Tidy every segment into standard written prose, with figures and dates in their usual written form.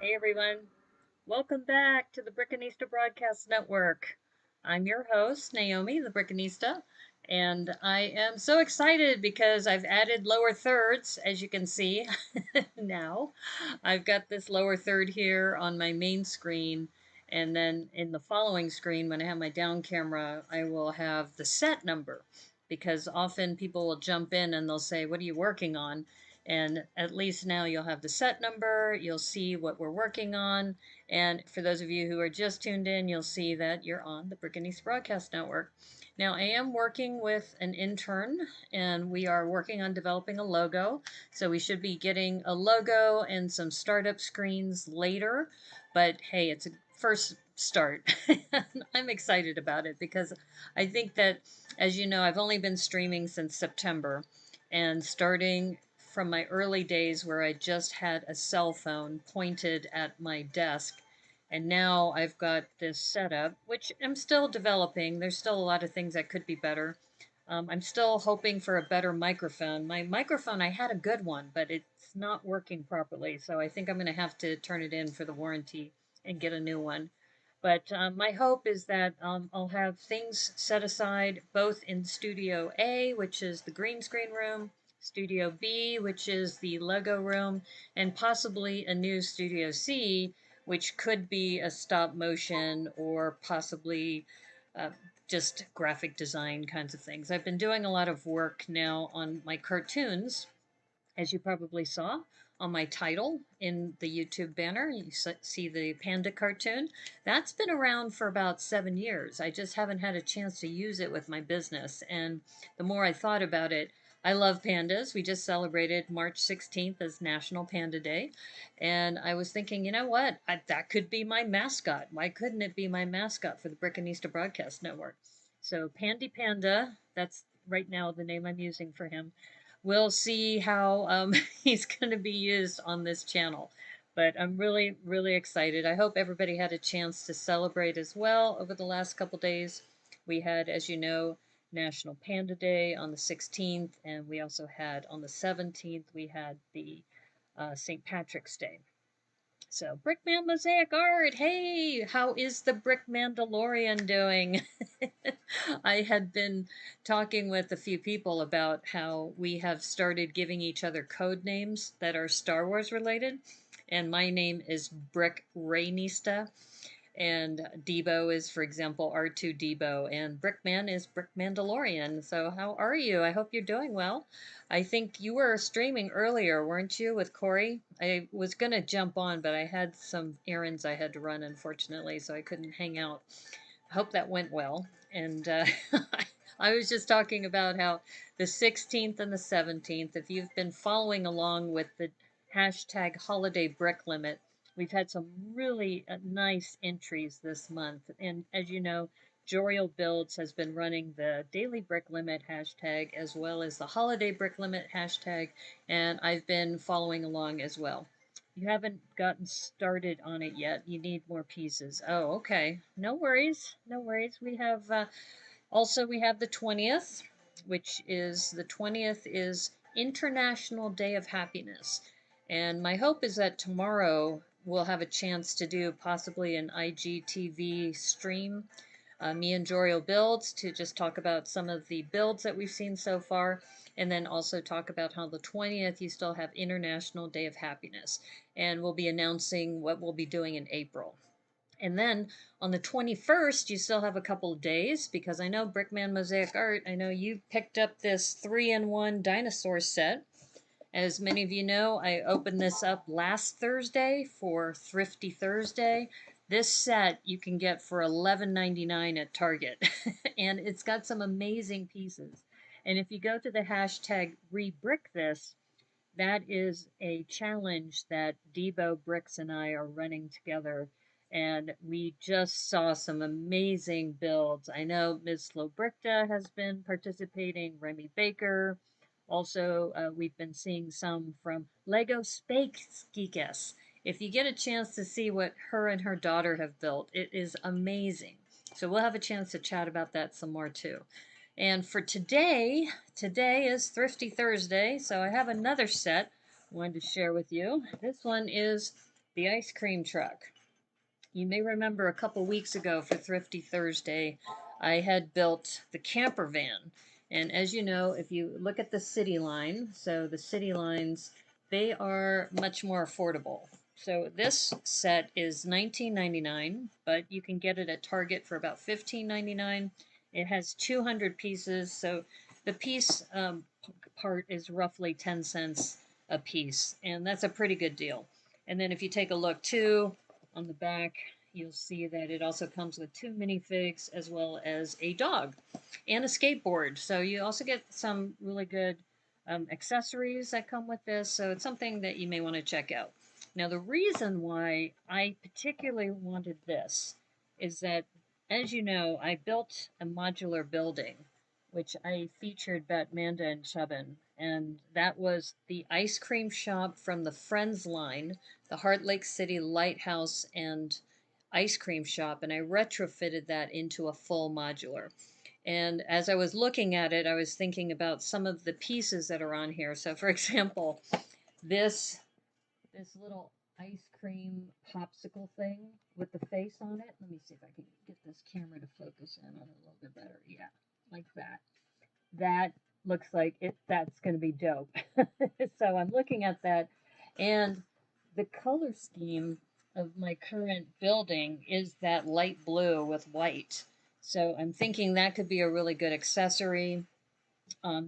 Hey everyone, welcome back to the Brickanista Broadcast Network. I'm your host, Naomi, the Brickanista, and I am so excited because I've added lower thirds, as you can see now. I've got this lower third here on my main screen, and then in the following screen, when I have my down camera, I will have the set number because often people will jump in and they'll say, "What are you working on?" And at least now you'll have the set number, you'll see what we're working on, and for those of you who are just tuned in, you'll see that you're on the Brick and East Broadcast Network. Now, I am working with an intern, and we are working on developing a logo. So we should be getting a logo and some startup screens later. But hey, it's a first start. I'm excited about it because I think that, as you know, I've only been streaming since September. And starting from my early days where I just had a cell phone pointed at my desk, and now I've got this setup, which I'm still developing. There's still a lot of things that could be better. I'm still hoping for a better microphone. My microphone, I had a good one, but it's not working properly. So I think I'm going to have to turn it in for the warranty and get a new one. But my hope is that I'll have things set aside both in Studio A, which is the green screen room, Studio B, which is the Lego room, and possibly a new Studio C, which could be a stop motion or possibly uh, just graphic design kinds of things. I've been doing a lot of work now on my cartoons, as you probably saw on my title in the YouTube banner. You see the panda cartoon. That's been around for about 7 years. I just haven't had a chance to use it with my business. And the more I thought about it, I love pandas. We just celebrated March 16th as National Panda Day. And I was thinking, you know what? That could be my mascot. Why couldn't it be my mascot for the Brickanista Broadcast Network? So Pandy Panda, that's right now the name I'm using for him. We'll see how he's going to be used on this channel. But I'm really, really excited. I hope everybody had a chance to celebrate as well over the last couple days. We had, as you know, National Panda Day on the 16th, and we also had on the 17th, we had the St. Patrick's Day. So, Brickman Mosaic Art, hey, how is the Brick Mandalorian doing? I had been talking with a few people about how we have started giving each other code names that are Star Wars related. And my name is Brick Raynista. And Debo is, for example, R2 Debo, and Brickman is Brick Mandalorian. So, how are you? I hope you're doing well. I think you were streaming earlier, weren't you, with Corey? I was going to jump on, but I had some errands I had to run, unfortunately, so I couldn't hang out. I hope that went well. And I was just talking about how the 16th and the 17th, if you've been following along with the hashtag holiday brick limit, we've had some really nice entries this month. And as you know, Jorial Builds has been running the daily brick limit hashtag as well as the holiday brick limit hashtag, and I've been following along as well. You haven't gotten started on it yet. You need more pieces. Oh, okay. No worries. No worries. We have the 20th, which is the 20th is International Day of Happiness. And my hope is that tomorrow we'll have a chance to do possibly an IGTV stream, me and Joriel Builds, to just talk about some of the builds that we've seen so far, and then also talk about how the 20th you still have International Day of Happiness. And we'll be announcing what we'll be doing in April. And then on the 21st, you still have a couple of days because I know Brickman Mosaic Art, I know you picked up this 3-in-1 dinosaur set. As many of you know, I opened this up last Thursday for Thrifty Thursday. This set you can get for $11.99 at Target, and it's got some amazing pieces. And if you go to the hashtag rebrickthis, that is a challenge that Debo Bricks and I are running together. And we just saw some amazing builds. I know Ms. Slobricta has been participating, Remy Baker. Also, we've been seeing some from Lego Space Geekus. If you get a chance to see what her and her daughter have built, it is amazing. So we'll have a chance to chat about that some more too. And for today, today is Thrifty Thursday, so I have another set I wanted to share with you. This one is the ice cream truck. You may remember a couple weeks ago for Thrifty Thursday, I had built the camper van. And as you know, if you look at the city line, so the city lines, they are much more affordable. So this set is $19.99, but you can get it at Target for about $15.99. It has 200 pieces, so the piece part is roughly 10 cents a piece, and that's a pretty good deal. And then if you take a look too, on the back, you'll see that it also comes with 2 minifigs as well as a dog and a skateboard. So you also get some really good accessories that come with this. So it's something that you may want to check out. Now, the reason why I particularly wanted this is that, as you know, I built a modular building, which I featured Batmanda and Chubbin, and that was the ice cream shop from the Friends line, the Heart Lake City Lighthouse and ice cream shop, and I retrofitted that into a full modular. And as I was looking at it, I was thinking about some of the pieces that are on here. So, for example, this this little ice cream popsicle thing with the face on it. Let me see if I can get this camera to focus in on it a little bit better. Yeah, like that. That looks like it. That's going to be dope. So I'm looking at that, and the color scheme of my current building is that light blue with white. So I'm thinking that could be a really good accessory.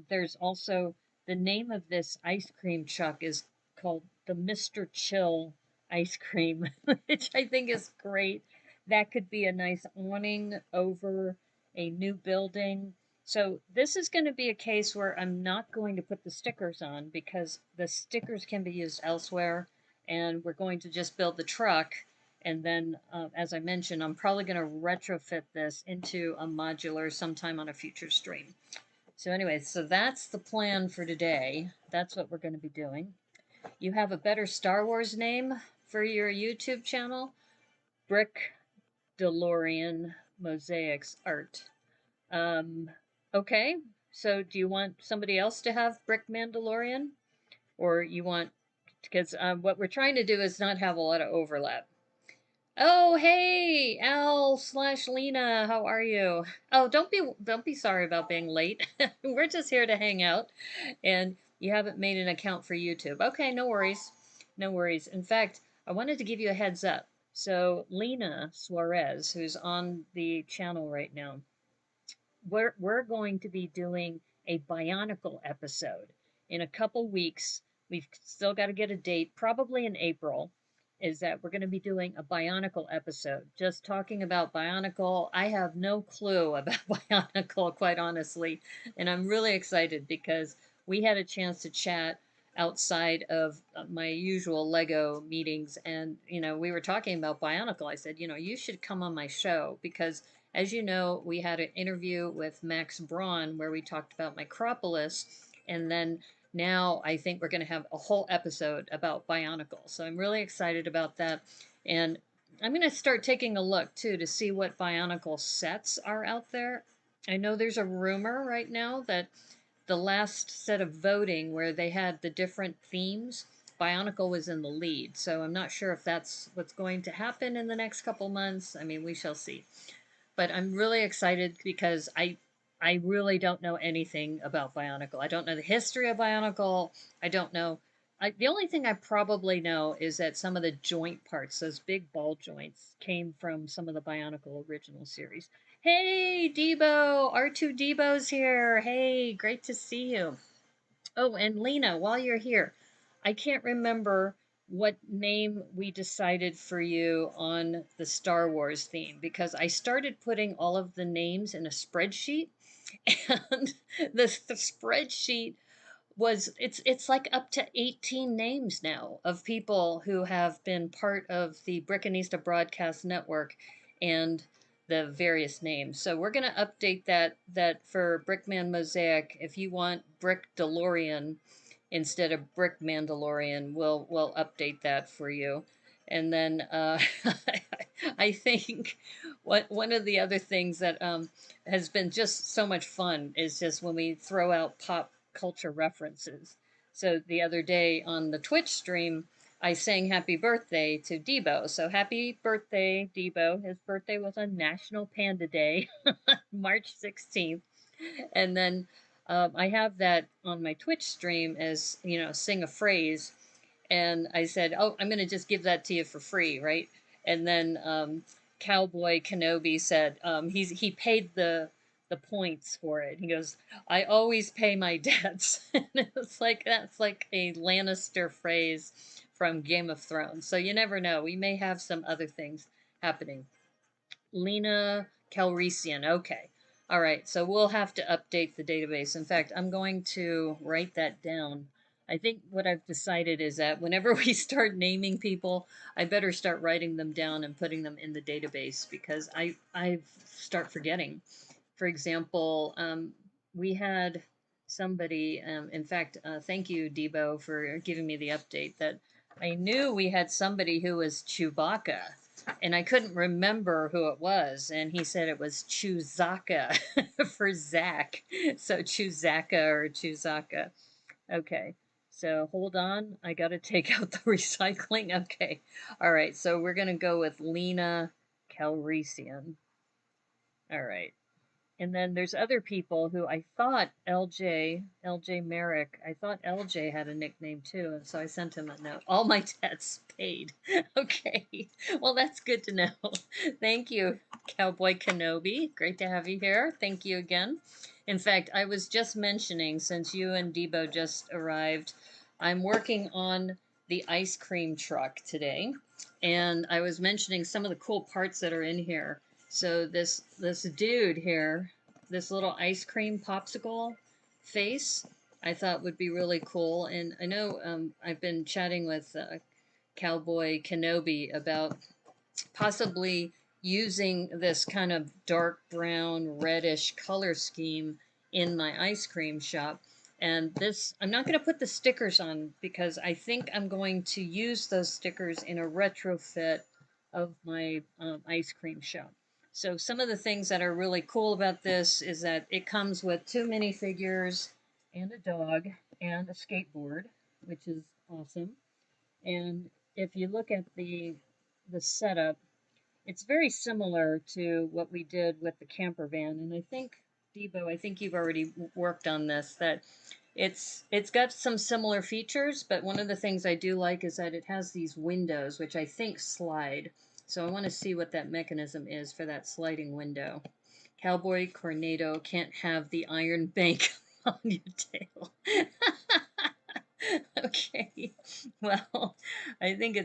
There's also the name of this ice cream truck is called the Mr. Chill ice cream, which I think is great. That could be a nice awning over a new building. So this is going to be a case where I'm not going to put the stickers on because the stickers can be used elsewhere, and we're going to just build the truck. And then, as I mentioned, I'm probably going to retrofit this into a modular sometime on a future stream. So anyway, so that's the plan for today. That's what we're going to be doing. You have a better Star Wars name for your YouTube channel? Brick DeLorean Mosaics Art. Um, okay, so do you want somebody else to have Brick Mandalorian? Or you want, because what we're trying to do is not have a lot of overlap. Oh, hey, Al slash Lena, how are you? Oh, don't be sorry about being late. We're just here to hang out, and you haven't made an account for YouTube. Okay, no worries, no worries. In fact, I wanted to give you a heads up. So Lena Suarez, who's on the channel right now, we're going to be doing a Bionicle episode in a couple weeks. We've still got to get a date, probably in April. Is that we're going to be doing a Bionicle episode, just talking about Bionicle. I have no clue about Bionicle, quite honestly, and I'm really excited because we had a chance to chat outside of my usual Lego meetings, and we were talking about Bionicle. I said, you should come on my show because, as you know, we had an interview with Max Braun where we talked about Micropolis, and then now I think we're going to have a whole episode about Bionicle. So I'm really excited about that. And I'm going to start taking a look too to see what Bionicle sets are out there. I know there's a rumor right now that the last set of voting where they had the different themes, Bionicle was in the lead. So I'm not sure if that's what's going to happen in the next couple months. I mean, we shall see. But I'm really excited because I really don't know anything about Bionicle. I don't know the history of Bionicle. I don't know. The only thing I probably know is that some of the joint parts, those big ball joints, came from some of the Bionicle original series. Hey, Debo! R2 Debo's here. Hey, great to see you. Oh, and Lena, while you're here, I can't remember what name we decided for you on the Star Wars theme because I started putting all of the names in a spreadsheet, and the spreadsheet was it's like up to 18 names now of people who have been part of the Brickanista Broadcast Network and the various names. So we're going to update that for Brickman Mosaic. If you want Brick DeLorean instead of Brick Mandalorian, we'll update that for you. And then I think one of the other things that has been just so much fun is just when we throw out pop culture references. So the other day on the Twitch stream, I sang happy birthday to Debo. So happy birthday, Debo. His birthday was on National Panda Day, March 16th. And then I have that on my Twitch stream as, sing a phrase. And I said, "Oh, I'm going to just give that to you for free, right?" And then Cowboy Kenobi said he paid the points for it. He goes, "I always pay my debts." And it's like that's like a Lannister phrase from Game of Thrones. So you never know. We may have some other things happening. Lena Calrissian. Okay. All right. So we'll have to update the database. In fact, I'm going to write that down. I think what I've decided is that whenever we start naming people, I better start writing them down and putting them in the database because I start forgetting. For example, we had somebody, in fact, thank you, Debo, for giving me the update that I knew we had somebody who was Chewbacca and I couldn't remember who it was. And he said it was Chewzaka for Zach. So Chewzaka or Chewzaka. Okay. So hold on. I got to take out the recycling. Okay. All right. So we're going to go with Lena Calrissian. All right. And then there's other people who I thought LJ Merrick, I thought LJ had a nickname too. And so I sent him a note. All my debts paid. Okay. Well, that's good to know. Thank you, Cowboy Kenobi. Great to have you here. Thank you again. In fact, I was just mentioning, since you and Debo just arrived, I'm working on the ice cream truck today. And I was mentioning some of the cool parts that are in here. So this dude here, this little ice cream popsicle face, I thought would be really cool. And I know I've been chatting with Cowboy Kenobi about possibly using this kind of dark brown, reddish color scheme in my ice cream shop. And this, I'm not going to put the stickers on because I think I'm going to use those stickers in a retrofit of my ice cream shop. So some of the things that are really cool about this is that it comes with 2 minifigures and a dog and a skateboard, which is awesome. And if you look at the setup, it's very similar to what we did with the camper van. And I think, Debo, I think you've already worked on this, that it's got some similar features, but one of the things I do like is that it has these windows, which I think slide. So I want to see what that mechanism is for that sliding window. Cowboy Cornado can't have the iron bank on your tail. Okay. Well, I think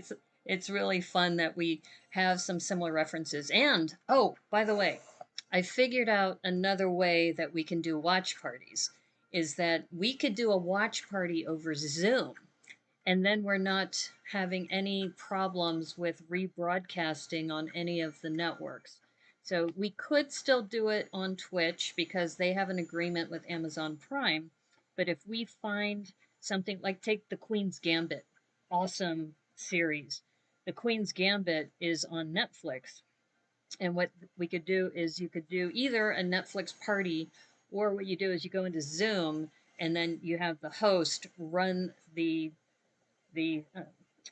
it's really fun that we have some similar references. And oh, by the way, I figured out another way that we can do watch parties is that we could do a watch party over Zoom and then we're not having any problems with rebroadcasting on any of the networks. So we could still do it on Twitch because they have an agreement with Amazon Prime. But if we find something like take the Queen's Gambit, awesome series. The Queen's Gambit is on Netflix. And what we could do is you could do either a Netflix party or what you do is you go into Zoom and then you have the host run the uh,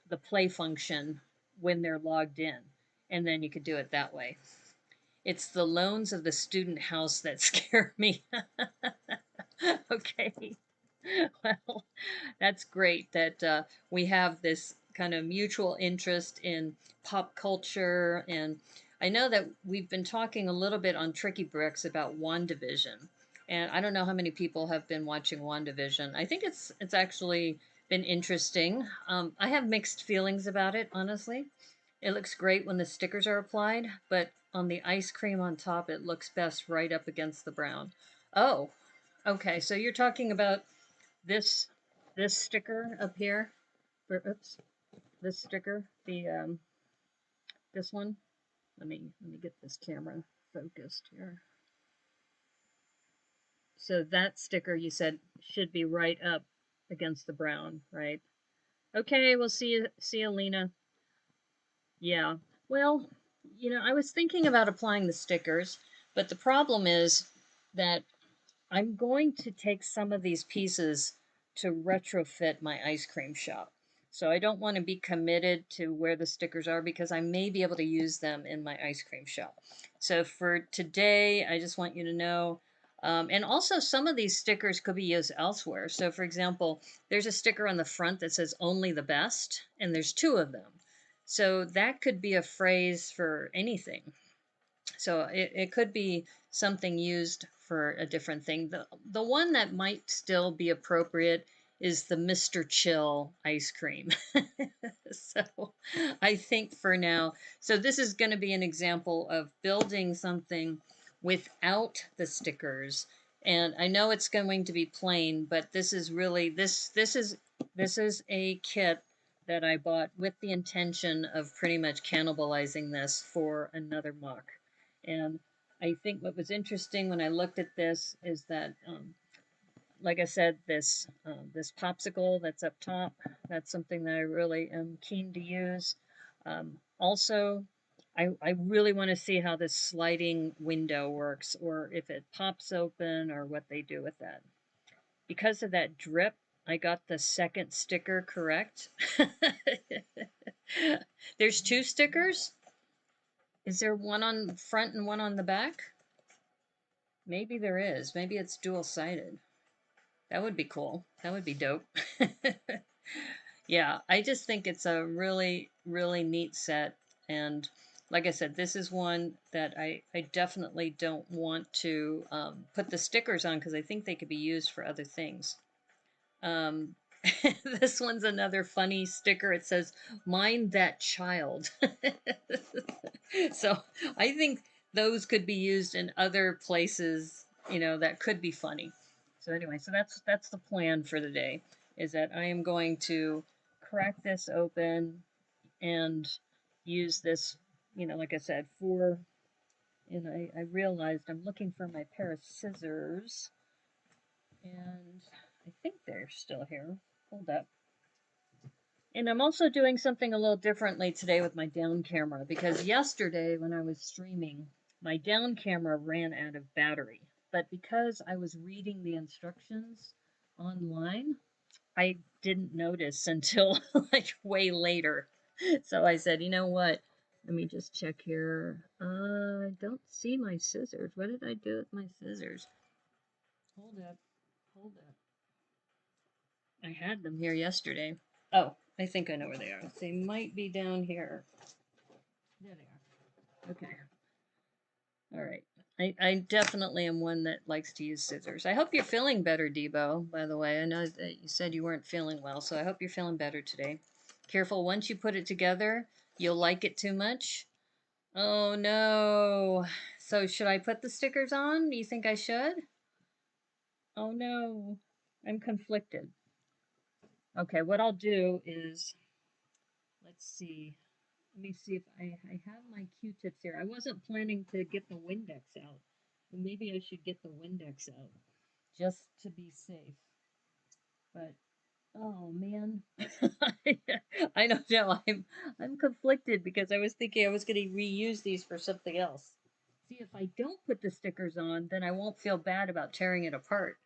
the play function when they're logged in, and then you could do it that way. It's the loans of the student house that scare me. Okay, well, that's great that we have this kind of mutual interest in pop culture, and I know that we've been talking a little bit on Tricky Bricks about WandaVision, and I don't know how many people have been watching WandaVision. I think it's actually been interesting. I have mixed feelings about it, honestly. It looks great when the stickers are applied, but on the ice cream on top, it looks best right up against the brown. Oh, okay. So you're talking about this this sticker up here. Or, oops, this sticker. The this one. Let me get this camera focused here. So that sticker you said should be right up against the brown, right? Okay, we'll see you, Lena. Yeah. Well, I was thinking about applying the stickers, but the problem is that I'm going to take some of these pieces to retrofit my ice cream shop. So I don't want to be committed to where the stickers are because I may be able to use them in my ice cream shop. So for today, I just want you to know. And also, some of these stickers could be used elsewhere. So, for example, there's a sticker on the front that says only the best, and there's two of them. So that could be a phrase for anything. So it could be something used for a different thing. The one that might still be appropriate is the Mr. Chill ice cream. So I think for now, so this is going to be an example of building something without the stickers. And I know it's going to be plain, but this is really this is a kit that I bought with the intention of pretty much cannibalizing this for another MOC. And I think what was interesting when I looked at this is that, like I said, this popsicle that's up top, that's something that I really am keen to use. Also, I really want to see how this sliding window works, or if it pops open, or what they do with that. Because of that drip, I got the second sticker correct. There's two stickers. Is there one on the front and one on the back? Maybe there is. Maybe it's dual-sided. That would be cool. That would be dope. Yeah, I just think it's a really, really neat set. And like I said, this is one that I definitely don't want to put the stickers on because I think they could be used for other things. Um, this one's another funny sticker. It says, "Mind that child." So I think those could be used in other places, that could be funny. So anyway, so that's the plan for the day, is that I am going to crack this open and use this, like I said, and I realized I'm looking for my pair of scissors, and I think they're still here. Hold up. And I'm also doing something a little differently today with my down camera, because yesterday when I was streaming, my down camera ran out of battery. But because I was reading the instructions online, I didn't notice until like way later. So I said, you know what? Let me just check here. I don't see my scissors. What did I do with my scissors? Hold up. Hold up. I had them here yesterday. Oh, I think I know where they are. They might be down here. There they are. Okay. All right. I definitely am one that likes to use scissors. I hope you're feeling better, Debo, by the way. I know that you said you weren't feeling well, so I hope you're feeling better today. Careful, once you put it together, you'll like it too much. Oh, no. So should I put the stickers on? Do you think I should? Oh, no. I'm conflicted. Okay, what I'll do is, let's see. Let me see if I have my Q-tips here. I wasn't planning to get the Windex out. But maybe I should get the Windex out just to be safe. But oh man, I don't know. I'm conflicted because I was thinking I was going to reuse these for something else. See, if I don't put the stickers on, then I won't feel bad about tearing it apart.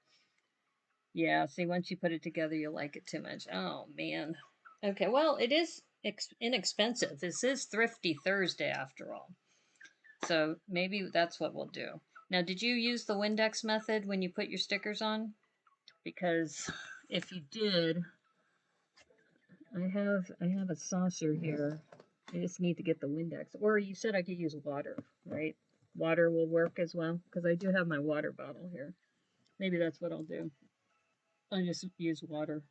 Yeah, see, once you put it together, you'll like it too much. Oh man. Okay, well, it is inexpensive. This is Thrifty Thursday after all. So maybe that's what we'll do. Now, did you use the Windex method when you put your stickers on? Because if you did, I have a saucer here. I just need to get the Windex. Or you said I could use water, right? Water will work as well, because I do have my water bottle here. Maybe that's what I'll do. I'll just use water.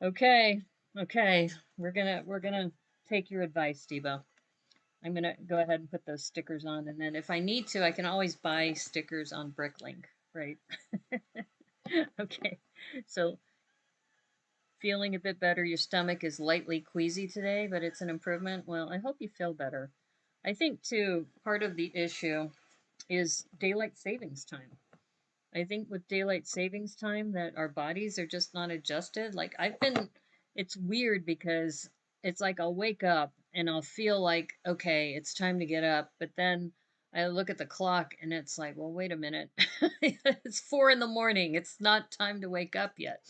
Okay, okay. We're gonna take your advice, Debo. I'm gonna go ahead and put those stickers on, and then if I need to, I can always buy stickers on Bricklink, right? Okay, so feeling a bit better. Your stomach is lightly queasy today, but it's an improvement. Well, I hope you feel better. I think too, part of the issue is daylight savings time. I think with daylight savings time that our bodies are just not adjusted. Like it's weird because it's like I'll wake up and I'll feel like, okay, it's time to get up. But then I look at the clock and it's like, well, wait a minute. It's 4 in the morning. It's not time to wake up yet.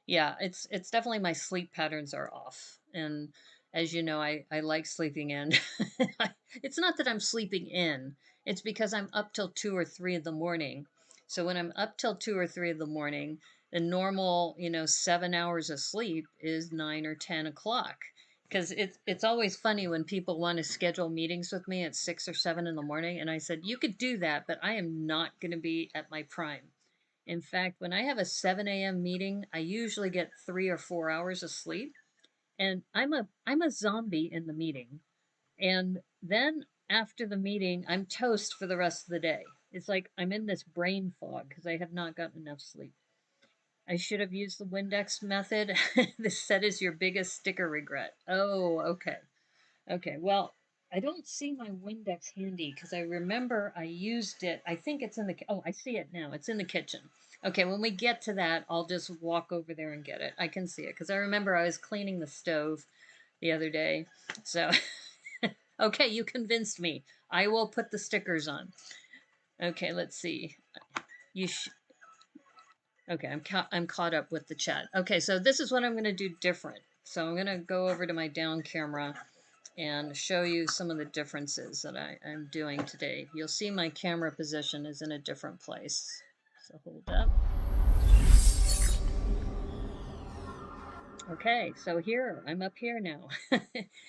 Yeah, it's definitely my sleep patterns are off. And as you know, I like sleeping in. It's not that I'm sleeping in, it's because I'm up till 2 or 3 in the morning. So when I'm up till 2 or 3 in the morning, the normal, 7 hours of sleep is 9 or 10 o'clock. Because it's always funny when people want to schedule meetings with me at 6 or 7 in the morning, and I said, you could do that, but I am not going to be at my prime. In fact, when I have a 7 a.m. meeting, I usually get 3 or 4 hours of sleep, and I'm a zombie in the meeting. And then after the meeting, I'm toast for the rest of the day. It's like I'm in this brain fog because I have not gotten enough sleep. I should have used the Windex method. This set is your biggest sticker regret. Oh, okay. Okay, well, I don't see my Windex handy because I remember I used it. I think it's in the, oh, I see it now. It's in the kitchen. Okay, when we get to that, I'll just walk over there and get it. I can see it because I remember I was cleaning the stove the other day. So, okay, you convinced me. I will put the stickers on. Okay, let's see. You okay, I'm caught up with the chat. Okay, so this is what I'm going to do different. So I'm going to go over to my down camera and show you some of the differences that I'm doing today. You'll see my camera position is in a different place. So hold up. Okay, so here, I'm up here now.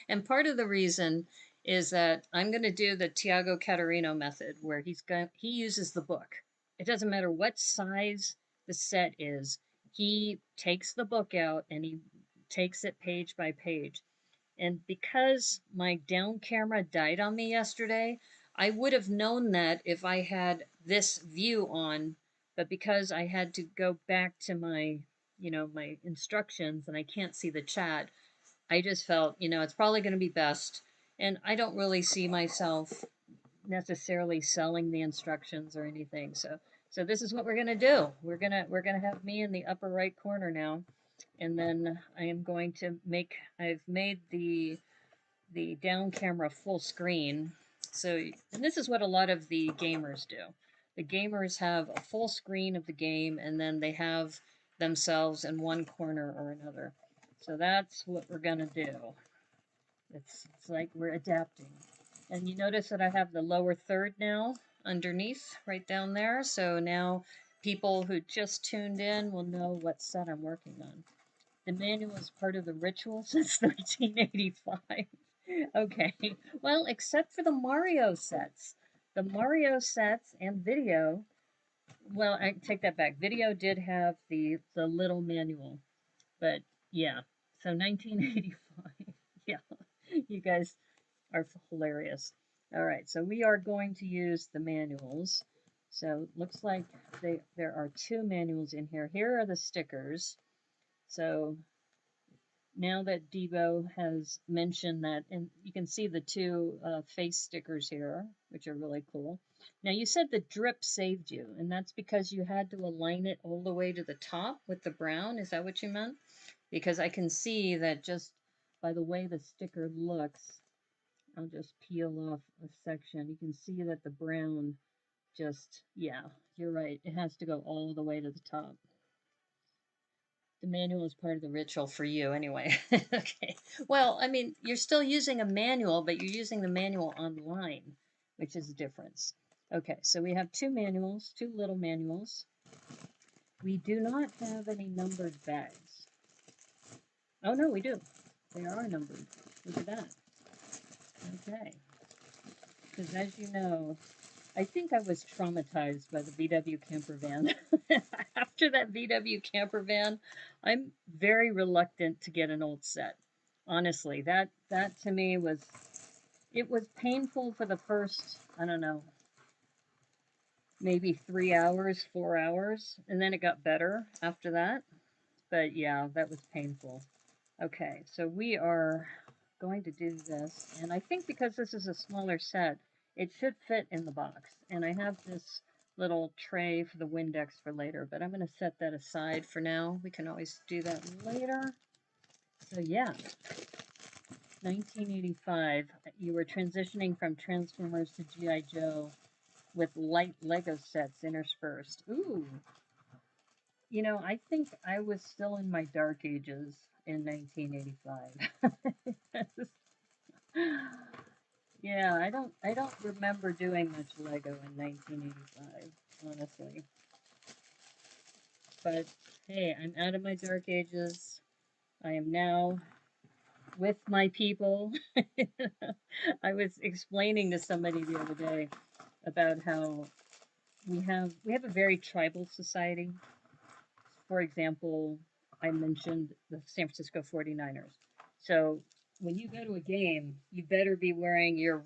And part of the reason is that I'm going to do the Thiago Caterino method where he uses the book. It doesn't matter what size the set is. He takes the book out and he takes it page by page. And because my down camera died on me yesterday, I would have known that if I had this view on, but because I had to go back to my instructions and I can't see the chat, I just felt, it's probably going to be best. And I don't really see myself necessarily selling the instructions or anything. So this is what we're going to do. We're going to have me in the upper right corner now, and then I am going to I've made the down camera full screen. So, and this is what a lot of the gamers do. The gamers have a full screen of the game, and then they have themselves in one corner or another. So that's what we're gonna do. It's like we're adapting. And you notice that I have the lower third now underneath, right down there. So now people who just tuned in will know what set I'm working on. The manual is part of the ritual since 1985. Okay, well, except for the Mario sets. The Mario sets and video, well, I take that back. Video did have the little manual, but yeah, so 1985. Yeah, you guys are hilarious. All right, so we are going to use the manuals. So looks like there are two manuals in here. Here are the stickers. So now that Debo has mentioned that, and you can see the two face stickers here, which are really cool. Now you said the drip saved you, and that's because you had to align it all the way to the top with the brown. Is that what you meant? Because I can see that just by the way the sticker looks, I'll just peel off a section. You can see that the brown just, yeah, you're right. It has to go all the way to the top. The manual is part of the ritual for you anyway. Okay. Well, I mean, you're still using a manual, but you're using the manual online, which is a difference. Okay, so we have two manuals, two little manuals. We do not have any numbered bags. Oh, no, we do. They are numbered. Look at that. Okay. Because as you know, I think I was traumatized by the VW camper van. After that VW camper van, I'm very reluctant to get an old set. Honestly, that to me was painful for the first, I don't know, maybe 3 hours, 4 hours, and then it got better after that. But yeah, that was painful. Okay, so we are going to do this, and I think because this is a smaller set, it should fit in the box. And I have this little tray for the Windex for later, but I'm going to set that aside for now. We can always do that later. So yeah, 1985, you were transitioning from Transformers to G.I. Joe with light Lego sets interspersed. Ooh, You know, I think I was still in my dark ages in 1985. Yeah, I don't remember doing much Lego in 1985, honestly. But hey, I'm out of my dark ages. I am now with my people. I was explaining to somebody the other day about how we have a very tribal society. For example, I mentioned the San Francisco 49ers. So when you go to a game, you better be wearing your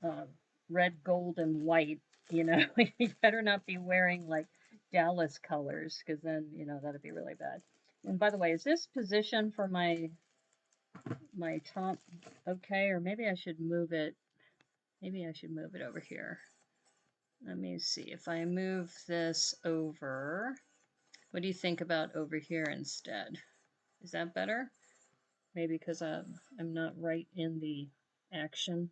uh, red, gold, and white. You know, you better not be wearing like Dallas colors because then that'd be really bad. And by the way, is this position for my top okay? Or maybe I should move it. Maybe I should move it over here. Let me see if I move this over. What do you think about over here instead? Is that better? Maybe because I'm not right in the action.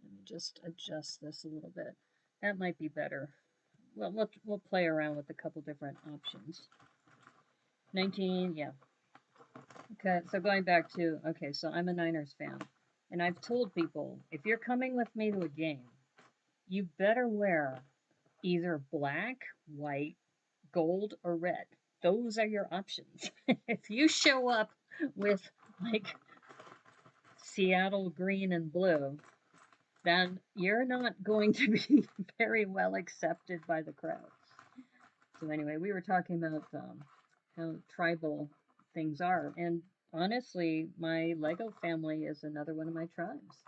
Let me just adjust this a little bit. That might be better. Well, we'll play around with a couple different options. 19, yeah. Okay, so going back to, okay, so I'm a Niners fan. And I've told people, if you're coming with me to a game, you better wear either black, white, gold, or red. Those are your options. If you show up with like Seattle green and blue, then you're not going to be very well accepted by the crowd. So anyway, we were talking about how tribal things are, and honestly, my Lego family is another one of my tribes,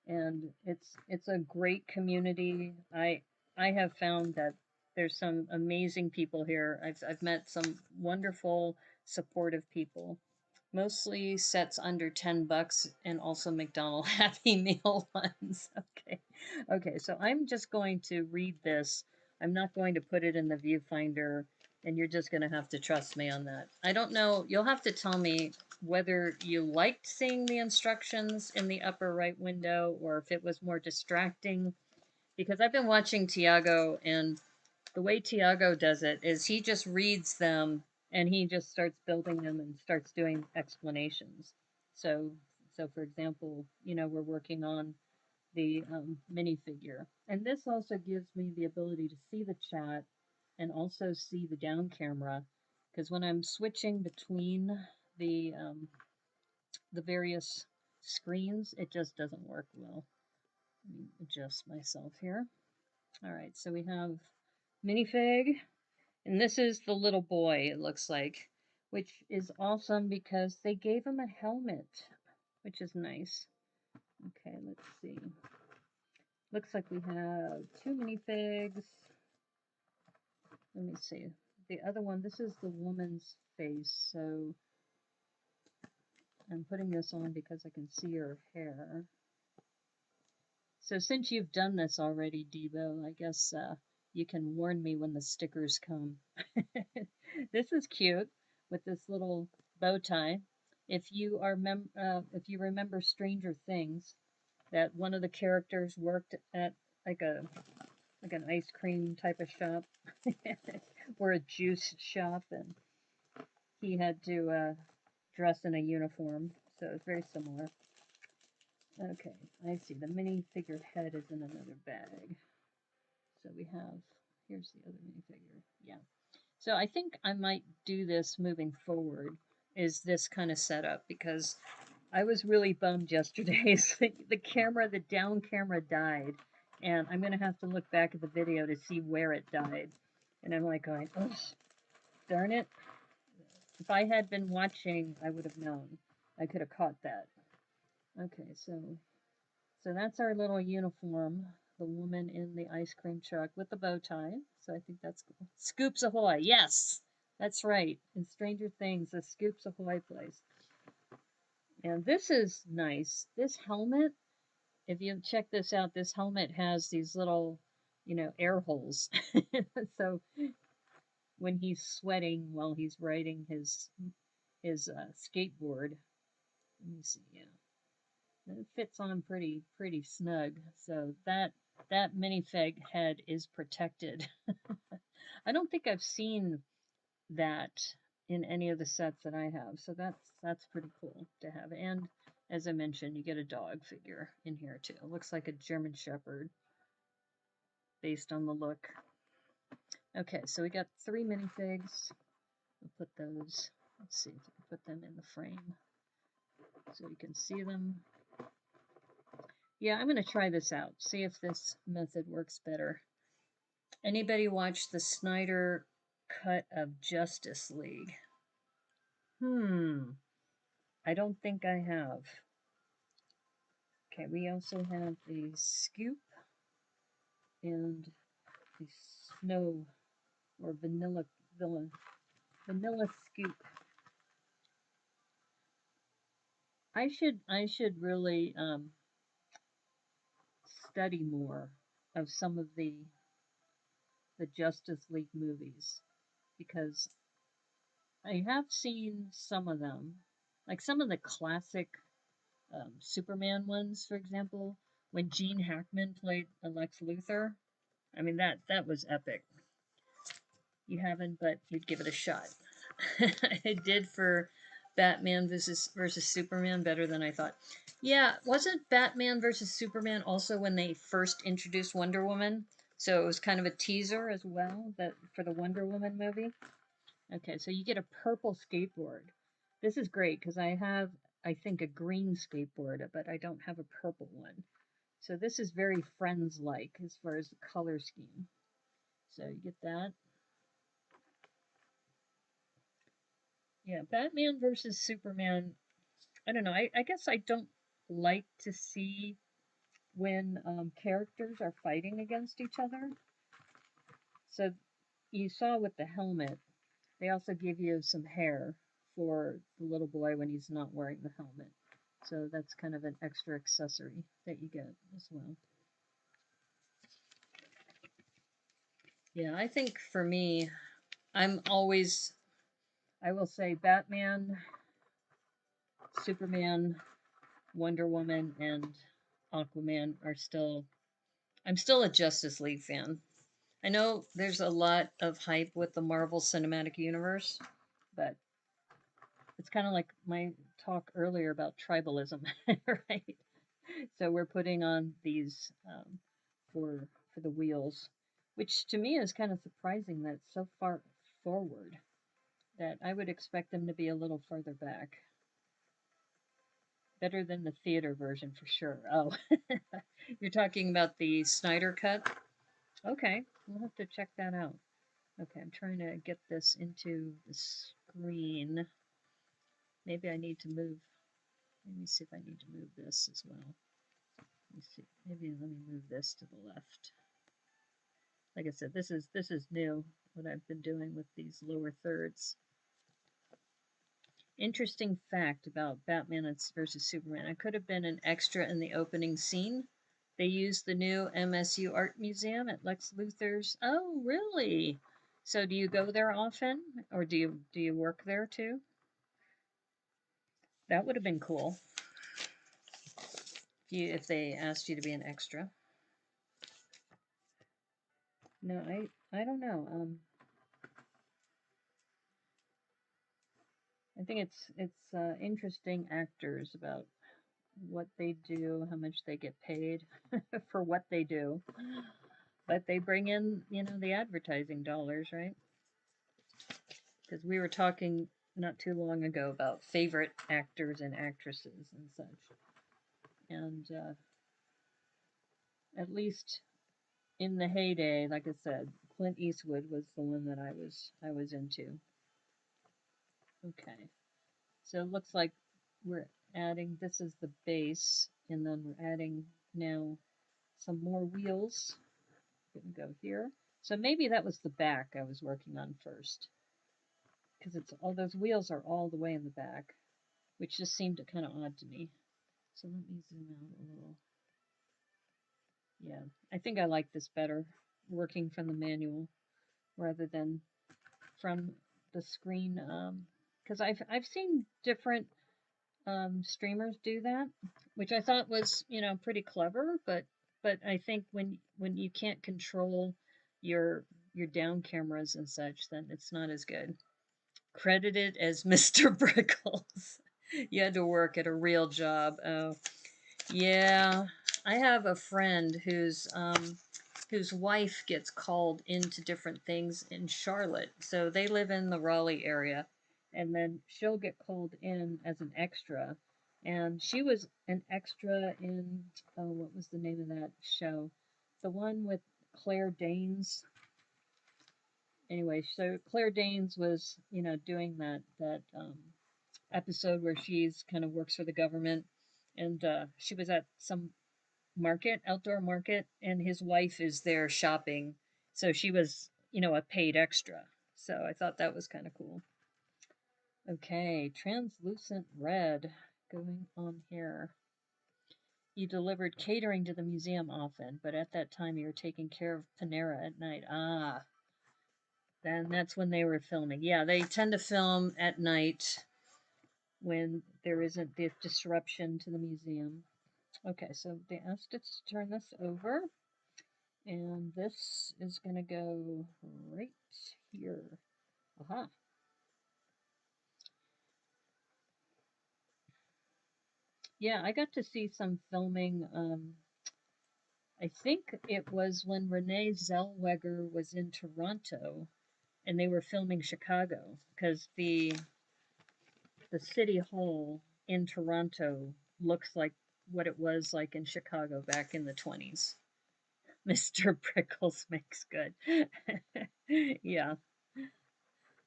and it's a great community. I have found that there's some amazing people here. I've met some wonderful, supportive people. Mostly sets under $10 and also McDonald Happy Meal ones. Okay. Okay, so I'm just going to read this. I'm not going to put it in the viewfinder, and you're just going to have to trust me on that. I don't know. You'll have to tell me whether you liked seeing the instructions in the upper right window or if it was more distracting, because I've been watching Tiago, and the way Tiago does it is he just reads them and he just starts building them and starts doing explanations. So, so for example, we're working on the minifigure, and this also gives me the ability to see the chat and also see the down camera, because when I'm switching between the um, the various screens, it just doesn't work well. Let me adjust myself here. All right, so we have minifig. And this is the little boy, it looks like, which is awesome because they gave him a helmet, which is nice. Okay, let's see. Looks like we have two minifigs. Let me see. The other one, this is the woman's face, so I'm putting this on because I can see her hair. So since you've done this already, Debo, I guess you can warn me when the stickers come. This is cute with this little bow tie. If you remember Stranger Things, that one of the characters worked at like a like an ice cream type of shop or a juice shop, and he had to dress in a uniform, so it's very similar. Okay, I see. The minifigure head is in another bag. So we have, here's the other minifigure. Yeah. So I think I might do this moving forward, is this kind of setup, because I was really bummed yesterday. The camera, the down camera died, and I'm going to have to look back at the video to see where it died. And I'm like going, oh, darn it. If I had been watching, I would have known. I could have caught that. Okay, so that's our little uniform. The woman in the ice cream truck with the bow tie. So I think that's cool. Scoops Ahoy. Yes, that's right. In Stranger Things, the Scoops Ahoy place. And this is nice. This helmet, if you check this out, this helmet has these little, air holes. So when he's sweating while he's riding his skateboard, let me see, yeah. It fits on pretty snug. So that minifig head is protected. I don't think I've seen that in any of the sets that I have. So that's pretty cool to have. And as I mentioned, you get a dog figure in here too. It looks like a German Shepherd based on the look. Okay, so we got 3 minifigs. We'll put those, let's see if we can put them in the frame so you can see them. Yeah, I'm going to try this out, see if this method works better. Anybody watch the Snyder cut of Justice League? I don't think I have. Okay, we also have a scoop and a snow or vanilla scoop. I should really study more of some of the Justice League movies because I have seen some of them, like some of the classic Superman ones, for example, when Gene Hackman played Lex Luthor. I mean that was epic. You haven't, but you'd give it a shot. It did for Batman versus Superman better than I thought. Yeah, wasn't Batman versus Superman also when they first introduced Wonder Woman? So it was kind of a teaser as well that for the Wonder Woman movie. Okay, so you get a purple skateboard. This is great because I have, I think, a green skateboard, but I don't have a purple one. So this is very Friends-like as far as the color scheme. So you get that. Yeah, Batman versus Superman. I don't know. I guess I don't like to see when characters are fighting against each other. So you saw with the helmet, they also give you some hair for the little boy when he's not wearing the helmet. So that's kind of an extra accessory that you get as well. Yeah, I think for me, I'm always, I will say Batman, Superman, Wonder Woman, and Aquaman are still, I'm still a Justice League fan. I know there's a lot of hype with the Marvel Cinematic Universe, but it's kind of like my talk earlier about tribalism, right? So we're putting on these for the wheels, which to me is kind of surprising that it's so far forward that I would expect them to be a little further back. Better than the theater version for sure. Oh, you're talking about the Snyder cut? Okay, we'll have to check that out. Okay, I'm trying to get this into the screen. Maybe I need to move. Let me see if I need to move this as well. Let me see. Maybe let me move this to the left. Like I said, this is new, what I've been doing with these lower thirds. Interesting fact about Batman versus Superman. I could have been an extra in the opening scene. They used the new MSU Art Museum at Lex Luthor's. Oh, really? So do you go there often, or do you work there too? That would have been cool if they asked you to be an extra. No, I don't know. I think it's interesting actors about what they do, how much they get paid for what they do. But they bring in, the advertising dollars, right? Because we were talking not too long ago about favorite actors and actresses and such. And at least in the heyday, like I said, Clint Eastwood was the one that I was into. Okay. So it looks like we're adding, this is the base, and then we're adding now some more wheels. Gonna go here. So maybe that was the back I was working on first. Because it's all those wheels are all the way in the back, which just seemed kind of odd to me. So let me zoom out a little. Yeah, I think I like this better, working from the manual rather than from the screen. Because I've seen different streamers do that, which I thought was pretty clever. But I think when you can't control your your down cameras and such, then it's not as good. Credited as Mr. Brickles. You had to work at a real job. Oh, yeah. I have a friend whose wife gets called into different things in Charlotte. So they live in the Raleigh area, and then she'll get called in as an extra. And she was an extra in, oh, what was the name of that show? The one with Claire Danes. Anyway, so Claire Danes was, doing that episode where she's kind of works for the government, and she was at some market, outdoor market, and his wife is there shopping. So she was, a paid extra. So I thought that was kind of cool. Okay, translucent red going on here. You delivered catering to the museum often, but at that time you were taking care of Panera at night. Ah, then that's when they were filming. Yeah, they tend to film at night when there isn't the disruption to the museum. Okay, so they asked us to turn this over, and this is going to go right here. Aha. Yeah, I got to see some filming. I think it was when Renee Zellweger was in Toronto, and they were filming Chicago, because the city hall in Toronto looks like what it was like in Chicago back in the 20s. Mr. Prickles makes good. Yeah.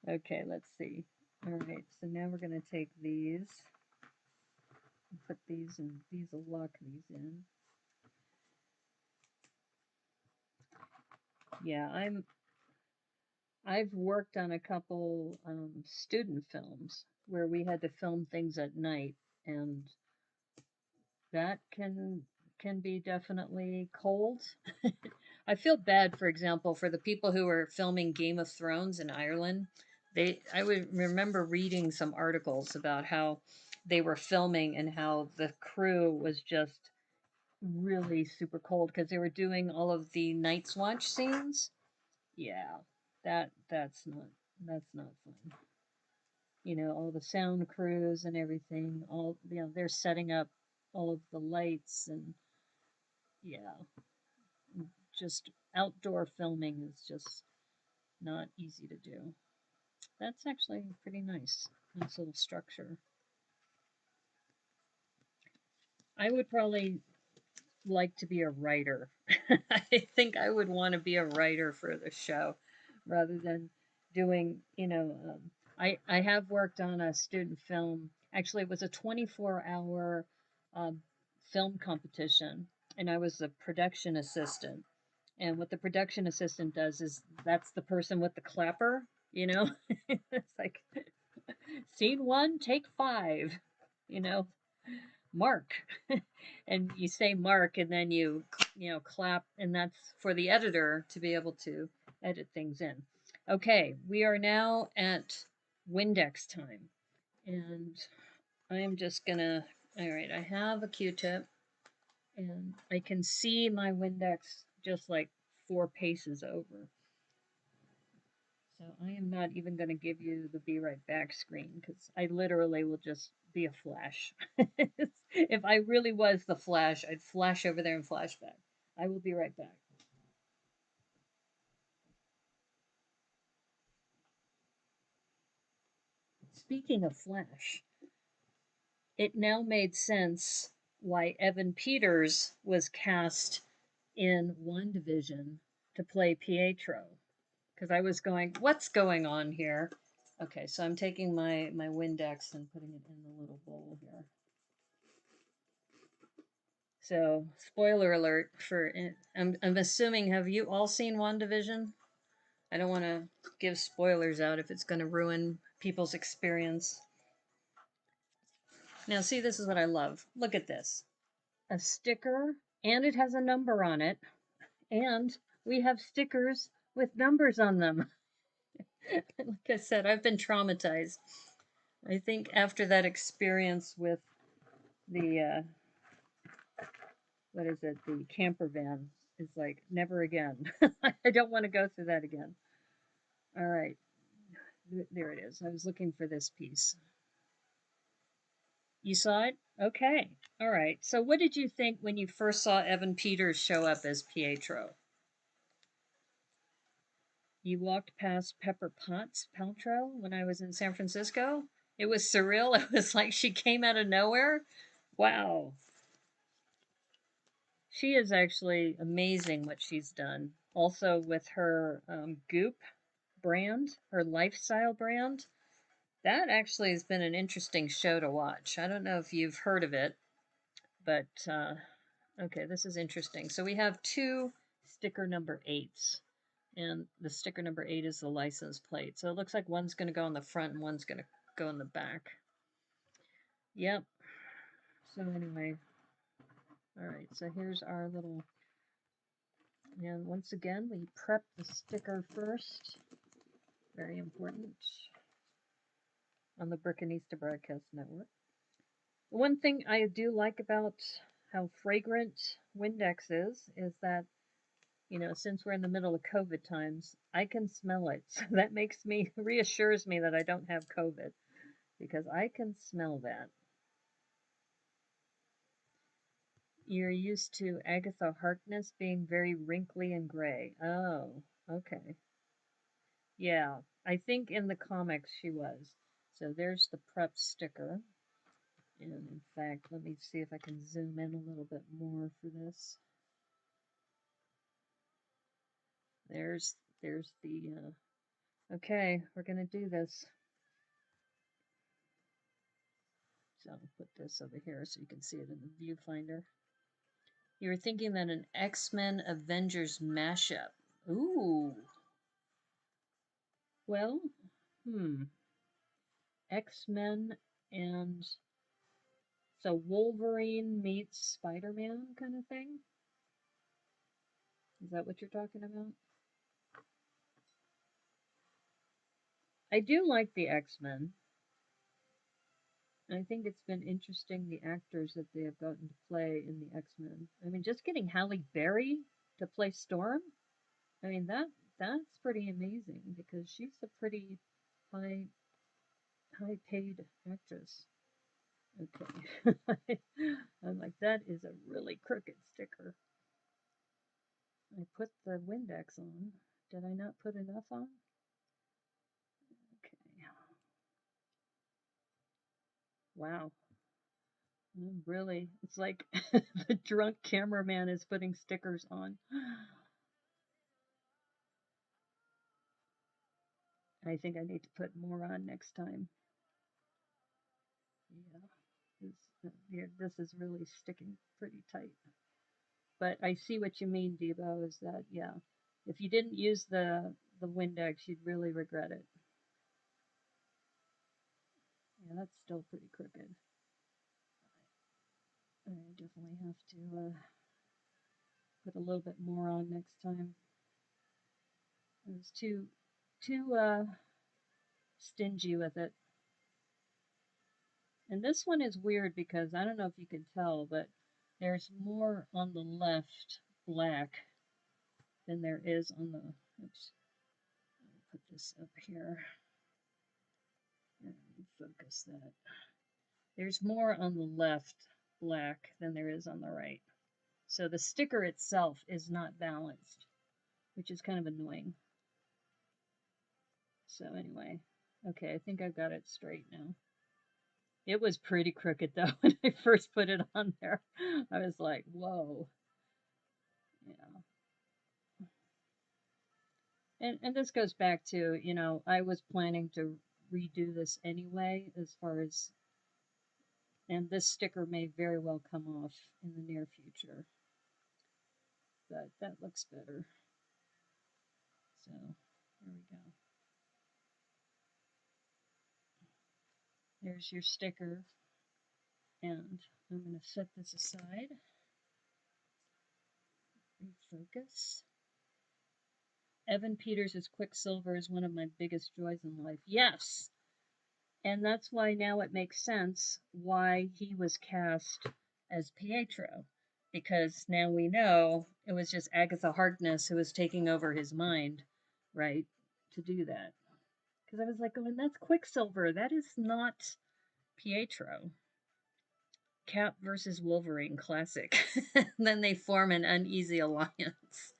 Okay, let's see. All right, so now we're going to take these and put these in. These will lock these in. Yeah, I've worked on a couple student films where we had to film things at night, and that can be definitely cold. I feel bad, for example, for the people who were filming Game of Thrones in Ireland. I would remember reading some articles about how they were filming and how the crew was just really super cold because they were doing all of the Night's Watch scenes. Yeah, that's not fun. All the sound crews and everything. All they're setting up all of the lights, and yeah, just outdoor filming is just not easy to do. That's actually pretty nice. Nice little structure. I would probably like to be a writer. I think I would want to be a writer for the show rather than doing, I have worked on a student film. Actually, it was a 24-hour film competition, and I was the production assistant. And what the production assistant does is that's the person with the clapper, it's like scene one, take five, you know, mark. And you say mark, and then clap, and that's for the editor to be able to edit things in. Okay, we are now at Windex time, and I am just gonna, all right, I have a Q-tip, and I can see my Windex just like 4 paces over. So I am not even going to give you the be right back screen because I literally will just be a flash. If I really was the Flash, I'd flash over there and flash back. I will be right back. Speaking of Flash, it now made sense why Evan Peters was cast in WandaVision to play Pietro. Because I was going, what's going on here? Okay, so I'm taking my Windex and putting it in the little bowl here. So, spoiler alert for I'm assuming, have you all seen WandaVision? I don't want to give spoilers out if it's going to ruin people's experience. Now, see, this is what I love. Look at this. A sticker, and it has a number on it, and we have stickers with numbers on them. Like I said, I've been traumatized. I think after that experience with the what is it, the camper van, is like, never again. I don't want to go through that again. All right, there it is. I was looking for this piece. You saw it? Okay. All right. So, what did you think when you first saw Evan Peters show up as Pietro? You walked past Pepper Potts Paltrow when I was in San Francisco? It was surreal. It was like she came out of nowhere. Wow. She is actually amazing what she's done. Also with her Goop brand, her lifestyle brand. That actually has been an interesting show to watch. I don't know if you've heard of it, but okay, this is interesting. So we have two sticker number 8s, and the sticker number 8 is the license plate. So it looks like one's going to go on the front and one's going to go in the back. Yep. So anyway, all right, so here's our little, and once again, we prep the sticker first. Very important on the Brickanista Broadcast Network. One thing I do like about how fragrant Windex is that, you know, since we're in the middle of COVID times, I can smell it. So that makes me, reassures me that I don't have COVID, because I can smell that. You're used to Agatha Harkness being very wrinkly and gray. Oh, okay. Yeah, I think in the comics she was. So there's the prep sticker. And in fact, let me see if I can zoom in a little bit more for this. There's the, okay, we're going to do this. So I'll put this over here so you can see it in the viewfinder. You were thinking that an X-Men Avengers mashup. Ooh. Well, X-Men and so Wolverine meets Spider-Man kind of thing? Is that what you're talking about? I do like the X-Men. I think it's been interesting the actors that they have gotten to play in the X-Men. I mean, just getting Halle Berry to play Storm, I mean that's pretty amazing because she's a pretty high paid actress. Okay. I'm like, that is a really crooked sticker. I put the Windex on. Did I not put enough on? Okay. Wow. Really, it's like the drunk cameraman is putting stickers on. I think I need to put more on next time. Yeah, this is really sticking pretty tight. But I see what you mean, Debo, is that, yeah, if you didn't use the Windex, you'd really regret it. Yeah, that's still pretty crooked. I definitely have to put a little bit more on next time. I was too stingy with it. And this one is weird because I don't know if you can tell, but there's more on the left black than there is on the, oops, I'll put this up here and focus that. There's more on the left black than there is on the right. So the sticker itself is not balanced, which is kind of annoying. So anyway, okay, I think I've got it straight now. It was pretty crooked though when I first put it on there. I was like, whoa. Yeah. And this goes back to, you know, I was planning to redo this anyway, as far as, and this sticker may very well come off in the near future. But that looks better. So, there we go. There's your sticker. And I'm going to set this aside. Refocus. Evan Peters' Quicksilver is one of my biggest joys in life. Yes! And that's why now it makes sense why he was cast as Pietro. because now we know it was just Agatha Harkness who was taking over his mind, right, to do that. Because I was like, oh, and that's Quicksilver. That is not Pietro. Cap versus Wolverine, classic. Then they form an uneasy alliance.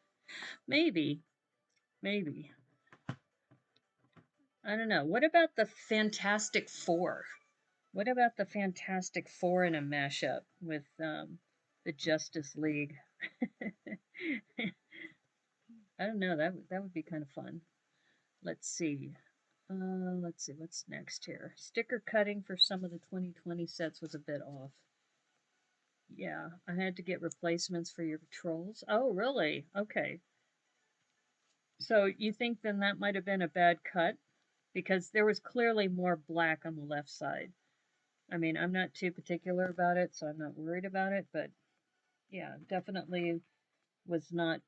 Maybe, maybe. I don't know. What about the Fantastic Four? What about the Fantastic Four in a mashup with the Justice League? I don't know. That would be kind of fun. Let's see. Let's see what's next here. Sticker cutting for some of the 2020 sets was a bit off. Yeah, I had to get replacements for your trolls. Oh, really? Okay. So you think then that might have been a bad cut? Because there was clearly more black on the left side. I mean, I'm not too particular about it, so I'm not worried about it, but yeah, definitely was not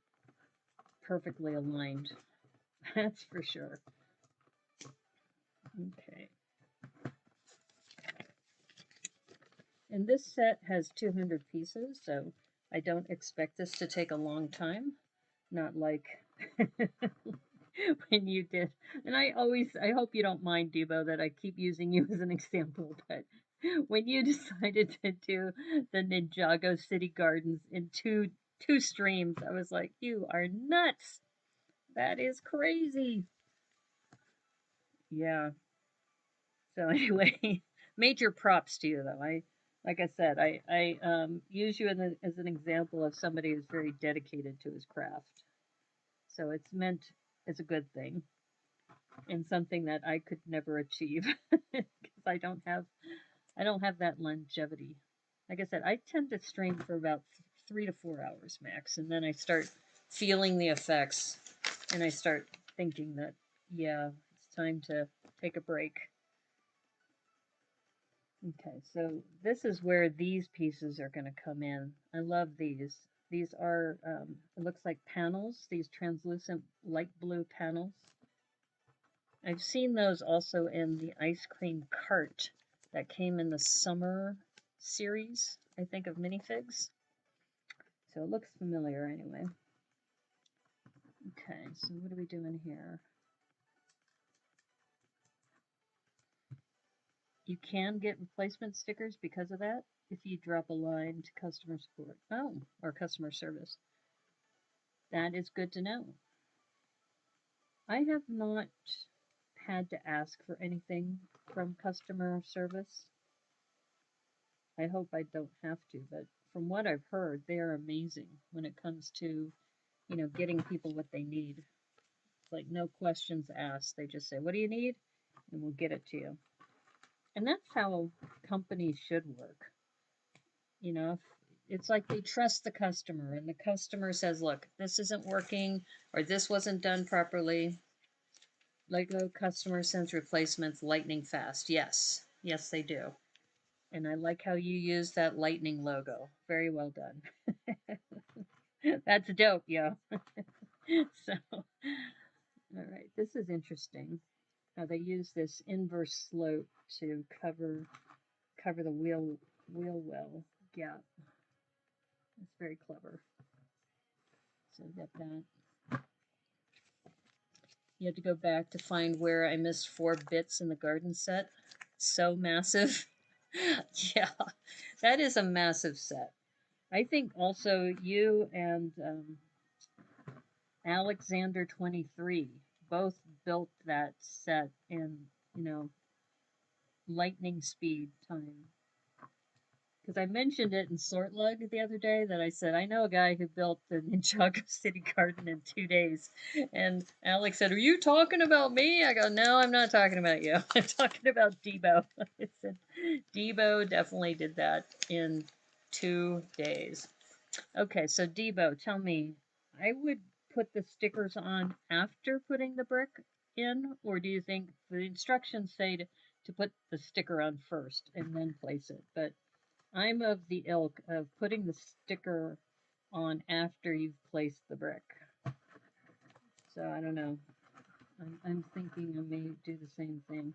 perfectly aligned. That's for sure. Okay. And this set has 200 pieces, so I don't expect this to take a long time. Not like when you did. And I hope you don't mind, Debo, that I keep using you as an example, but when you decided to do the Ninjago City Gardens in two streams, I was like, you are nuts. That is crazy. Yeah. So anyway, major props to you though. Like I said, I use you as an example of somebody who's very dedicated to his craft. So it's meant as a good thing and something that I could never achieve because I don't have that longevity. Like I said, I tend to stream for about 3 to 4 hours max, and then I start feeling the effects, and I start thinking that yeah, it's time to take a break. Okay, so this is where these pieces are going to come in. I love these. These are, it looks like panels, these translucent light blue panels. I've seen those also in the ice cream cart that came in the summer series, I think, of minifigs. So it looks familiar anyway. Okay, so what are we doing here? You can get replacement stickers because of that if you drop a line to customer support. Oh, or customer service. That is good to know. I have not had to ask for anything from customer service. I hope I don't have to, but from what I've heard, they are amazing when it comes to, you know, getting people what they need. It's like no questions asked. They just say, "What do you need?" and we'll get it to you. And that's how companies should work. You know, it's like they trust the customer, and the customer says, "Look, this isn't working, or this wasn't done properly." Lego customer sends replacements lightning fast. Yes, yes, they do. And I like how you use that lightning logo. Very well done. That's dope, yo. So, all right, this is interesting. How they use this inverse slope to cover the wheel well gap. It's very clever. So get that. You have to go back to find where I missed 4 bits in the garden set. So massive. Yeah, that is a massive set. I think also you and Alexander 23 both built that set in, you know, lightning speed time. Because I mentioned it in Sort Lug the other day that I said, I know a guy who built the Ninjago City Garden in 2 days. And Alex said, are you talking about me? I go, no, I'm not talking about you. I'm talking about Debo. I said, Debo definitely did that in 2 days. Okay, so Debo, tell me, I would put the stickers on after putting the brick in, or do you think the instructions say to put the sticker on first and then place it? But I'm of the ilk of putting the sticker on after you've placed the brick. So I don't know. I'm thinking I may do the same thing.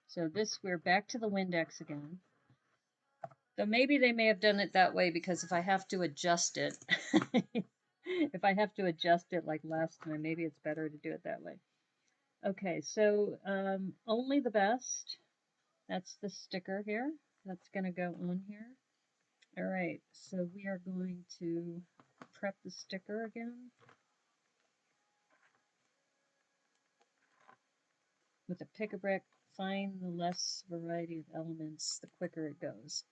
So this, we're back to the Windex again. So maybe they may have done it that way because if I have to adjust it, if I have to adjust it like last time, maybe it's better to do it that way. Okay, so only the best. That's the sticker here. That's going to go on here. All right, so we are going to prep the sticker again with a pick-a-brick. Find the less variety of elements, the quicker it goes.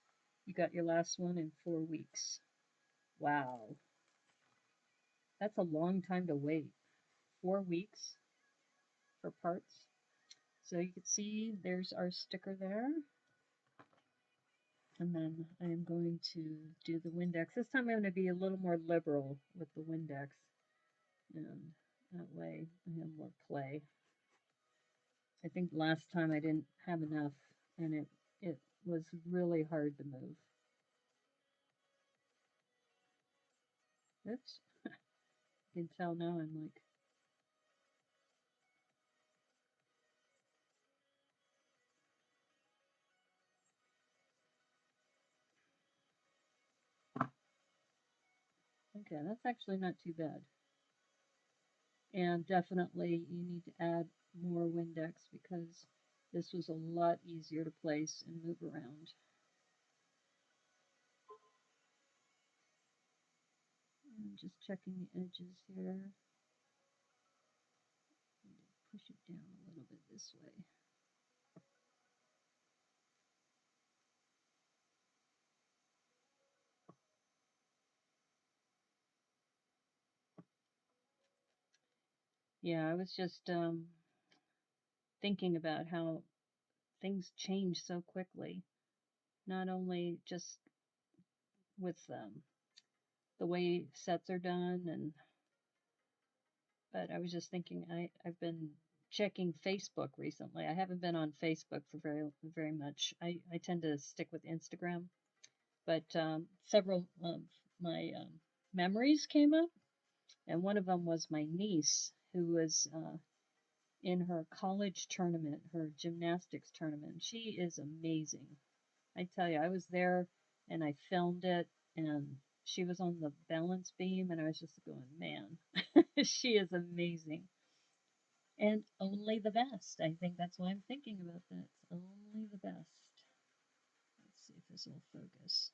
You got your last one in 4 weeks. Wow, that's a long time to wait. 4 weeks for parts. So you can see there's our sticker there. And then I am going to do the Windex. This time I'm going to be a little more liberal with the Windex. And that way I have more play. I think last time I didn't have enough and it was really hard to move. Oops. You can tell now I'm like, okay, that's actually not too bad. And definitely you need to add more Windex because this was a lot easier to place and move around. I'm just checking the edges here. Push it down a little bit this way. Yeah, I was just thinking about how things change so quickly, not only just with the way sets are done, but I was just thinking I've been checking Facebook recently. I haven't been on Facebook for very much. I tend to stick with Instagram, but several of my memories came up, and one of them was my niece who was in her college tournament, her gymnastics tournament. She is amazing. I tell you, I was there and I filmed it, and she was on the balance beam, and I was just going, man, she is amazing. And only the best. I think that's why I'm thinking about that. It's only the best. Let's see if this will focus.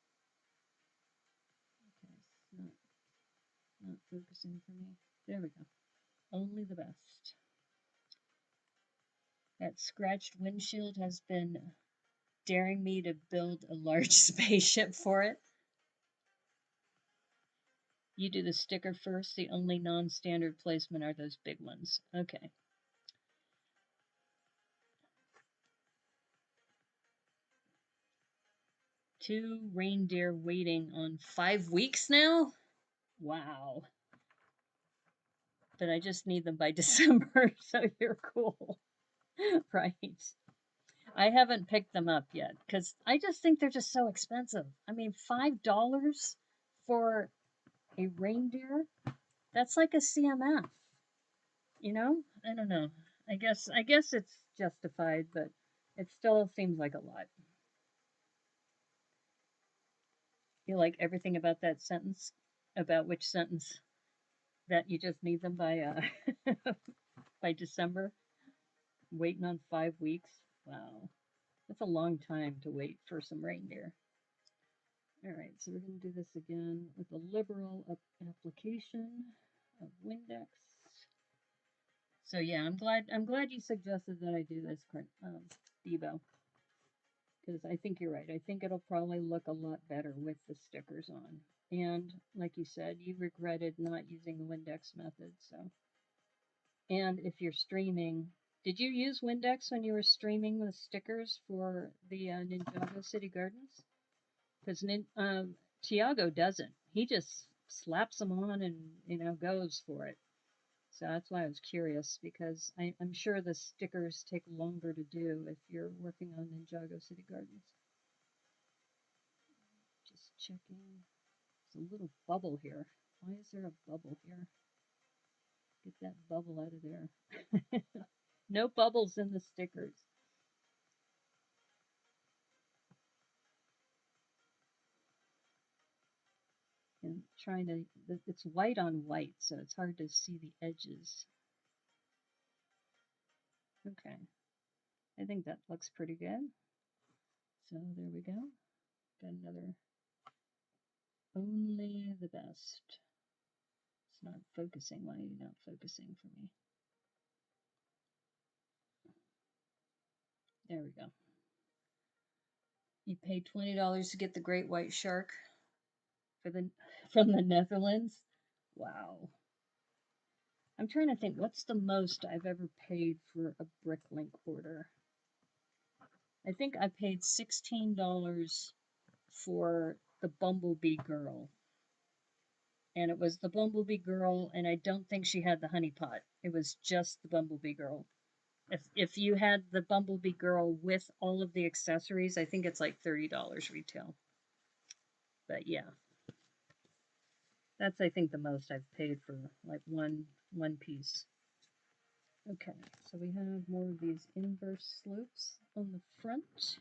Okay, it's not focusing for me. There we go. Only the best. That scratched windshield has been daring me to build a large spaceship for it. You do the sticker first. The only non-standard placement are those big ones. Okay. Two reindeer waiting on 5 weeks now? Wow. But I just need them by December, so you're cool. Right. I haven't picked them up yet because I just think they're just so expensive. I mean, $5 for a reindeer? That's like a CMF. You know? I don't know. I guess it's justified, but it still seems like a lot. You like everything about that sentence? About which sentence? That you just need them by by December? Waiting on 5 weeks? Wow. That's a long time to wait for some reindeer. All right, so we're going to do this again with a liberal application of Windex. So yeah, I'm glad you suggested that I do this, Debo, because I think you're right. I think it'll probably look a lot better with the stickers on. And like you said, you regretted not using the Windex method, so. And if you're streaming, did you use Windex when you were streaming the stickers for the Ninjago City Gardens? Because Thiago doesn't. He just slaps them on and goes for it. So that's why I was curious because I'm sure the stickers take longer to do if you're working on Ninjago City Gardens. Just checking. There's a little bubble here. Why is there a bubble here? Get that bubble out of there. No bubbles in the stickers. And trying to, it's white on white, so it's hard to see the edges. Okay, I think that looks pretty good. So there we go. Got another only the best. It's not focusing. Why are you not focusing for me? There we go. You paid $20 to get the great white shark for the from the Netherlands. Wow. I'm trying to think what's the most I've ever paid for a bricklink quarter. I think I paid $16 for the Bumblebee Girl. And it was the Bumblebee Girl, and I don't think she had the honey pot. It was just the Bumblebee Girl. If you had the Bumblebee Girl with all of the accessories, I think it's like $30 retail. But yeah, that's I think the most I've paid for like one piece. Okay, so we have more of these inverse slopes on the front.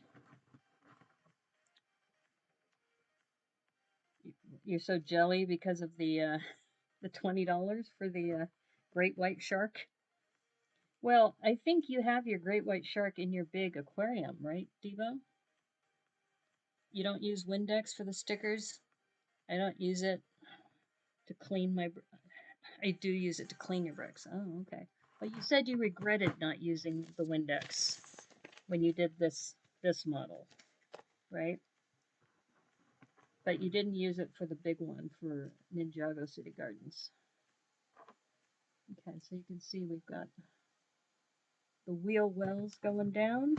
You're so jelly because of the $20 for the great white shark. Well, I think you have your great white shark in your big aquarium, right, Devo? You don't use Windex for the stickers? I don't use it to clean my... I do use it to clean your bricks. Oh, okay. But you said you regretted not using the Windex when you did this model, right? But you didn't use it for the big one for Ninjago City Gardens. Okay, so you can see we've got the wheel wells going down.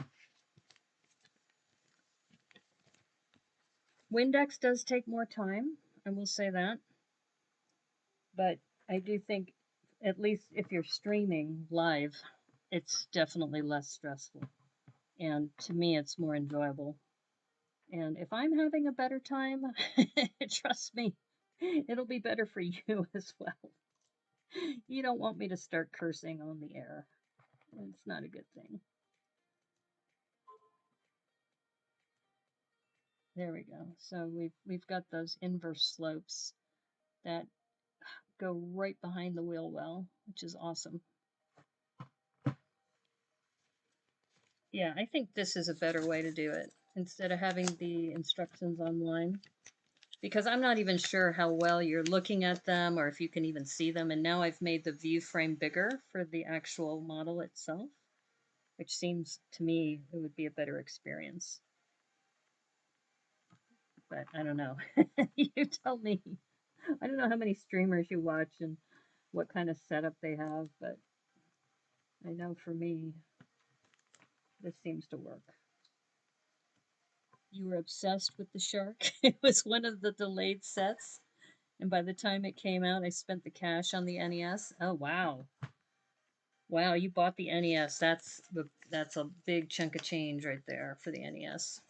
Windex does take more time, I will say that. But I do think, at least if you're streaming live, it's definitely less stressful. And to me, it's more enjoyable. And if I'm having a better time, trust me, it'll be better for you as well. You don't want me to start cursing on the air. It's not a good thing. There we go. So we've got those inverse slopes that go right behind the wheel well, which is awesome. Yeah, I think this is a better way to do it instead of having the instructions online, because I'm not even sure how well you're looking at them or if you can even see them. And now I've made the view frame bigger for the actual model itself, which seems to me it would be a better experience. But I don't know. You tell me. I don't know how many streamers you watch and what kind of setup they have, but I know for me, this seems to work. You were obsessed with the shark. It was one of the delayed sets, and by the time it came out, I spent the cash on the NES. Oh, wow. Wow, you bought the NES. That's a big chunk of change right there for the NES.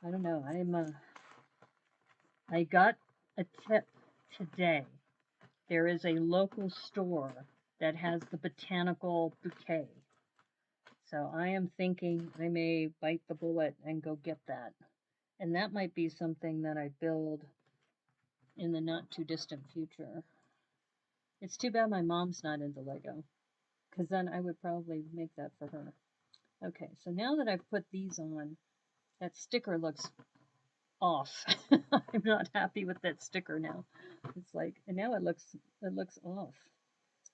I don't know. I got a tip today. There is a local store that has the botanical bouquet. So I am thinking I may bite the bullet and go get that. And that might be something that I build in the not too distant future. It's too bad my mom's not into Lego, because then I would probably make that for her. Okay, so now that I've put these on, that sticker looks off. I'm not happy with that sticker now. It's like, and now it looks off.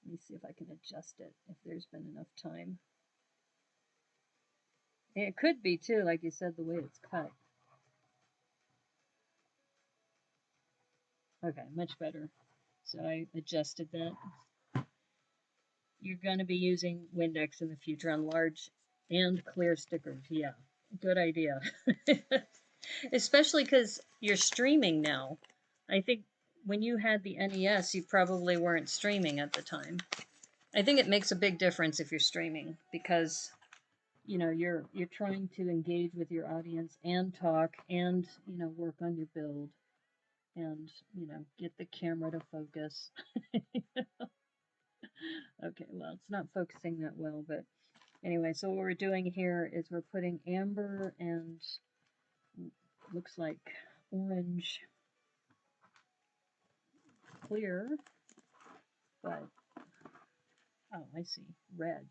Let me see if I can adjust it, if there's been enough time. It could be too, like you said, the way it's cut. Okay, much better. So I adjusted that. You're going to be using Windex in the future on large and clear stickers. Yeah, good idea. Especially because you're streaming now. I think when you had the NES, you probably weren't streaming at the time. I think it makes a big difference if you're streaming, because you know you're trying to engage with your audience and talk and work on your build and get the camera to focus. Okay, well, it's not focusing that well, but anyway, so what we're doing here is we're putting amber and looks like orange clear, but, oh, I see, red.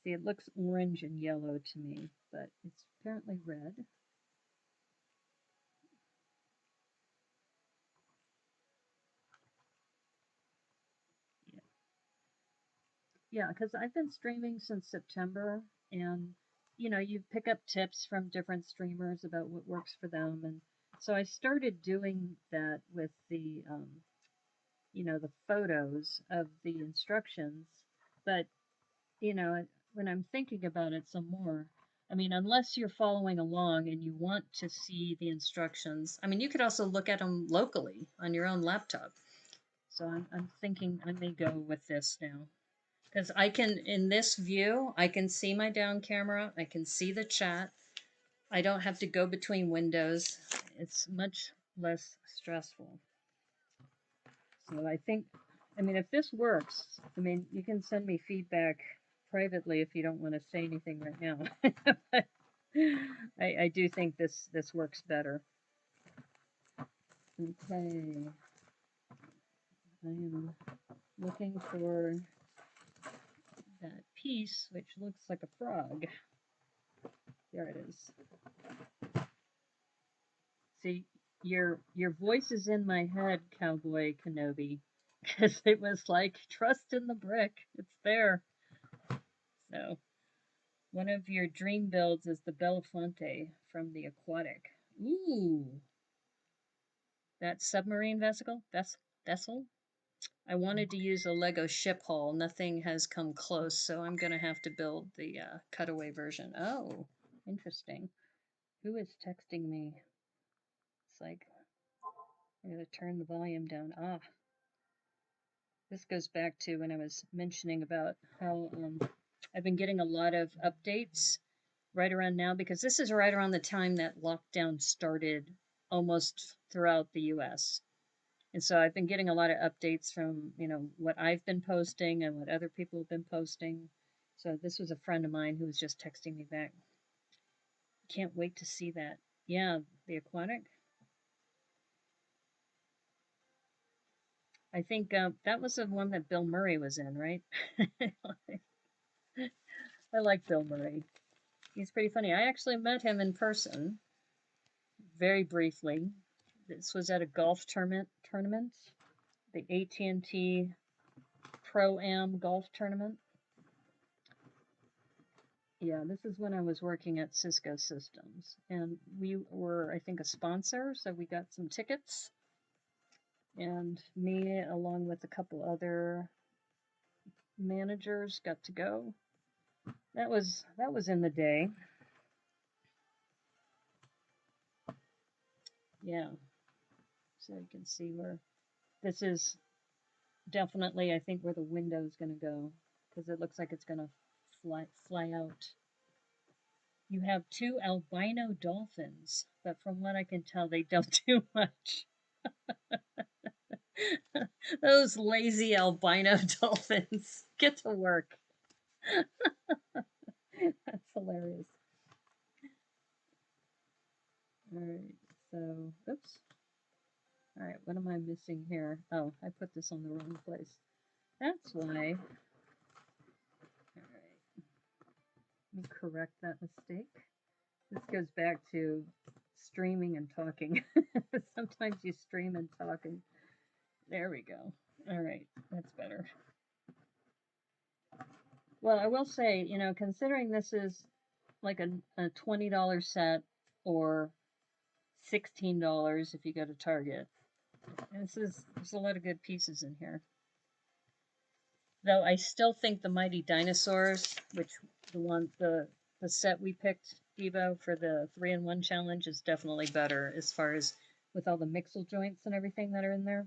See, it looks orange and yellow to me, but it's apparently red. Yeah, yeah, because I've been streaming since September, and you pick up tips from different streamers about what works for them, and so I started doing that with the photos of the instructions, but you know, when I'm thinking about it some more, I mean, unless you're following along and you want to see the instructions, I mean, you could also look at them locally on your own laptop. So I'm thinking I may go with this now. Because I can, in this view, I can see my down camera, I can see the chat, I don't have to go between windows. It's much less stressful. So I mean, if this works, I mean, you can send me feedback privately if you don't want to say anything right now. But I do think this works better. Okay. I am looking for that piece, which looks like a frog. There it is. See, your voice is in my head, Cowboy Kenobi, because it was like, trust in the brick. It's there. So, one of your dream builds is the Belafonte from the Aquatic. Ooh, that submarine vessel? I wanted to use a Lego ship hull. Nothing has come close, so I'm going to have to build the cutaway version. Oh, interesting. Who is texting me? It's like, I gotta turn the volume down. Ah, this goes back to when I was mentioning about how I've been getting a lot of updates right around now, because this is right around the time that lockdown started almost throughout the US. And so I've been getting a lot of updates from, what I've been posting and what other people have been posting. So this was a friend of mine who was just texting me back. Can't wait to see that. Yeah, the Aquatic. I think that was the one that Bill Murray was in, right? I like Bill Murray. He's pretty funny. I actually met him in person very briefly. This was at a golf tournament, the AT&T Pro-Am golf tournament. Yeah, this is when I was working at Cisco Systems, and we were, I think, a sponsor, so we got some tickets, and me, along with a couple other managers, got to go. That was in the day. Yeah, so you can see where this is definitely, I think, where the window is going to go, because it looks like it's going to fly out. You have two albino dolphins, but from what I can tell, they don't do much. Those lazy albino dolphins. Get to work. That's hilarious. All right, so, oops. All right, what am I missing here? Oh, I put this on the wrong place. That's why. All right, let me correct that mistake. This goes back to streaming and talking. Sometimes you stream and talk, and there we go. All right, that's better. Well, I will say, considering this is like a $20 set or $16 if you go to Target, there's a lot of good pieces in here. Though I still think the Mighty Dinosaurs, which the set we picked, Devo, for the 3-in-1 challenge is definitely better as far as with all the mixel joints and everything that are in there.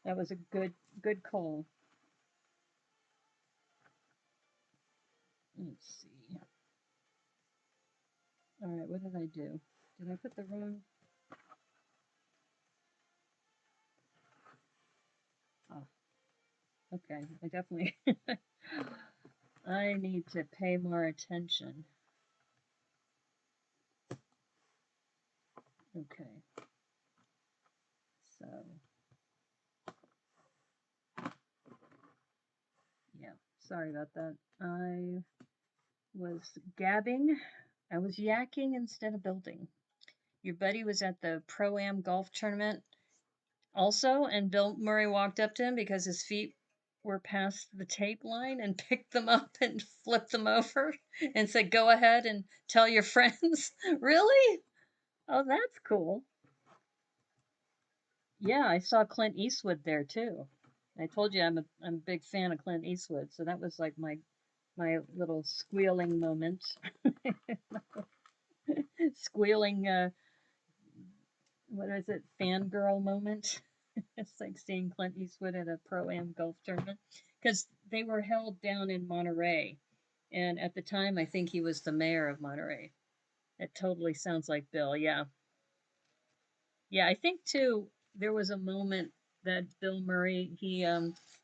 That was a good call. Let's see. All right, what did I do? Did I put the wrong? Oh, okay. I definitely I need to pay more attention. Okay. So Yeah, sorry about that. I was gabbing. I was yakking instead of building. Your buddy was at the Pro-Am golf tournament also, and Bill Murray walked up to him because his feet were past the tape line and picked them up and flipped them over and said, "Go ahead and tell your friends." Really? Oh, that's cool. Yeah, I saw Clint Eastwood there too. I told you I'm a big fan of Clint Eastwood, so that was like my little squealing moment. Squealing what is it? Fangirl moment. It's like seeing Clint Eastwood at a pro-am golf tournament because they were held down in Monterey, and at the time I think he was the mayor of Monterey. It totally sounds like Bill. Yeah. Yeah, I think too there was a moment that Bill Murray he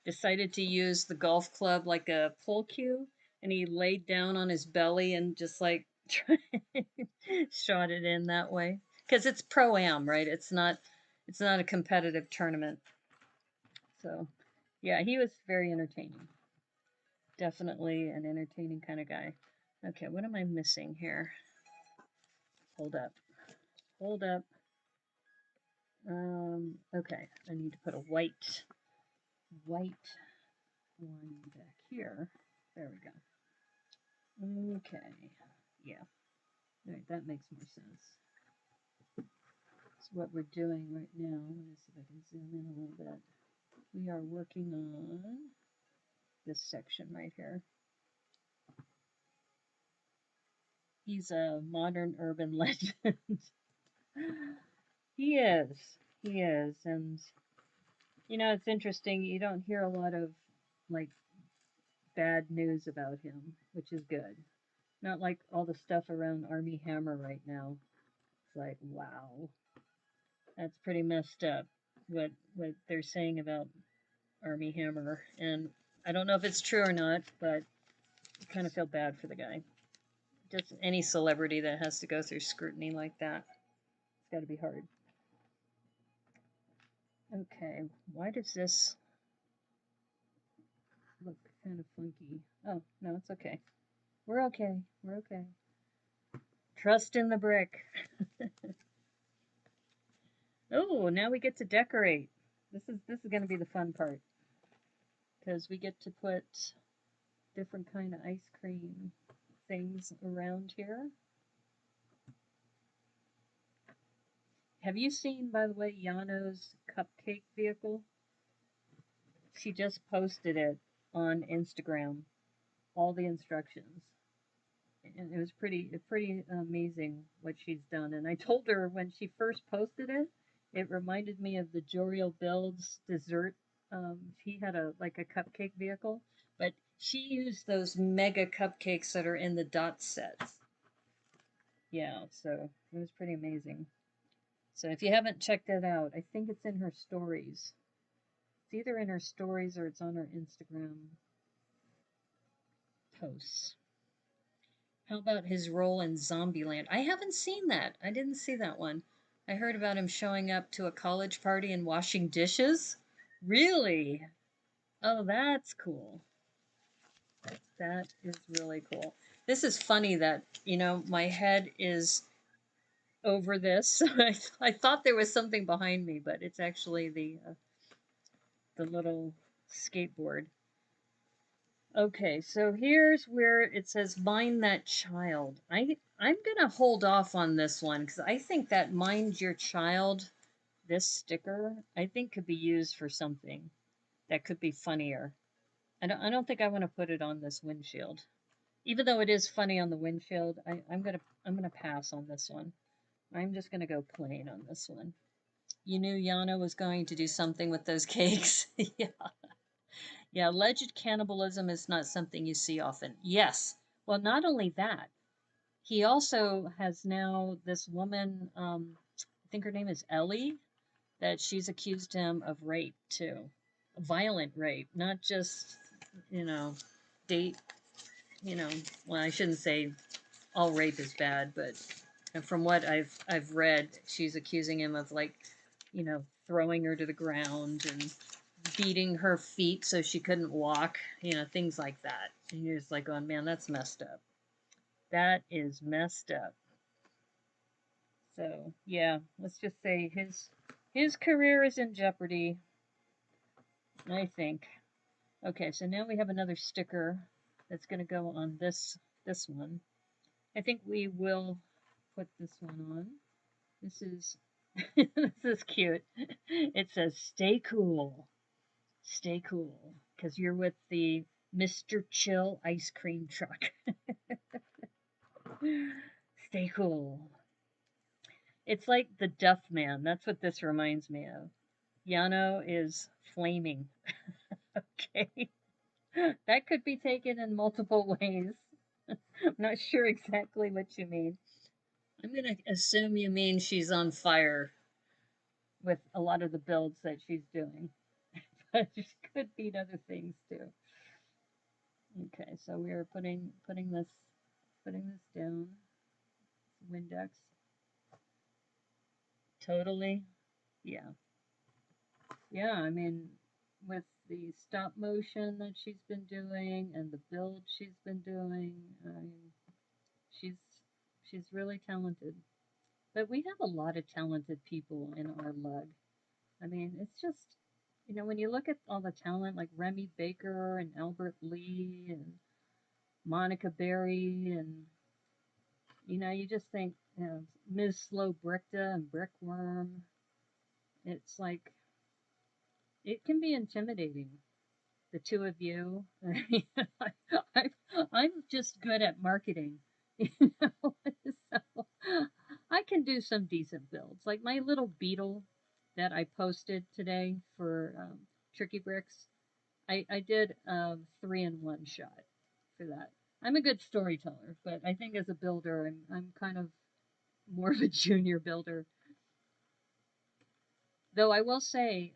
decided to use the golf club like a pull cue, and he laid down on his belly and just like shot it in that way because it's pro am, right? It's not a competitive tournament. So yeah, he was very entertaining. Definitely an entertaining kind of guy. Okay, what am I missing here? Hold up. Hold up. Okay, I need to put a white line back here. There we go. Okay, yeah. All right, that makes more sense. So what we're doing right now, let me see if I can zoom in a little bit. We are working on this section right here. He's a modern urban legend. He is. He is. And, it's interesting. You don't hear a lot of, like, bad news about him, which is good. Not like all the stuff around Army Hammer right now. It's like, wow, that's pretty messed up. What they're saying about Army Hammer, and I don't know if it's true or not, but I kind of feel bad for the guy. Just any celebrity that has to go through scrutiny like that, it's got to be hard. Okay, why does this look kind of funky? Oh, no, it's okay. We're okay. We're okay. Trust in the brick. Oh, now we get to decorate. This is going to be the fun part because we get to put different kind of ice cream things around here. Have you seen, by the way, Yano's cupcake vehicle? She just posted it on Instagram, all the instructions. And it was pretty amazing what she's done. And I told her when she first posted it, it reminded me of the Joriel Builds dessert. He had a like a cupcake vehicle, but she used those mega cupcakes that are in the dot sets. Yeah, so it was pretty amazing. So if you haven't checked it out, I think it's in her stories. It's either in her stories or it's on her Instagram posts. How about his role in Zombieland? I haven't seen that. I didn't see that one. I heard about him showing up to a college party and washing dishes. Really? Oh, that's cool. That is really cool. This is funny that, my head is over this. I thought there was something behind me, but it's actually the little skateboard. Okay, so here's where it says "Mind That Child." I'm gonna hold off on this one because I think that "Mind Your Child," this sticker, I think could be used for something that could be funnier. I don't think I want to put it on this windshield. Even though it is funny on the windshield, I'm gonna pass on this one. I'm just gonna go plain on this one. You knew Yana was going to do something with those cakes. Yeah. Yeah, alleged cannibalism is not something you see often. Yes. Well, not only that, he also has now this woman, I think her name is Ellie, that she's accused him of rape too. Violent rape, not just, you know, date, you know, well, I shouldn't say all rape is bad, but from what I've read, she's accusing him of like, throwing her to the ground and beating her feet so she couldn't walk, you know, things like that. And you're just like going, man, that's messed up. That is messed up. So yeah, let's just say his career is in jeopardy, I think. Okay, so now we have another sticker that's going to go on this one. I think we will put this one on. This is this is cute. It says "Stay cool, stay cool," because you're with the Mr. Chill ice cream truck. Stay cool. It's like the Duff Man. That's what this reminds me of. Yano is flaming. Okay. That could be taken in multiple ways. I'm not sure exactly what you mean. I'm going to assume you mean she's on fire with a lot of the builds that she's doing. But she could mean other things too. Okay, so we are putting this down. Windex. Totally. Yeah. Yeah, I mean, with the stop motion that she's been doing and the build she's been doing, I mean, she's she's really talented. But we have a lot of talented people in our lug. I mean, it's just, you know, when you look at all the talent like Remy Baker and Albert Lee and Monica Berry and, you know, you just think, you know, Ms. Slow Brickta and Brickworm. It's like, it can be intimidating, the two of you. I, I'm just good at marketing, you know, so I can do some decent builds. Like my little beetle that I posted today for Tricky Bricks, I did a 3-in-1 shot for that. I'm a good storyteller, but I think as a builder, I'm kind of more of a junior builder. Though I will say,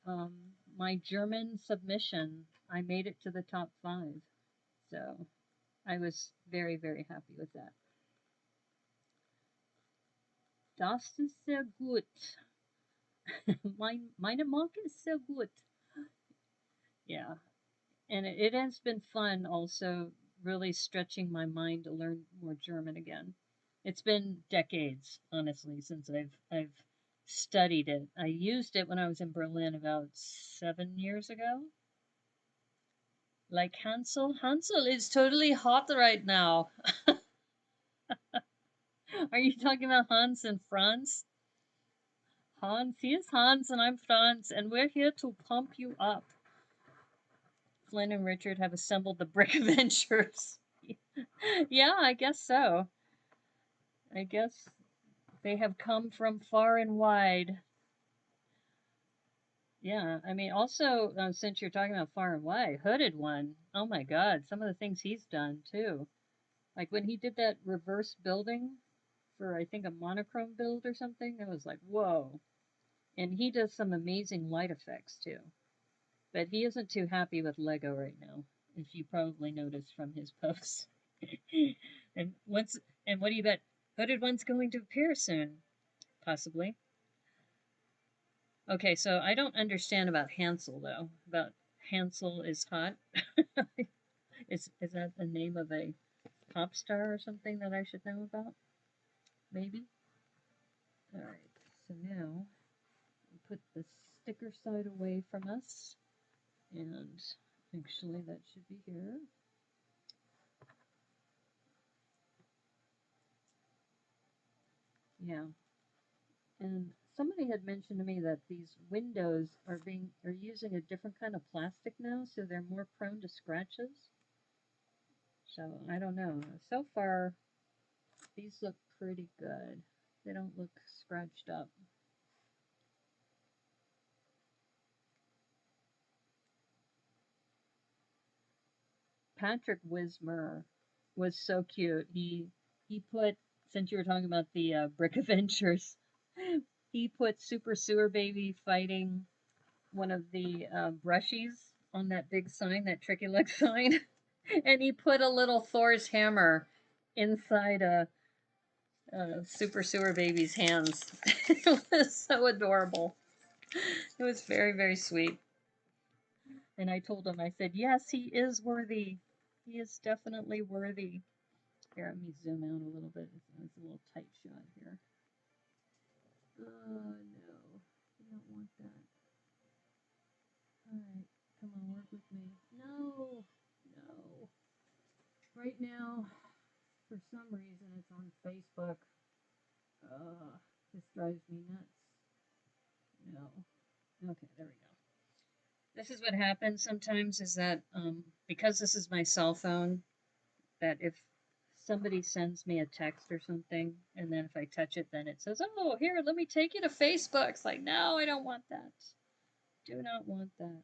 my German submission, I made it to the top 5. So I was very, very happy with that. Das ist sehr gut. Meine Marke ist sehr gut. Yeah. And it has been fun also really stretching my mind to learn more German again. It's been decades, honestly, since I've studied it. I used it when I was in Berlin about 7 years ago. Like Hansel. Hansel is totally hot right now. Are you talking about Hans and Franz? Hans, he is Hans and I'm Franz, and we're here to pump you up. Flynn and Richard have assembled the Brick Avengers. Yeah, I guess so. I guess they have come from far and wide. Yeah, I mean, also, since you're talking about far and wide, Hooded One, oh my god, some of the things he's done too. Like when he did that reverse building for, I think, a monochrome build or something, I was like, whoa. And he does some amazing light effects too. But he isn't too happy with Lego right now, if you probably noticed from his posts. and once and what do you bet? Hooded One's going to appear soon, possibly. Okay, so I don't understand about Hansel though. About Hansel is hot. Is that the name of a pop star or something that I should know about? Maybe. All right. So now we put the sticker side away from us, and actually that should be here. Yeah. And somebody had mentioned to me that these windows are using a different kind of plastic now, so they're more prone to scratches. So I don't know. So far, these look pretty good. They don't look scratched up. Patrick Wismer was so cute. He put, since you were talking about the Brick Adventures, he put Super Sewer Baby fighting one of the brushies on that big sign, that Tricky Luck sign, and he put a little Thor's hammer inside a Super Sewer Baby's hands. It was so adorable. It was very, very sweet. And I told him, I said, yes, he is worthy. He is definitely worthy. Here, let me zoom out a little bit. It's a little tight shot here. Oh, no. I don't want that. All right. Come on, work with me. No. No. Right now, for some reason, it's on Facebook. This drives me nuts. No. Okay, there we go. This is what happens sometimes is that because this is my cell phone, that if somebody sends me a text or something, and then if I touch it, then it says, oh, here, let me take you to Facebook. It's like, no, I don't want that. Do not want that.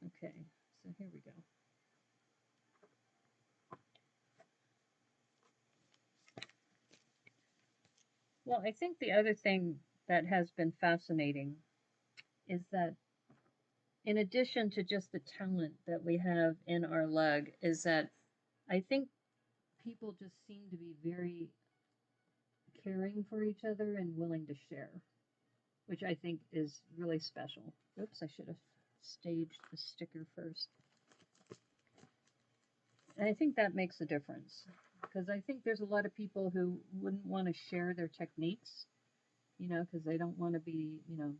Okay, so here we go. Well, I think the other thing that has been fascinating is that in addition to just the talent that we have in our lug, is that I think people just seem to be very caring for each other and willing to share, which I think is really special. Oops, I should have staged the sticker first. And I think that makes a difference because I think there's a lot of people who wouldn't want to share their techniques, you know, because they don't want to be, you know,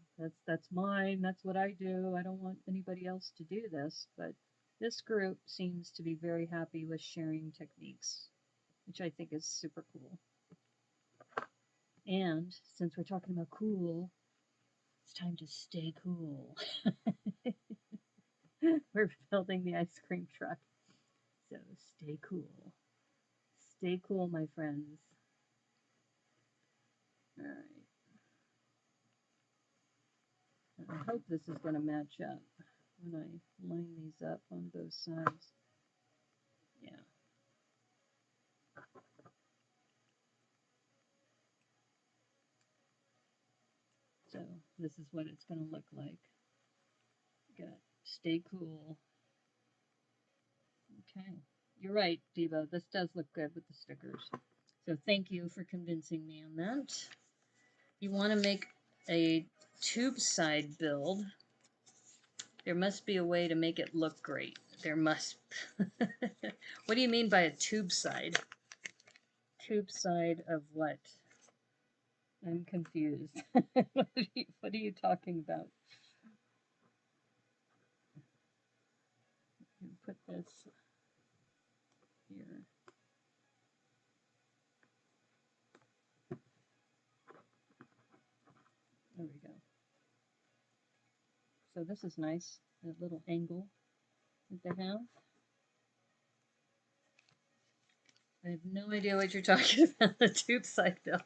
that's mine, that's what I do. I don't want anybody else to do this. But this group seems to be very happy with sharing techniques, which I think is super cool. And since we're talking about cool, it's time to stay cool. We're building the ice cream truck. So stay cool. Stay cool, my friends. All right. I hope this is going to match up when I line these up on both sides. Yeah. So this is what it's going to look like. Got stay cool. Okay. You're right, Devo. This does look good with the stickers. So thank you for convincing me on that. You want to make a tube side build. There must be a way to make it look great. There must. What do you mean by a tube side? Tube side of what? I'm confused. What are you talking about? Put this here. There we go. So this is nice, that little angle that they have. I have no idea what you're talking about, the tube side build.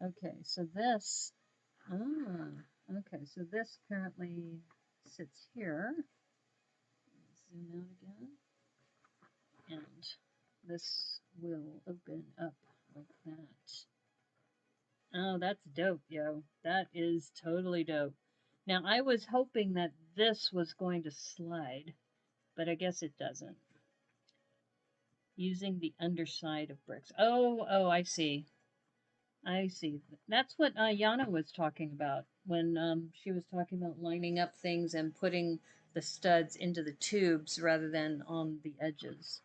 Okay, so this, okay, so this currently sits here. Zoom out again. And this will open up like that. Oh, that's dope, yo. That is totally dope. Now, I was hoping that this was going to slide, but I guess it doesn't. Using the underside of bricks. Oh, I see. I see. That's what Yana was talking about when she was talking about lining up things and putting the studs into the tubes rather than on the edges.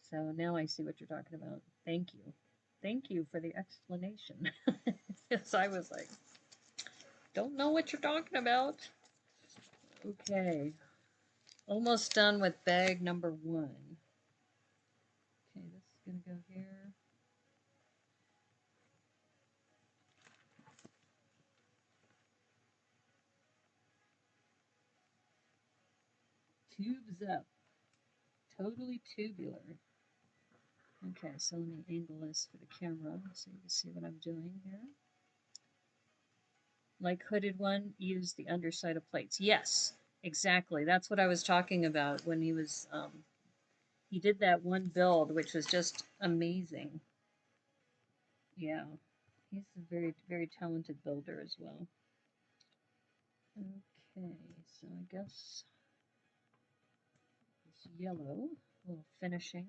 So now I see what you're talking about. Thank you. Thank you for the explanation. Yes, I was like, don't know what you're talking about. Okay. Almost done with bag number 1. Okay, this is going to go here. Tubes up. Totally tubular. Okay, so let me angle this for the camera so you can see what I'm doing here. Like hooded one, use the underside of plates. Yes, exactly. That's what I was talking about when he was, he did that one build, which was just amazing. Yeah, he's a very, very talented builder as well. Okay, so I guess this yellow, a little finishing.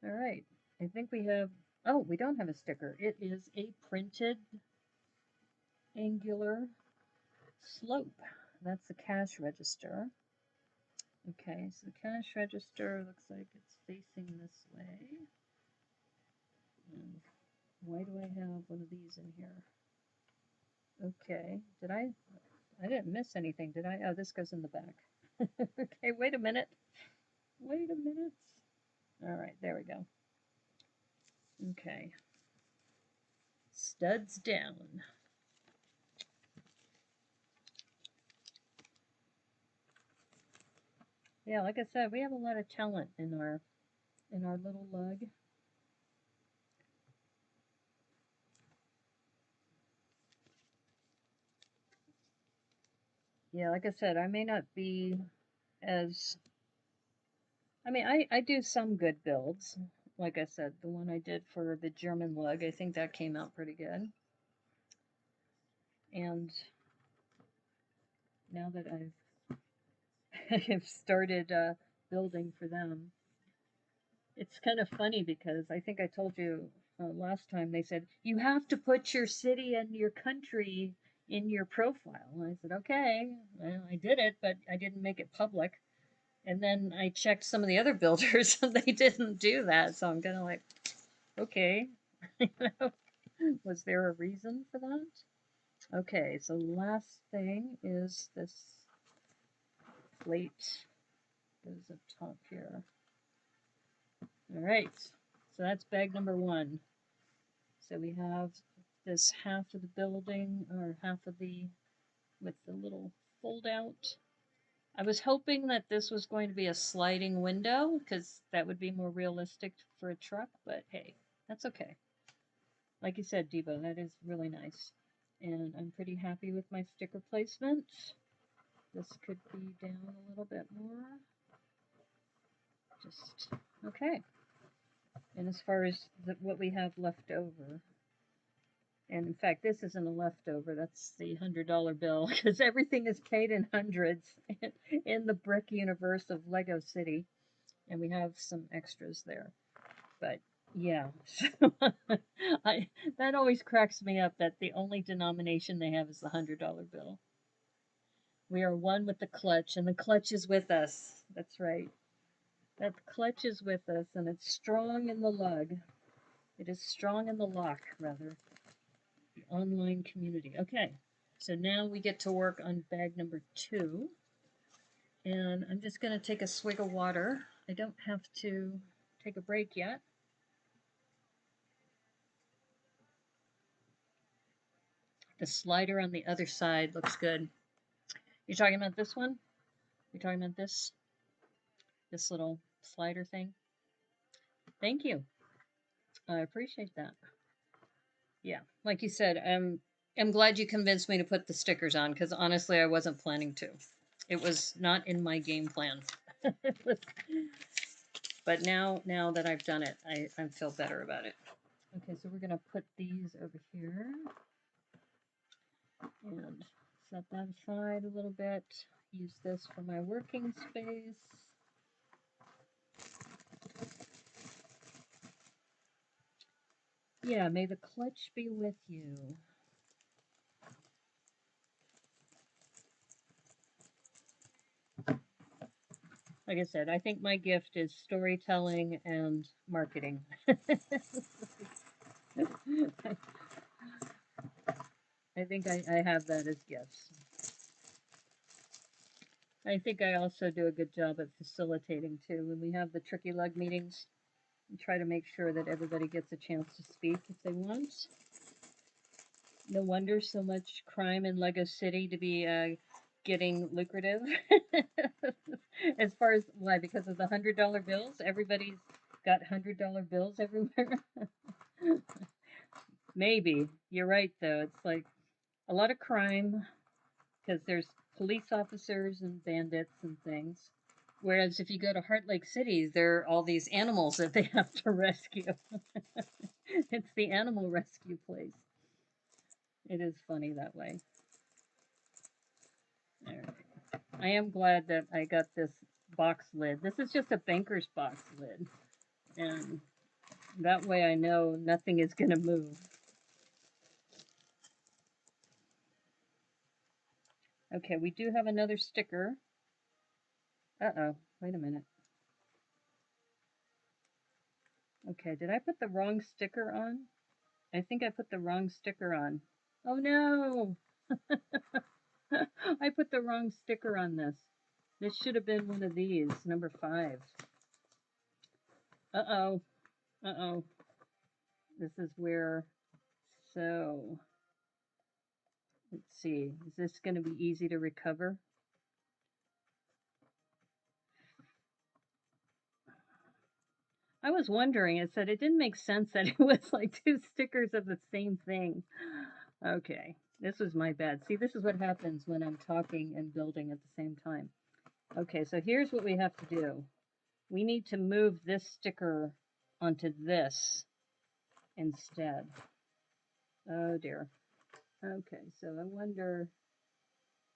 All right, I think we have, oh, we don't have a sticker. It is a printed angular slope. That's the cash register. Okay, so the cash register looks like it's facing this way. And why do I have one of these in here? Okay, I didn't miss anything, did I? Oh, this goes in the back. Okay, wait a minute. Wait a minute. All right, there we go. Okay. Studs down. Yeah, like I said, we have a lot of talent in our little lug. Yeah, like I said, I may not be as I mean, I do some good builds. Like I said, the one I did for the German lug, I think that came out pretty good. And now that I've started building for them, it's kind of funny because I think I told you last time they said you have to put your city and your country in your profile. And I said, okay, well, I did it, but I didn't make it public. And then I checked some of the other builders and they didn't do that. So I'm kind of like, okay, was there a reason for that? Okay, so last thing is this plate goes up top here. All right, so that's bag number 1. So we have this half of the building, or half of with the little fold out. I was hoping that this was going to be a sliding window, because that would be more realistic for a truck, but hey, that's okay. Like you said, Debo, that is really nice. And I'm pretty happy with my sticker placement. This could be down a little bit more. Just, okay. And as far as what we have left over, and in fact, this isn't a leftover, that's the $100 bill, because everything is paid in hundreds in the brick universe of Lego City. And we have some extras there. But yeah, so that always cracks me up that the only denomination they have is the $100 bill. We are one with the clutch, and the clutch is with us. That's right. That clutch is with us, and it's strong in the lug. It is strong in the lock, rather. The online community. Okay, so now we get to work on bag number 2. And I'm just going to take a swig of water. I don't have to take a break yet. The slider on the other side looks good. You're talking about this one? You're talking about this little slider thing? Thank you. I appreciate that. Yeah, like you said, I'm glad you convinced me to put the stickers on, because honestly, I wasn't planning to. It was not in my game plan. But now that I've done it, I feel better about it. Okay, so we're going to put these over here and set that aside a little bit. Use this for my working space. Yeah, may the clutch be with you. Like I said, I think my gift is storytelling and marketing. I think I have that as gifts. I think I also do a good job at facilitating too. When we have the Tricky Lug meetings, we try to make sure that everybody gets a chance to speak if they want. No wonder so much crime in Lego City to be getting lucrative. As far as why, because of the $100 bills, everybody's got $100 bills everywhere. Maybe you're right though. It's like a lot of crime because there's police officers and bandits and things. Whereas if you go to Heart Lake City, there are all these animals that they have to rescue. It's the animal rescue place. It is funny that way. All right. I am glad that I got this box lid. This is just a banker's box lid. And that way I know nothing is going to move. Okay, we do have another sticker. Uh-oh, wait a minute. Okay, did I put the wrong sticker on? I think I put the wrong sticker on. Oh no! I put the wrong sticker on this. This should have been one of these, number 5. Uh-oh. Uh-oh. This is where, so, let's see. Is this going to be easy to recover? I was wondering, it said it didn't make sense that it was like 2 stickers of the same thing. Okay, this was my bad. See, this is what happens when I'm talking and building at the same time. Okay, so here's what we have to do. We need to move this sticker onto this instead. Oh dear. Okay, so I wonder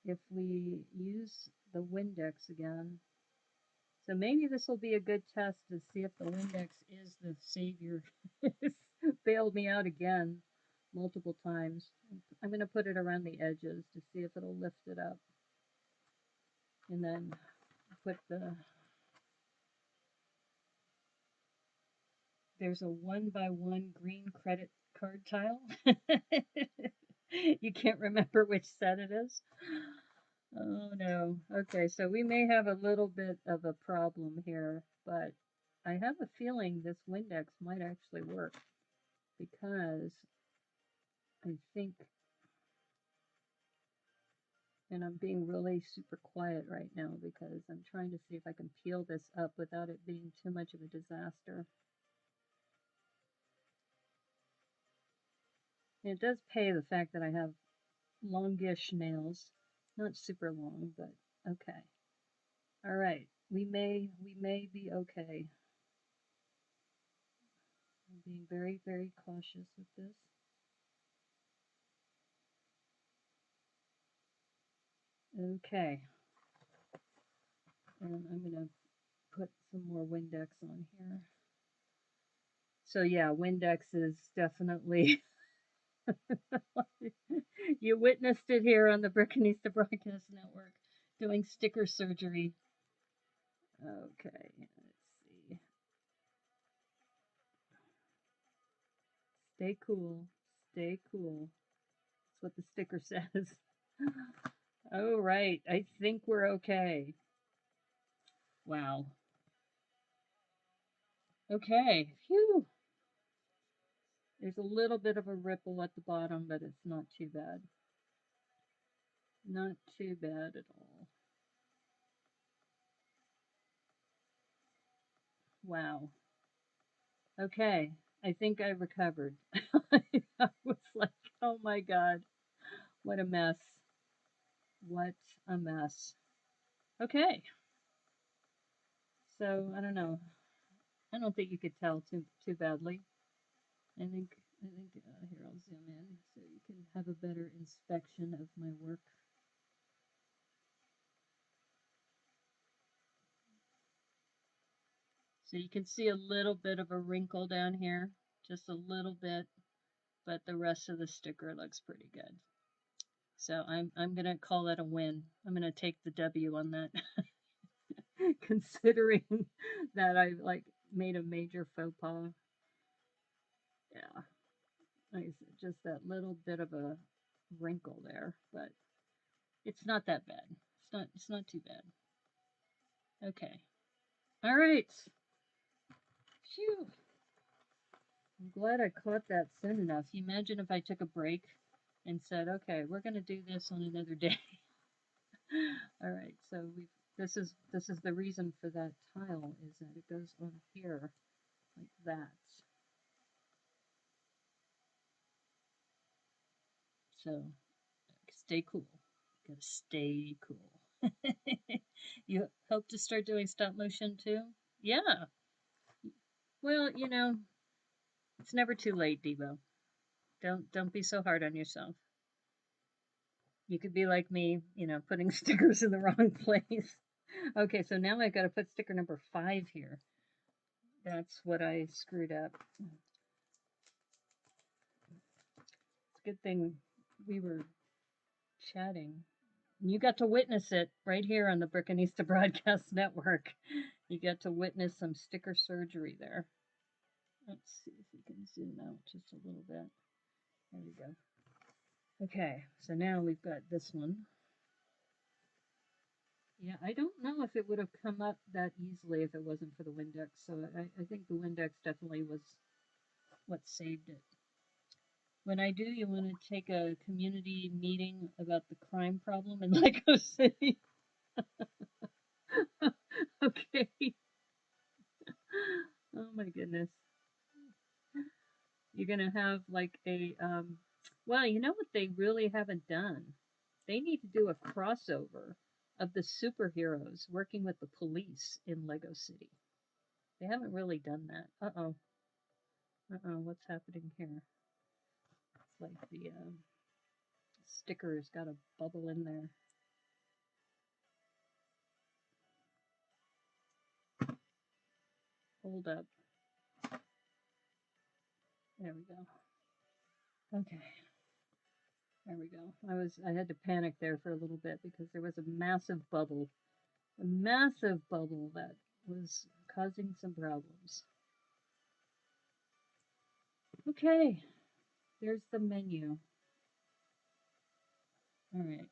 if we use the Windex again. So maybe this will be a good test to see if the Windex is the savior. It's bailed me out again multiple times. I'm going to put it around the edges to see if it'll lift it up. And then put there's a 1x1 green credit card tile. You can't remember which set it is. Oh no. Okay, so we may have a little bit of a problem here, but I have a feeling this Windex might actually work because I think, and I'm being really super quiet right now because I'm trying to see if I can peel this up without it being too much of a disaster. And it does pay the fact that I have longish nails, not super long, but okay. All right, we may be okay. I'm being very, very cautious with this. Okay, and I'm gonna put some more Windex on here. So yeah, Windex is definitely, you witnessed it here on the Brickanista Broadcast Network, doing sticker surgery. Okay, let's see. Stay cool, stay cool. That's what the sticker says. Oh, right, I think we're okay. Wow. Okay, phew. There's a little bit of a ripple at the bottom, but it's not too bad. Not too bad at all. Wow. Okay, I think I recovered. I was like, oh my God, what a mess. What a mess. Okay, so I don't know. I don't think you could tell too badly. I think here I'll zoom in so you can have a better inspection of my work. So you can see a little bit of a wrinkle down here, just a little bit, but the rest of the sticker looks pretty good. So I'm gonna call that a win. I'm gonna take the W on that, considering that I like made a major faux pas. Yeah, like just that little bit of a wrinkle there, but it's not that bad. It's not too bad. Okay. All right. Phew. I'm glad I caught that soon enough. You imagine if I took a break and said, okay, we're going to do this on another day. All right, so this is the reason for that tile is that it goes on here like that. So stay cool. Gotta stay cool. You hope to start doing stop motion too? Yeah. Well, it's never too late, Devo. Don't be so hard on yourself. You could be like me, putting stickers in the wrong place. Okay, so now I've got to put sticker number 5 here. That's what I screwed up. It's a good thing we were chatting You got to witness it right here on the Brickanista Broadcast Network. You got to witness some sticker surgery there. Let's see if we can zoom out just a little bit. There we go. Okay, so now we've got this one. Yeah, I don't know if it would have come up that easily if it wasn't for the Windex. So I think the Windex definitely was what saved it. When I do, you want to take a community meeting about the crime problem in Lego City. Okay. Oh my goodness. You're going to have like a, well, you know what they really haven't done? They need to do a crossover of the superheroes working with the police in Lego City. They haven't really done that. Uh-oh. Uh-oh, what's happening here? It's like the sticker's got a bubble in there. Hold up. There we go. Okay. There we go. I had to panic there for a little bit because there was a massive bubble that was causing some problems. Okay, there's the menu. All right.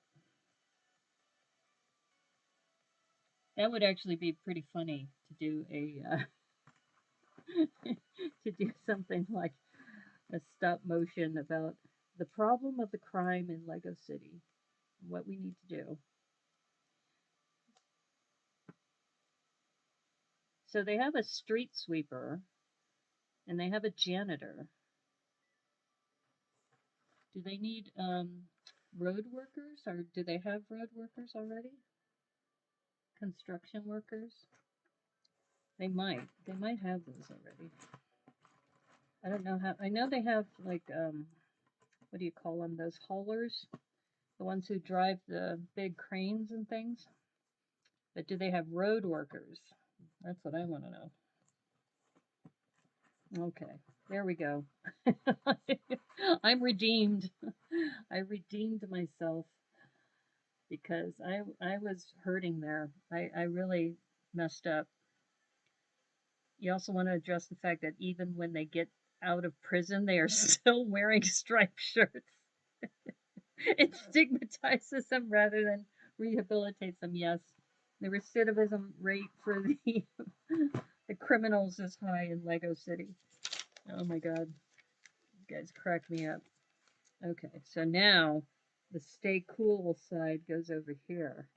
That would actually be pretty funny to do a to do something like a stop motion about the problem of the crime in Lego City, what we need to do. So they have a street sweeper and they have a janitor. Do they need road workers, or do they have road workers already? Construction workers? They might. They might have those already. I don't know how. I know they have like what do you call them? Those haulers, the ones who drive the big cranes and things. But do they have road workers? That's what I want to know. Okay, there we go. I'm redeemed. I redeemed myself because I was hurting there. I really messed up. You also want to address the fact that even when they get out of prison, they are still wearing striped shirts. It stigmatizes them rather than rehabilitates them. Yes, the recidivism rate for the the criminals is high in Lego City. Oh my God, you guys crack me up. Okay, so now the stay cool side goes over here.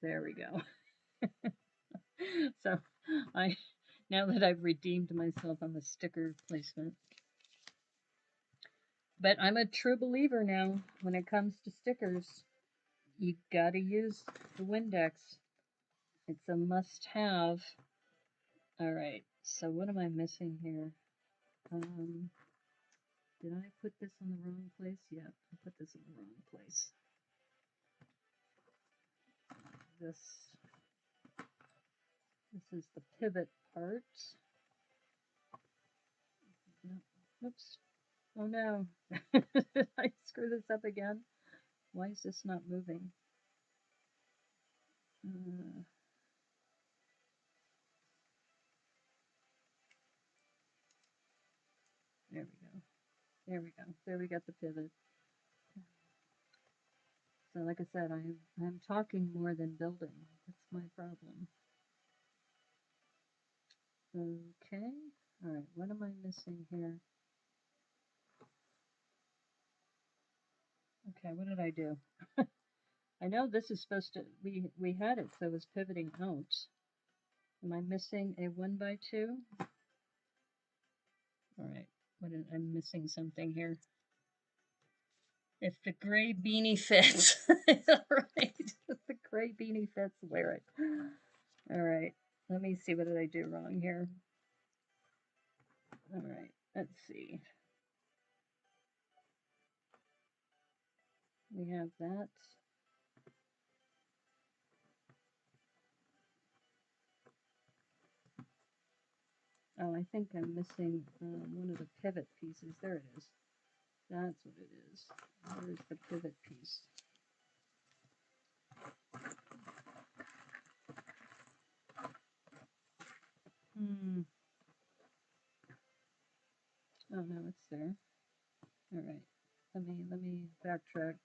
There we go. So I now that I've redeemed myself on the sticker placement. But I'm a true believer now when it comes to stickers. You gotta use the Windex. It's a must-have. All right, so what am I missing here? Did I put this in the wrong place? Yeah, I put this in the wrong place. This is the pivot part. No, oops. Oh no. Did I screw this up again? Why is this not moving? There we go. There we go. There we got the pivot. So like I said, I'm talking more than building. That's my problem. Okay. All right. What am I missing here? Okay. What did I do? I know this is supposed to. We had it so it was pivoting out. Am I missing a 1x2? All right. I'm missing something here. If the gray beanie fits, all right. If the gray beanie fits, wear it. All right. Let me see. What did I do wrong here? All right. Let's see. We have that. Oh, I think I'm missing one of the pivot pieces. There it is. That's what it is. Where's the pivot piece? no, it's there. All right. Let me backtrack.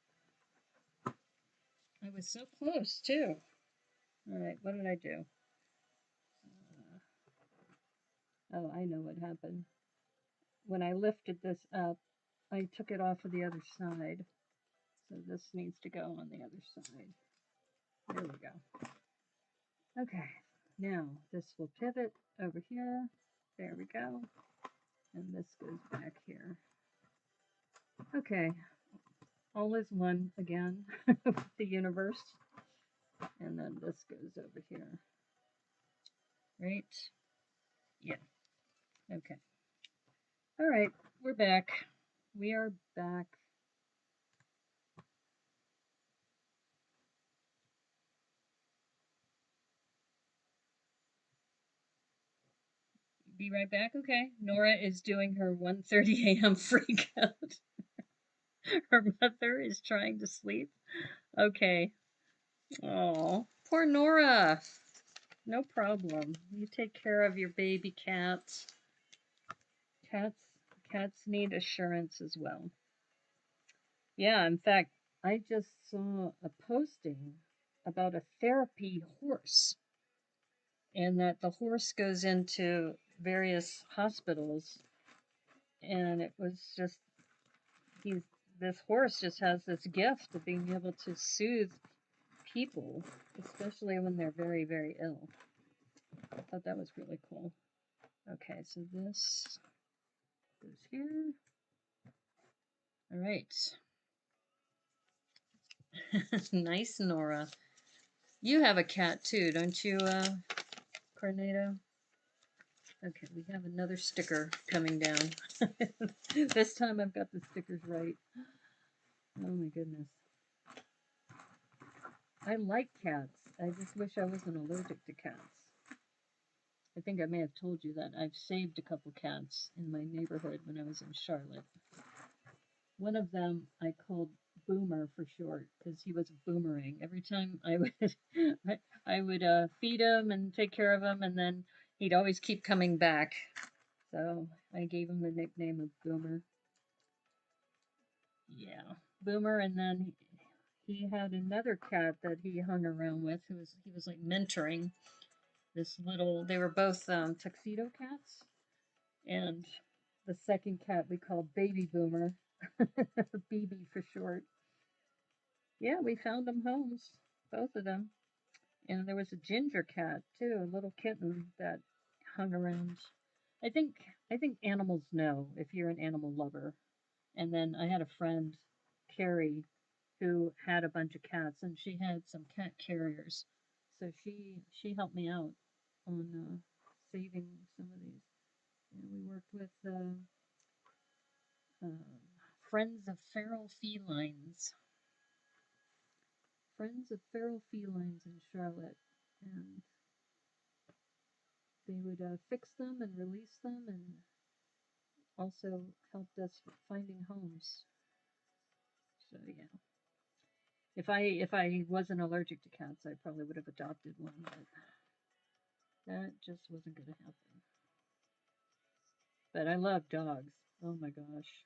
I was so close too. All right, what did I do? Oh, I know what happened. When I lifted this up, I took it off of the other side. So this needs to go on the other side. There we go. Okay, now this will pivot over here. There we go. And this goes back here. Okay, all is one again with the universe. And then this goes over here. Right? Yeah. Okay. All right, we're back. We are back. Be right back. Okay. Nora is doing her 1:30 a.m. freak out. Her mother is trying to sleep. Okay. Oh, poor Nora. No problem. You take care of your baby cats. Cats need assurance as well. Yeah, in fact, I just saw a posting about a therapy horse, and that the horse goes into various hospitals, and it was just he's this horse just has this gift of being able to soothe people, especially when they're very, very ill. I thought that was really cool. Okay, so this goes here. All right. Nice, Nora. You have a cat too, don't you, Cornado? Okay, we have another sticker coming down. This time I've got the stickers right. Oh my goodness. I like cats. I just wish I wasn't allergic to cats. I think I may have told you that I've saved a couple cats in my neighborhood when I was in Charlotte. One of them I called Boomer for short because he was a boomerang. Every time I would I would feed him and take care of him, and then he'd always keep coming back. So I gave him the nickname of Boomer. Yeah, Boomer, and then he had another cat that he hung around with who was he was like mentoring this little. They were both tuxedo cats, and the second cat we called Baby Boomer, BB for short. Yeah, we found them homes, both of them. And there was a ginger cat too, a little kitten that hung around. I think I think animals know if you're an animal lover. And then I had a friend, Carrie, who had a bunch of cats, and she had some cat carriers. So she helped me out on saving some of these. And we worked with uh, Friends of Feral Felines. Friends of Feral Felines in Charlotte, and they would fix them and release them, and also helped us finding homes. So yeah, if I wasn't allergic to cats, I probably would have adopted one, but that just wasn't going to happen. But I love dogs. Oh my gosh.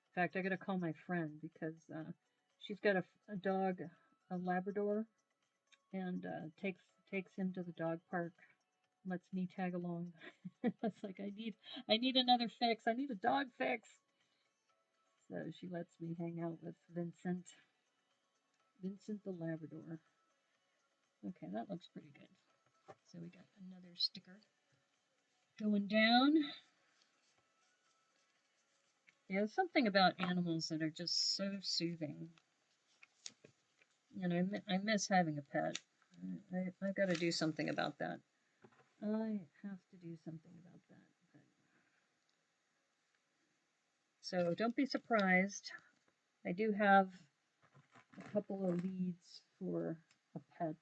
In fact, I got to call my friend because she's got a dog, a Labrador, and takes him to the dog park. Lets me tag along. It's like I need another fix. I need a dog fix. So she lets me hang out with Vincent. Vincent the Labrador. Okay, that looks pretty good. So we got another sticker going down. Yeah, there's something about animals that are just so soothing. And I miss having a pet. I've got to do something about that. I have to do something about that. But... So don't be surprised. I do have a couple of leads for a pet.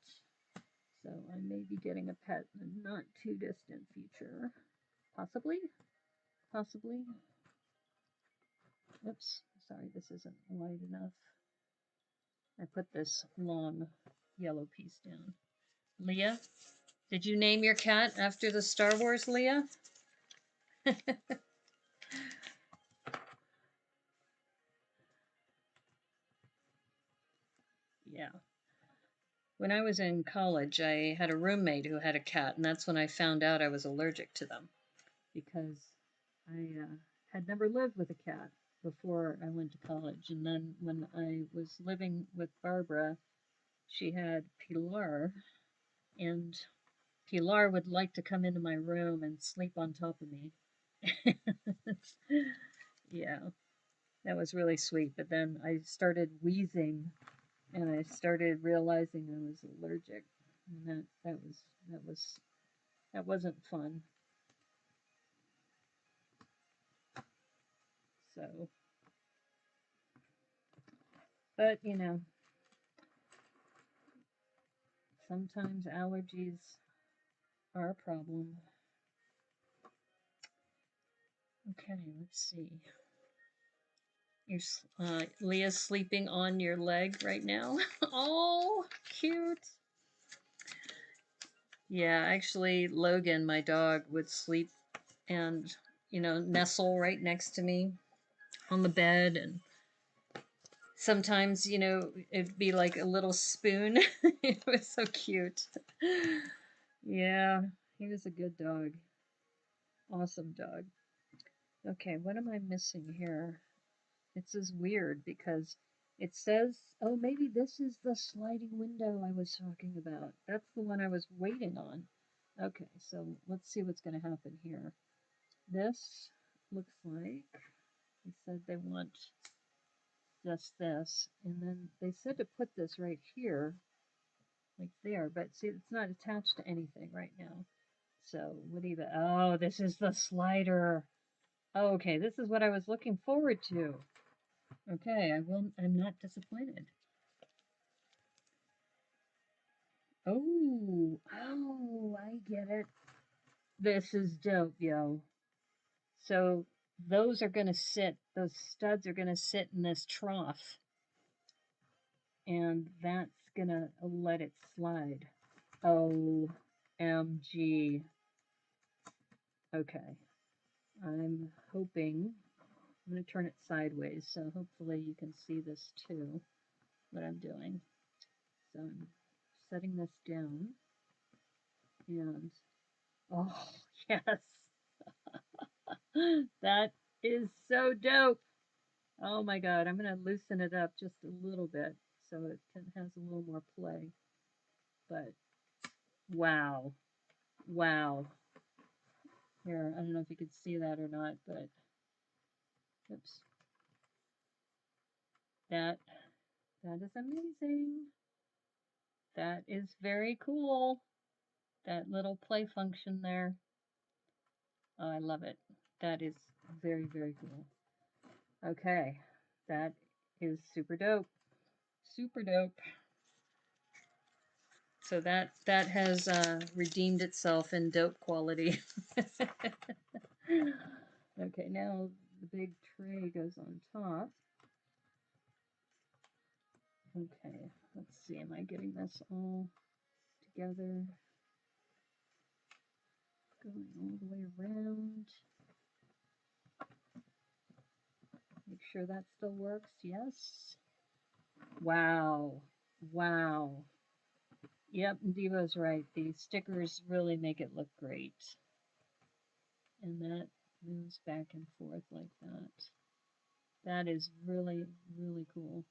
So I may be getting a pet in the not too distant future. Possibly. Possibly. Oops, sorry, this isn't wide enough. I put this long yellow piece down. Leah, did you name your cat after the Star Wars Leah? Yeah. When I was in college, I had a roommate who had a cat, and that's when I found out I was allergic to them because I had never lived with a cat before I went to college. And then when I was living with Barbara, she had Pilar, and Pilar would like to come into my room and sleep on top of me. Yeah, that was really sweet. But then I started wheezing and I started realizing I was allergic. And that wasn't fun. So, but sometimes allergies are a problem. Okay, let's see. Leah's sleeping on your leg right now. Oh, cute. Yeah, actually, Logan, my dog, would sleep and, nestle right next to me on the bed. And sometimes, it'd be like a little spoon. It was so cute. Yeah, he was a good dog. Awesome dog. Okay, what am I missing here? This is weird because it says, oh, maybe this is the sliding window I was talking about. That's the one I was waiting on. Okay, so let's see what's going to happen here. This looks like they said they want just this, and then they said to put this right here, like there, but see, it's not attached to anything right now. So what even? Oh, this is the slider. Oh, okay, this is what I was looking forward to. Okay, I'm not disappointed. Oh, I get it. This is dope, yo. So those studs are gonna sit in this trough, and that's gonna let it slide. OMG. Okay. I'm hoping, I'm gonna turn it sideways, so hopefully you can see this too, what I'm doing. So I'm setting this down, and oh, yes. That is so dope. Oh my God, I'm gonna loosen it up just a little bit so has a little more play. But wow, wow. Here, I don't know if you could see that or not, but oops. That is amazing. That is very cool. That little play function there. Oh, I love it. That is very, very cool. Okay, that is super dope. Super dope. So that has redeemed itself in dope quality. Okay, now the big tray goes on top. Okay, let's see, am I getting this all together? Going all the way around. Make sure that still works, yes. Wow, wow. Yep, Devo's right. These stickers really make it look great. And that moves back and forth like that. That is really, really cool.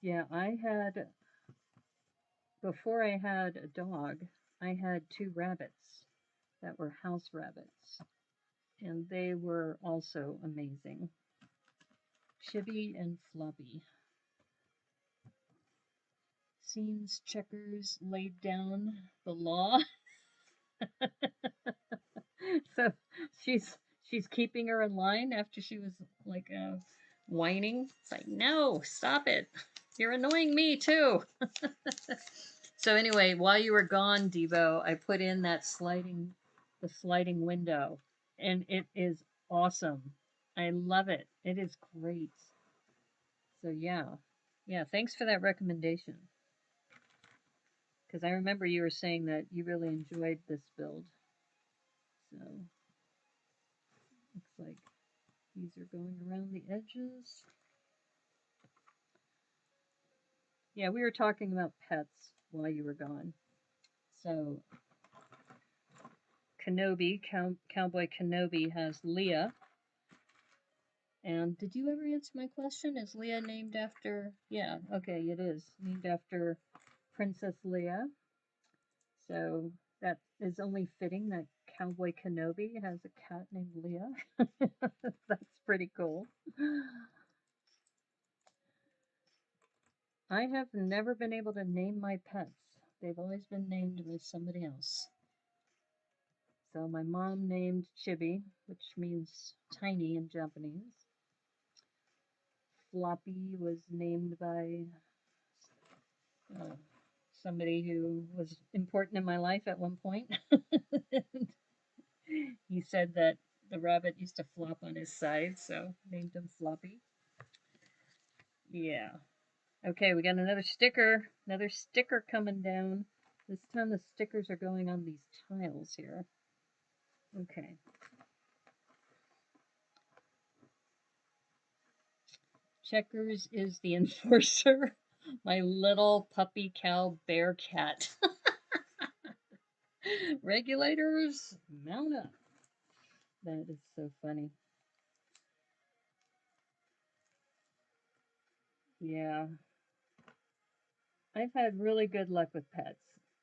Yeah, before I had a dog, I had two rabbits that were house rabbits. And they were also amazing. Chibi and Floppy. Scenes checkers laid down the law. So she's keeping her in line after she was like whining. It's like, no, stop it. You're annoying me too. So anyway, while you were gone, Devo, I put in the sliding window, and it is awesome. I love it. It is great. So yeah. Thanks for that recommendation. Because I remember you were saying that you really enjoyed this build. So looks like these are going around the edges. Yeah, we were talking about pets while you were gone. So Kenobi, Cowboy Kenobi has Leah. And did you ever answer my question? Is Leah named after? Yeah, okay, it is. Named after Princess Leia. So that is only fitting that Cowboy Kenobi has a cat named Leah. That's pretty cool. I have never been able to name my pets. They've always been named by somebody else. So my mom named Chibi, which means tiny in Japanese. Floppy was named by somebody who was important in my life at one point. He said that the rabbit used to flop on his side, so named him Floppy. Yeah. Okay, we got another sticker coming down. This time the stickers are going on these tiles here. Okay. Checkers is the enforcer. My little puppy cow bear cat. Regulators, mount up. That is so funny. Yeah. I've had really good luck with pets.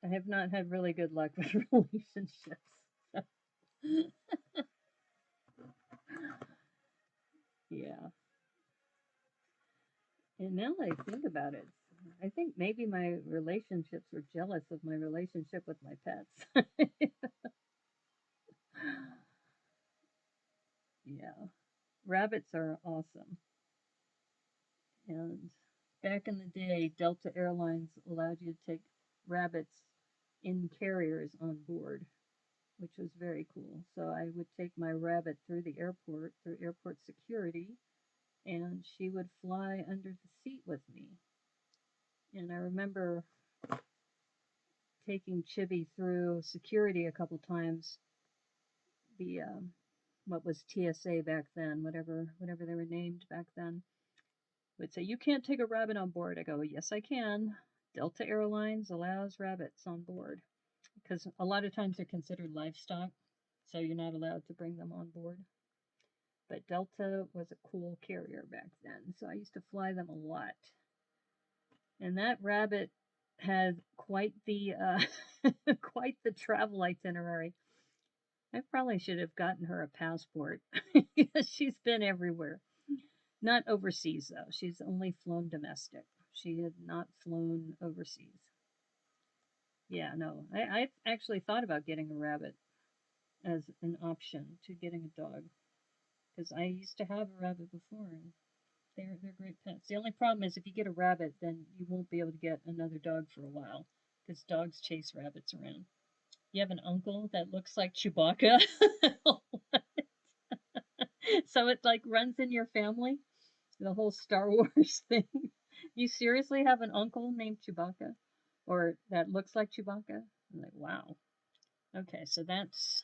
I have not had really good luck with relationships. Yeah. And now that I think about it, I think maybe my relationships were jealous of my relationship with my pets. Yeah. Rabbits are awesome. And back in the day, Delta Airlines allowed you to take rabbits in carriers on board, which was very cool. So I would take my rabbit through the airport, through airport security, and she would fly under the seat with me. And I remember taking Chibi through security a couple times. The what was TSA back then, whatever they were named back then, would say, "You can't take a rabbit on board." I go, "Yes, I can. Delta Airlines allows rabbits on board." Because a lot of times they're considered livestock, so you're not allowed to bring them on board. But Delta was a cool carrier back then, so I used to fly them a lot. And that rabbit had quite the quite the travel itinerary. I probably should have gotten her a passport because she's been everywhere. Not overseas though. She's only flown domestic. She had not flown overseas. Yeah, no. I actually thought about getting a rabbit as an option to getting a dog because I used to have a rabbit before and they're great pets. The only problem is if you get a rabbit, then you won't be able to get another dog for a while because dogs chase rabbits around. You have an uncle that looks like Chewbacca, so it like runs in your family. The whole Star Wars thing. You seriously have an uncle named Chewbacca, or that looks like Chewbacca? I'm like, wow. Okay, so that's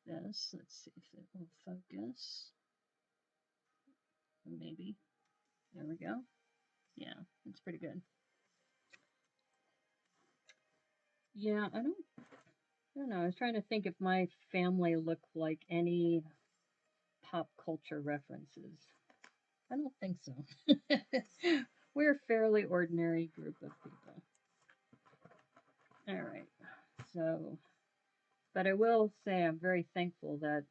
this. Let's see if it will focus. Maybe. There we go. Yeah, it's pretty good. Yeah, I don't know. I was trying to think if my family looked like any pop culture references. I don't think so. We're a fairly ordinary group of people. All right. So, but I will say I'm very thankful that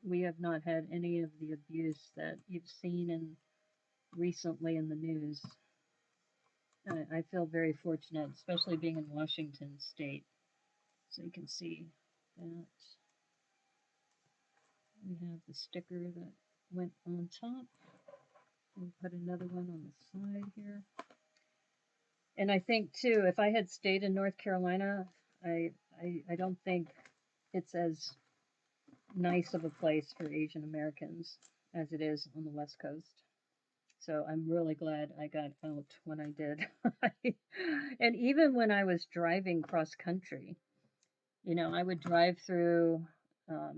we have not had any of the abuse that you've seen in recently in the news. I feel very fortunate, especially being in Washington State. So you can see that we have the sticker that went on top. We'll put another one on the side here. And I think too, if I had stayed in North Carolina, I don't think it's as nice of a place for Asian Americans as it is on the West Coast. So I'm really glad I got out when I did. And even when I was driving cross country, I would drive through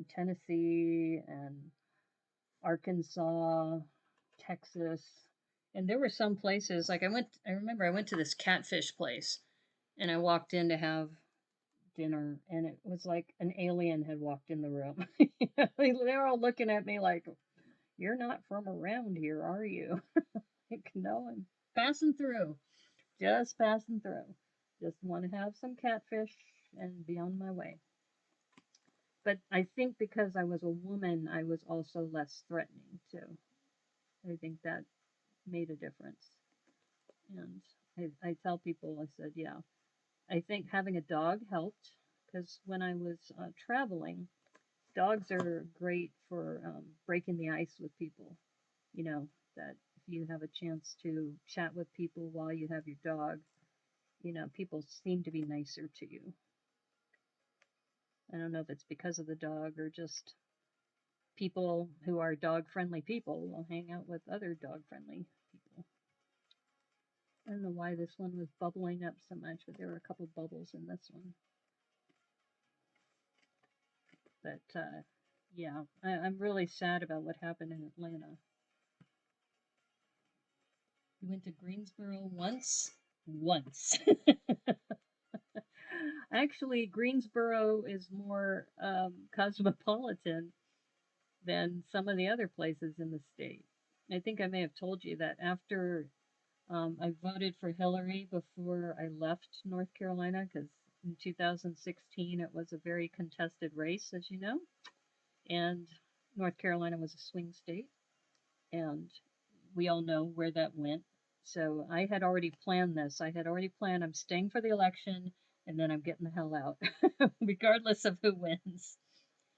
Tennessee and Arkansas, Texas, and there were some places like I remember I went to this catfish place and I walked in to have dinner and it was like an alien had walked in the room. They were all looking at me like, "You're not from around here, are you?" Like, no, I'm passing through. Just passing through. Just want to have some catfish and be on my way. But I think because I was a woman, I was also less threatening too. I think that made a difference. And I tell people, I said, yeah, I think having a dog helped because when I was traveling, dogs are great for breaking the ice with people. You know, that if you have a chance to chat with people while you have your dog, people seem to be nicer to you. I don't know if it's because of the dog or just people who are dog friendly people will hang out with other dog friendly people. I don't know why this one was bubbling up so much, but there were a couple bubbles in this one. But yeah, I'm really sad about what happened in Atlanta. You went to Greensboro once? Once. Actually, Greensboro is more cosmopolitan than some of the other places in the state. I think I may have told you that after I voted for Hillary before I left North Carolina because in 2016 it was a very contested race, as you know, and North Carolina was a swing state, and we all know where that went. So I had already planned this. I had already planned I'm staying for the election and then I'm getting the hell out, regardless of who wins.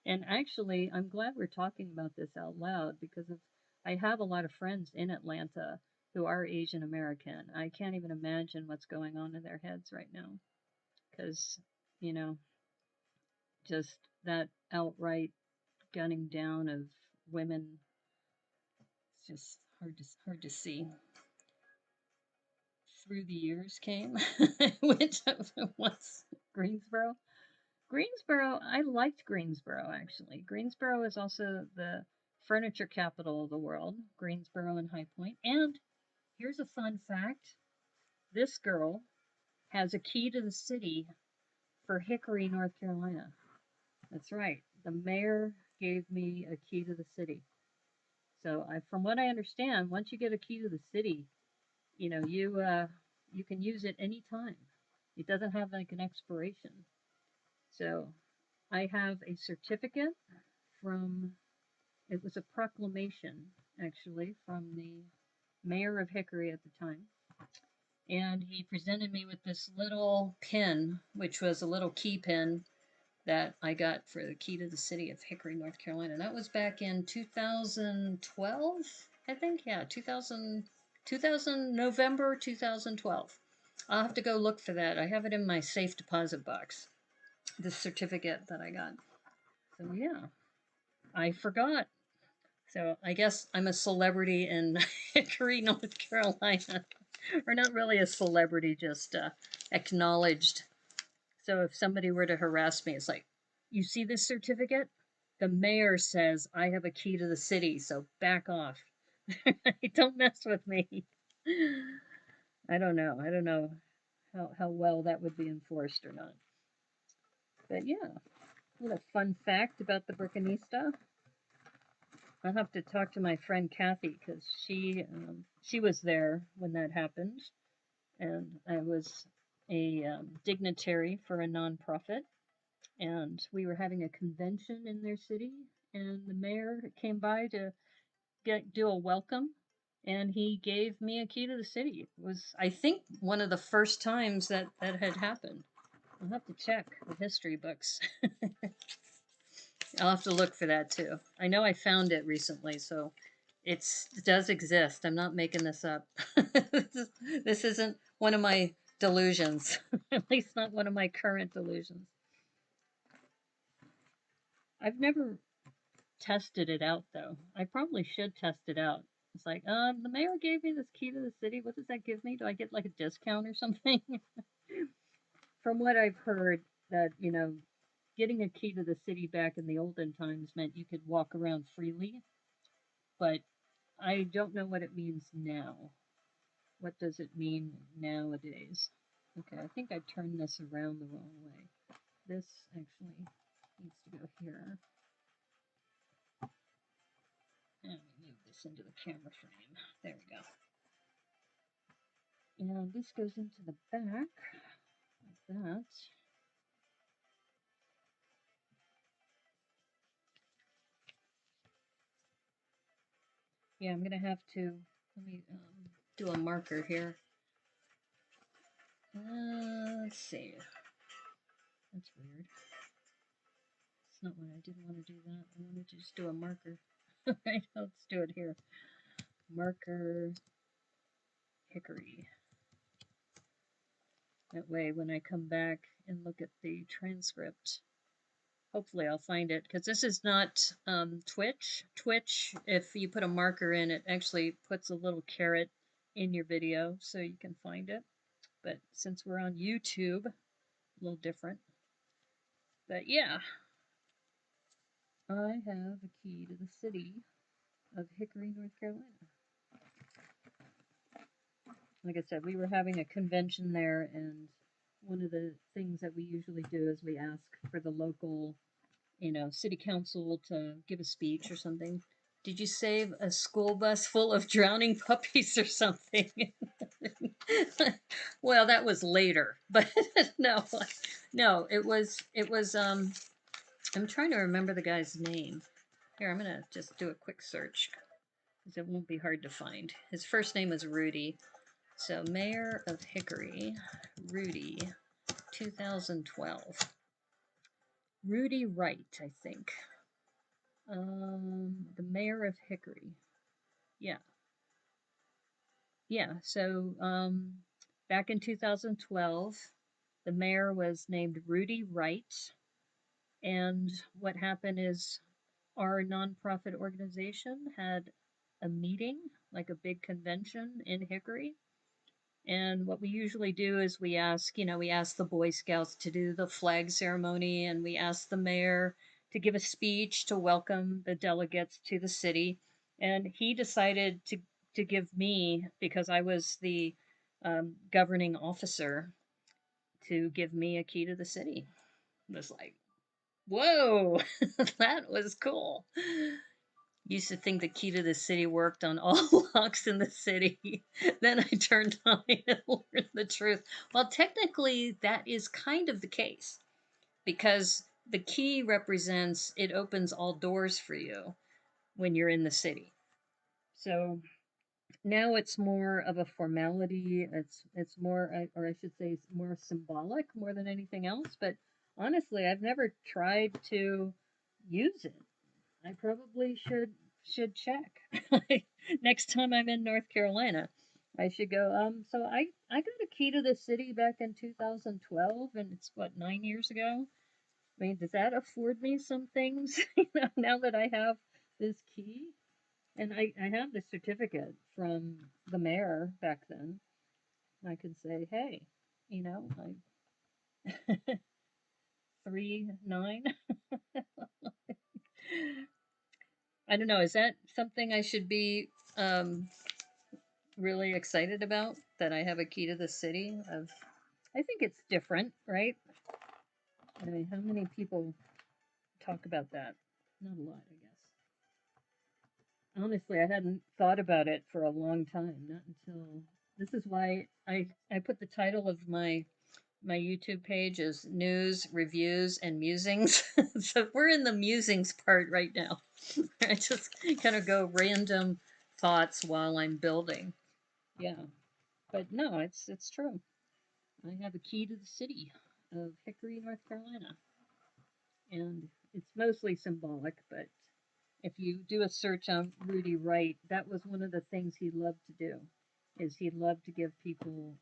And actually, I'm glad we're talking about this out loud because I have a lot of friends in Atlanta who are Asian American. I can't even imagine what's going on in their heads right now because, you know, just that outright gunning down of women, it's just hard to see. Through the years came, which was Greensboro. Greensboro, I liked Greensboro actually. Greensboro is also the furniture capital of the world, Greensboro and High Point. And here's a fun fact, this girl has a key to the city for Hickory, North Carolina. That's right. The mayor gave me a key to the city. So from what I understand, once you get a key to the city, you can use it anytime. It doesn't have like an expiration. So I have a certificate from, it was a proclamation actually from the mayor of Hickory at the time. And he presented me with this little pin, which was a little key pin that I got for the key to the city of Hickory, North Carolina. That was back in 2012, I think. Yeah, 2000 November 2012. I'll have to go look for that. I have it in my safe deposit box, the certificate that I got. So yeah, I forgot. So I guess I'm a celebrity in Hickory, North Carolina. Or not really a celebrity, just acknowledged. So if somebody were to harass me, it's like, you see this certificate? The mayor says I have a key to the city, so back off. Don't mess with me. I don't know. I don't know how well that would be enforced or not. But yeah, a little fun fact about the Brickanista. I'll have to talk to my friend Kathy because she was there when that happened, and I was a dignitary for a nonprofit, and we were having a convention in their city, and the mayor came by to do a welcome, and he gave me a key to the city. It was, I think, one of the first times that that had happened. I'll have to check the history books. I'll have to look for that too. I know I found it recently, so it does exist. I'm not making this up. This isn't one of my delusions, at least not one of my current delusions. I've never tested it out though. I probably should test it out. It's like, the mayor gave me this key to the city. What does that give me? Do I get like a discount or something? From what I've heard, that getting a key to the city back in the olden times meant you could walk around freely, but I don't know what it means now. What does it mean nowadays? Okay, I think I turned this around the wrong way. This actually needs to go here. And we move this into the camera frame. There we go. And this goes into the back, like that. Yeah, I'm going to have to, let me do a marker here. Let's see. That's weird. It's not what I didn't want to do that. I wanted to just do a marker. Alright, let's do it here. Marker hickory. That way when I come back and look at the transcript, hopefully I'll find it, because this is not Twitch. Twitch, if you put a marker in, it actually puts a little caret in your video so you can find it. But since we're on YouTube, a little different. But yeah, I have a key to the city of Hickory, North Carolina. Like I said, we were having a convention there, and one of the things that we usually do is we ask for the local, city council to give a speech or something. Did you save a school bus full of drowning puppies or something? Well, that was later, but no, it was, I'm trying to remember the guy's name. Here, I'm going to just do a quick search because it won't be hard to find. His first name is Rudy. So, Mayor of Hickory, Rudy, 2012. Rudy Wright, I think. The Mayor of Hickory. Yeah. Yeah, so back in 2012, the mayor was named Rudy Wright. And what happened is our nonprofit organization had a meeting, like a big convention in Hickory. And what we usually do is we ask the Boy Scouts to do the flag ceremony, and we ask the mayor to give a speech to welcome the delegates to the city. And he decided to give me, because I was the governing officer, to give me a key to the city. It was like, whoa, that was cool. Used to think the key to the city worked on all locks in the city. Then I turned on it and learned the truth. Well, technically, that is kind of the case, because the key represents, it opens all doors for you when you're in the city. So now it's more of a formality. It's more, or I should say, it's more symbolic more than anything else. But honestly, I've never tried to use it. I probably should check next time I'm in North Carolina. I should go. So I got a key to the city back in 2012, and it's what, 9 years ago. I mean, does that afford me some things? Now that I have this key, and I have the certificate from the mayor back then. I could say, hey, I 3-9. I don't know. Is that something I should be really excited about, that I have a key to the city of? I think it's different, right? I mean, how many people talk about that? Not a lot, I guess. Honestly, I hadn't thought about it for a long time, not until this is why I put the title of my YouTube page as News, Reviews, and Musings. So we're in the musings part right now. I just kind of go random thoughts while I'm building. Yeah. But no, it's true. I have a key to the city of Hickory, North Carolina. And it's mostly symbolic, but if you do a search on Rudy Wright, that was one of the things he loved to do, is he loved to give people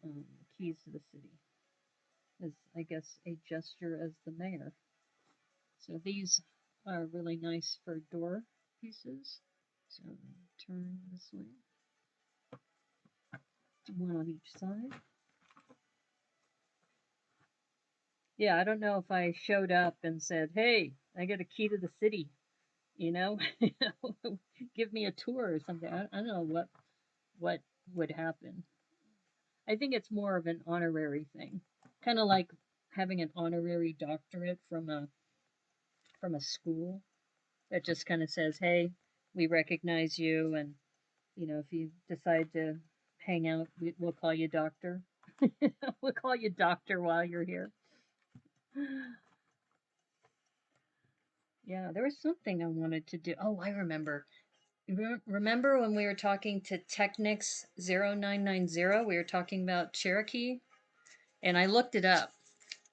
keys to the city, as, I guess, a gesture as the mayor. So these are really nice for door pieces. So turn this way. One on each side. Yeah, I don't know if I showed up and said, "Hey, I got a key to the city," you know, give me a tour or something. I don't know what would happen. I think it's more of an honorary thing, kind of like having an honorary doctorate from a school that just kind of says, "Hey, we recognize you, and if you decide to hang out, we'll call you doctor. We'll call you doctor while you're here." Yeah, there was something I wanted to do. Oh, I remember. Remember when we were talking to Technics 0990? We were talking about Cherokee, and I looked it up.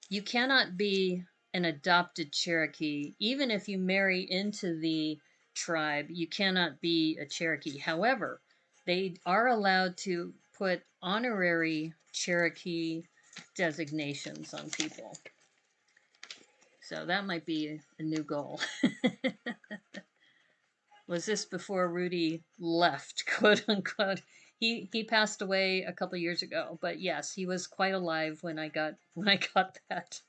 You cannot be an adopted Cherokee, even if you marry into the tribe, you cannot be a Cherokee. However, they are allowed to put honorary Cherokee designations on people. So that might be a new goal. Was this before Rudy left, quote unquote? He passed away a couple years ago, but yes, he was quite alive when I got that.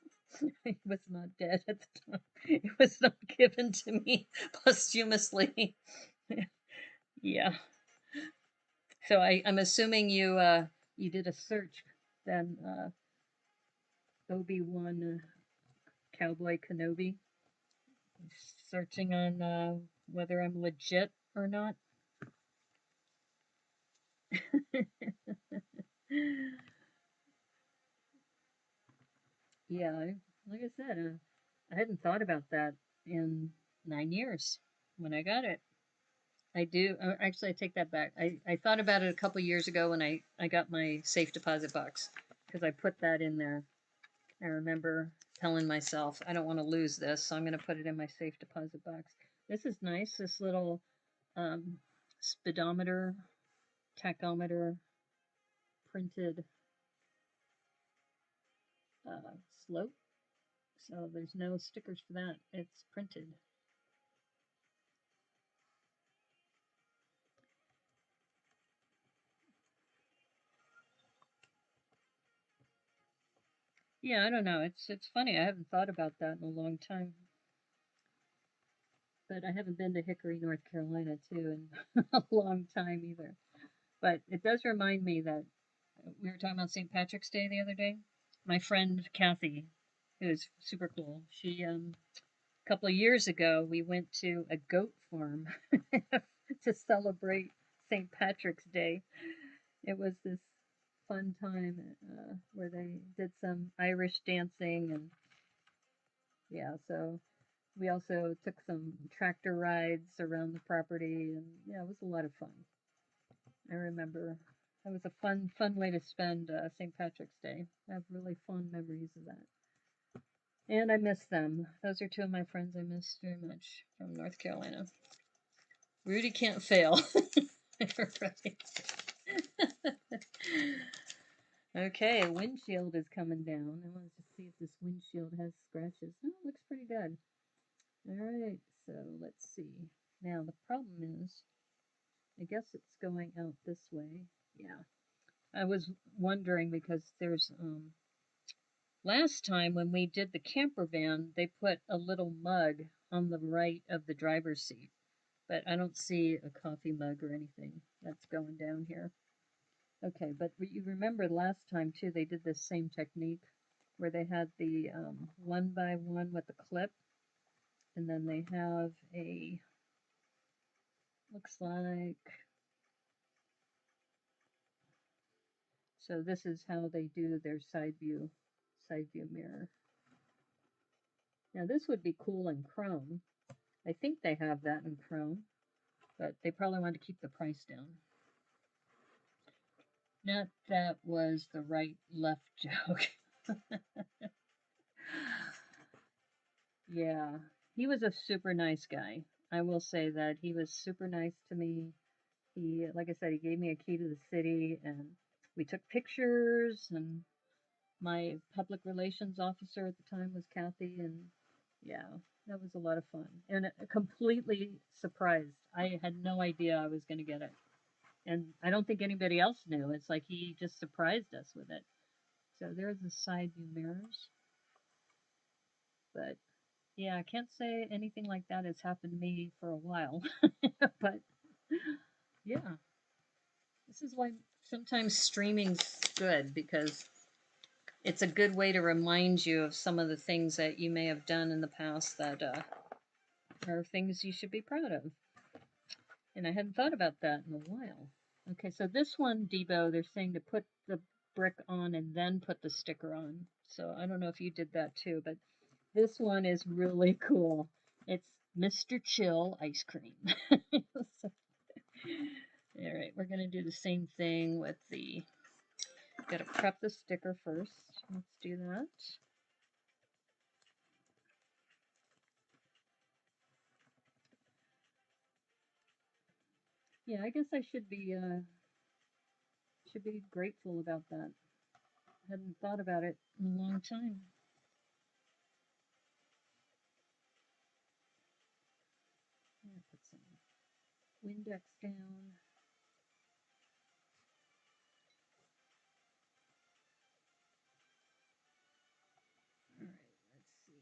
He was not dead at the time. It was not given to me posthumously. Yeah. So I'm assuming you did a search then, Obi-Wan Cowboy Kenobi, searching on whether I'm legit or not. Yeah, like I said, I hadn't thought about that in 9 years when I got it. I do. Actually, I take that back. I thought about it a couple years ago when I got my safe deposit box because I put that in there. I remember telling myself, I don't want to lose this, so I'm going to put it in my safe deposit box. This is nice. This little um, speedometer, tachometer, printed slope. So there's no stickers for that. It's printed. Yeah, I don't know. It's funny. I haven't thought about that in a long time. But I haven't been to Hickory, North Carolina, too, in a long time either. But it does remind me that we were talking about St. Patrick's Day the other day. My friend Kathy, who is super cool, she a couple of years ago we went to a goat farm to celebrate St. Patrick's Day. It was this fun time where they did some Irish dancing and yeah, so we also took some tractor rides around the property, and yeah, it was a lot of fun. I remember that was a fun way to spend St. Patrick's Day. I have really fond memories of that. And I miss them. Those are two of my friends I miss very much from North Carolina. Rudy can't fail. Right. Okay, windshield is coming down. I wanted to see if this windshield has scratches. Oh, it looks pretty good. All right, so let's see. Now the problem is, I guess it's going out this way. Yeah, I was wondering because there's last time when we did the camper van, they put a little mug on the right of the driver's seat, but I don't see a coffee mug or anything that's going down here. Okay, but you remember last time too, they did this same technique where they had the one by one with the clip, and then they have a, looks like, so this is how they do their side view mirror. Now this would be cool in chrome. I think they have that in chrome, but they probably want to keep the price down. Not that was the right left joke. Yeah, he was a super nice guy. I will say that he was super nice to me. He, like I said, he gave me a key to the city and we took pictures, and my public relations officer at the time was Kathy, and yeah, that was a lot of fun and completely surprised. I had no idea I was going to get it, and I don't think anybody else knew. It's like he just surprised us with it. So there's the side view mirrors. But yeah, I can't say anything like that has happened to me for a while. But yeah, this is why sometimes streaming's good, because it's a good way to remind you of some of the things that you may have done in the past that are things you should be proud of. And I hadn't thought about that in a while. Okay, so this one, Debo, they're saying to put the brick on and then put the sticker on. So I don't know if you did that too, but this one is really cool. It's Mr. Chill ice cream. So, all right, we're going to do the same thing with the, got to prep the sticker first. Let's do that. Yeah, I guess I should be grateful about that. I hadn't thought about it in a long time. Yeah, put some Windex down. All right, let's see.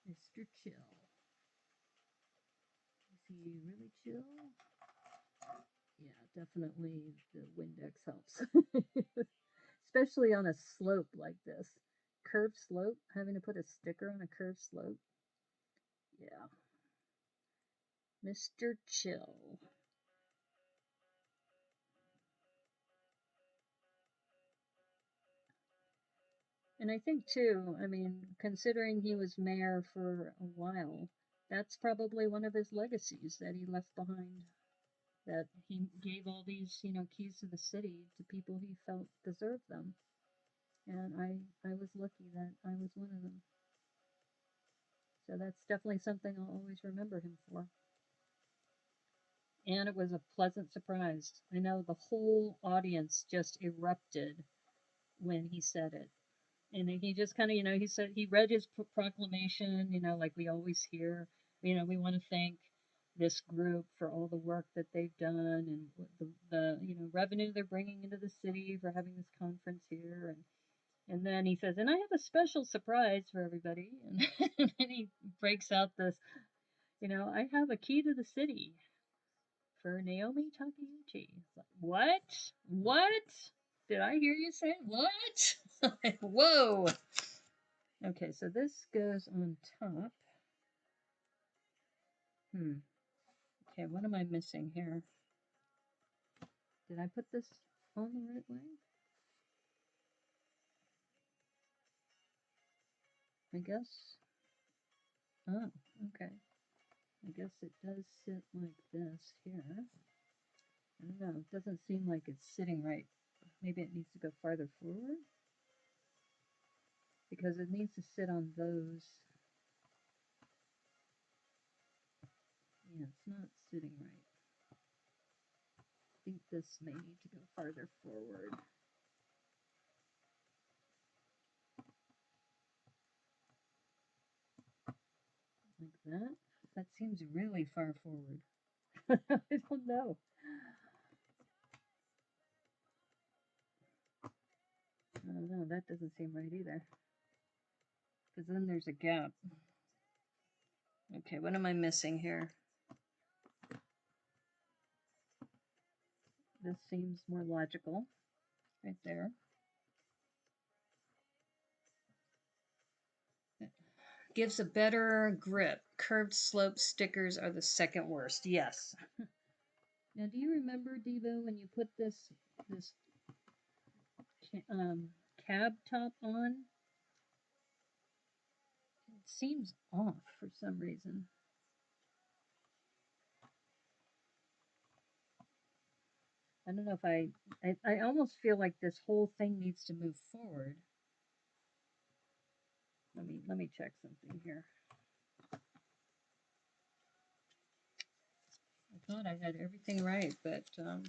Mr. Chill. Is he really chill? Yeah, definitely the Windex helps. Especially on a slope like this. Curved slope, having to put a sticker on a curved slope. Yeah. Mr. Chill. And I think too, I mean, considering he was mayor for a while, that's probably one of his legacies that he left behind. That he gave all these, keys to the city to people he felt deserved them. And I was lucky that I was one of them. So that's definitely something I'll always remember him for. And it was a pleasant surprise. I know the whole audience just erupted when he said it. And he just kind of, he said, he read his proclamation, like we always hear, we want to thank this group for all the work that they've done and the revenue they're bringing into the city for having this conference here. And then he says, and I have a special surprise for everybody. And, and then he breaks out this, I have a key to the city for Naomi Takeuchi. Like, what? What? Did I hear you say what? Whoa. Okay, so this goes on top. Okay, what am I missing here? Did I put this on the right way? I guess. Oh, okay. I guess it does sit like this here. I don't know. It doesn't seem like it's sitting right. Maybe it needs to go farther forward, because it needs to sit on those. Yeah, it's not sitting right. I think this may need to go farther forward. Like that. That seems really far forward. I don't know. I don't know. That doesn't seem right either. Because then there's a gap. Okay, what am I missing here? This seems more logical. Right there. Gives a better grip. Curved slope stickers are the second worst. Yes. Now, do you remember, Devo, when you put this cab top on? It seems off for some reason. I don't know if I almost feel like this whole thing needs to move forward. Let me check something here. I thought I had everything right, but it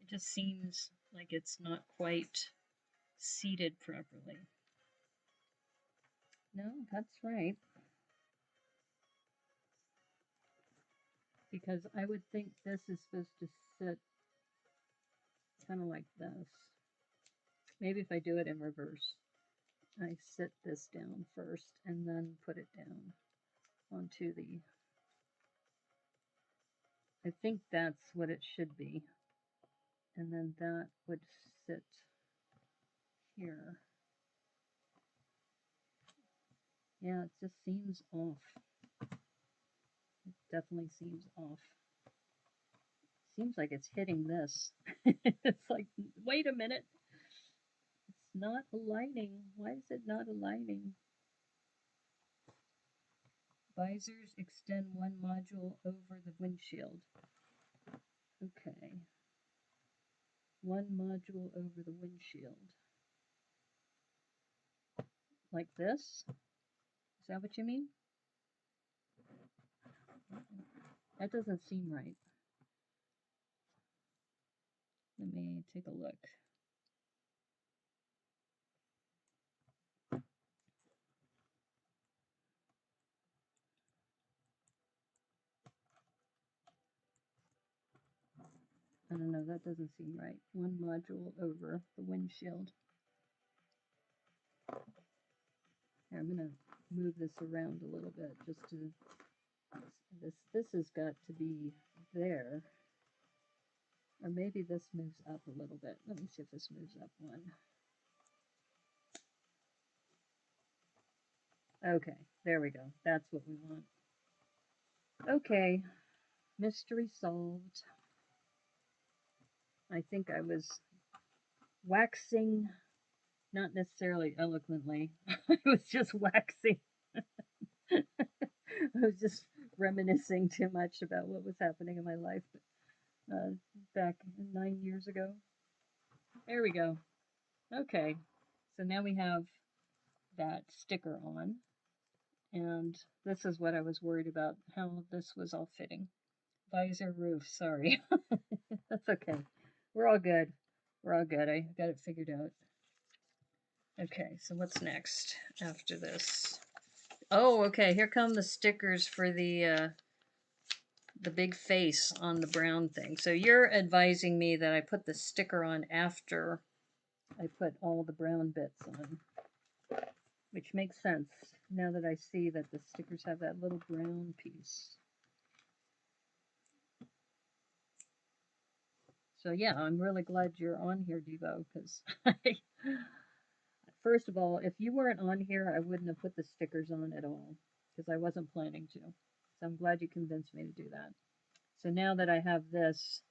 just seems like it's not quite seated properly. No, that's right. Because I would think this is supposed to sit kind of like this. Maybe if I do it in reverse. I sit this down first and then put it down onto the, I think that's what it should be. And then that would sit here. Yeah, it just seems off. It definitely seems off. Seems like it's hitting this. It's like, wait a minute. It's not aligning. Why is it not aligning? Visors extend one module over the windshield. Okay. One module over the windshield. Like this? Is that what you mean? That doesn't seem right. Let me take a look. I don't know, that doesn't seem right. One module over the windshield. Here, I'm going to move this around a little bit just to, this has got to be there. Or maybe this moves up a little bit. Let me see if this moves up one. Okay, there we go. That's what we want. Okay, mystery solved. I think I was waxing, not necessarily eloquently. I was just waxing. I was just reminiscing too much about what was happening in my life back 9 years ago. There we go. Okay, so now we have that sticker on, and this is what I was worried about, how this was all fitting. Visor roof, sorry. That's okay. We're all good. We're all good. I got it figured out. Okay, so what's next after this? Oh, okay, here come the stickers for the big face on the brown thing. So you're advising me that I put the sticker on after I put all the brown bits on, which makes sense now that I see that the stickers have that little brown piece. So yeah, I'm really glad you're on here, Devo, because first of all, if you weren't on here, I wouldn't have put the stickers on at all, because I wasn't planning to. So I'm glad you convinced me to do that. So now that I have this,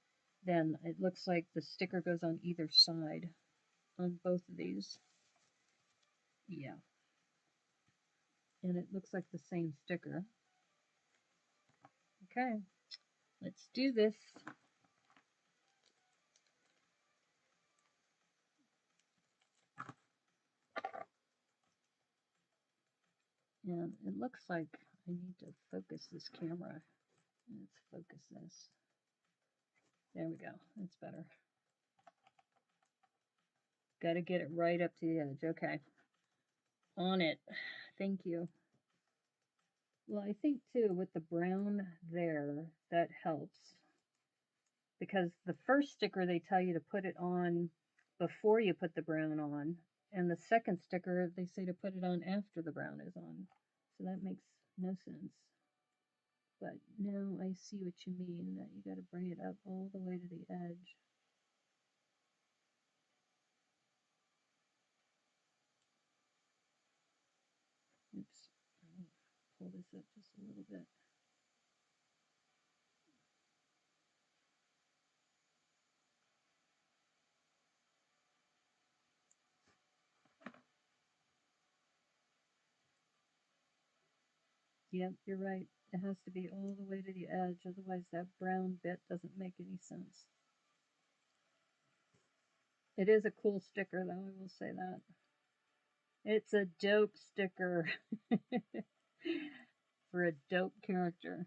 then it looks like the sticker goes on either side on both of these. Yeah. And it looks like the same sticker. Okay, let's do this. And it looks like I need to focus this camera. Let's focus this. There we go. That's better. Got to get it right up to the edge. Okay. On it. Thank you. Well, I think too with the brown there, that helps. Because the first sticker, they tell you to put it on before you put the brown on. And the second sticker, they say to put it on after the brown is on. So that makes no sense. But now I see what you mean, that you got to bring it up all the way to the edge. Oops. I'll pull this up just a little bit. Yep, you're right. It has to be all the way to the edge, otherwise that brown bit doesn't make any sense. It is a cool sticker, though, I will say that. It's a dope sticker for a dope character.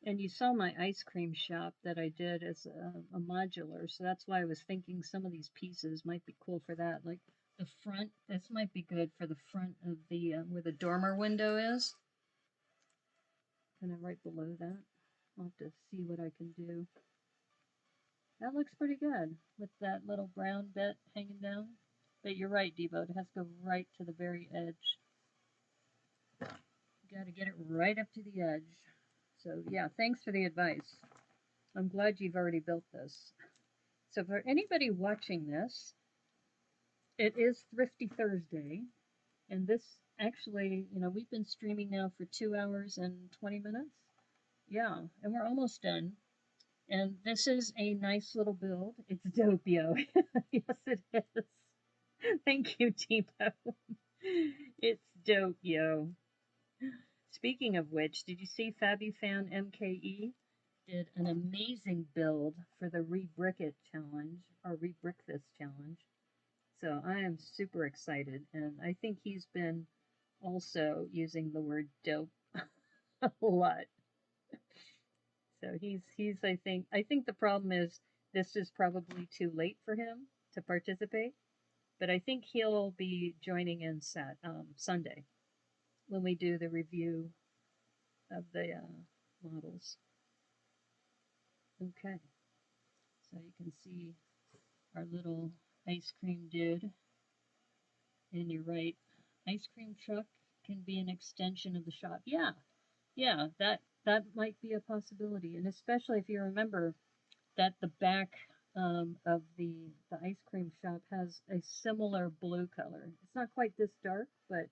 And you saw my ice cream shop that I did as a modular, so that's why I was thinking some of these pieces might be cool for that. Like the front, this might be good for the front of the, where the dormer window is. kind of right below that. I'll have to see what I can do. That looks pretty good with that little brown bit hanging down. But you're right, Debo. It has to go right to the very edge. You got to get it right up to the edge. So yeah, thanks for the advice. I'm glad you've already built this. So for anybody watching this, it is Thrifty Thursday. And this actually, you know, we've been streaming now for 2 hours and 20 minutes. Yeah, and we're almost done. And this is a nice little build. It's dope, yo. Yes, it is. Thank you, Tipo. It's dope, yo. Speaking of which, did you see FabuFan MKE did an amazing build for the Rebrick It challenge, or Rebrick This challenge. So I am super excited, and I think he's been also using the word dope a lot. So he's I think the problem is this is probably too late for him to participate, but I think he'll be joining in Sunday when we do the review of the models. Okay, so you can see our little ice cream dude, and you're right, ice cream truck can be an extension of the shop. Yeah, that might be a possibility, and especially if you remember that the back of the ice cream shop has a similar blue color. It's not quite this dark, but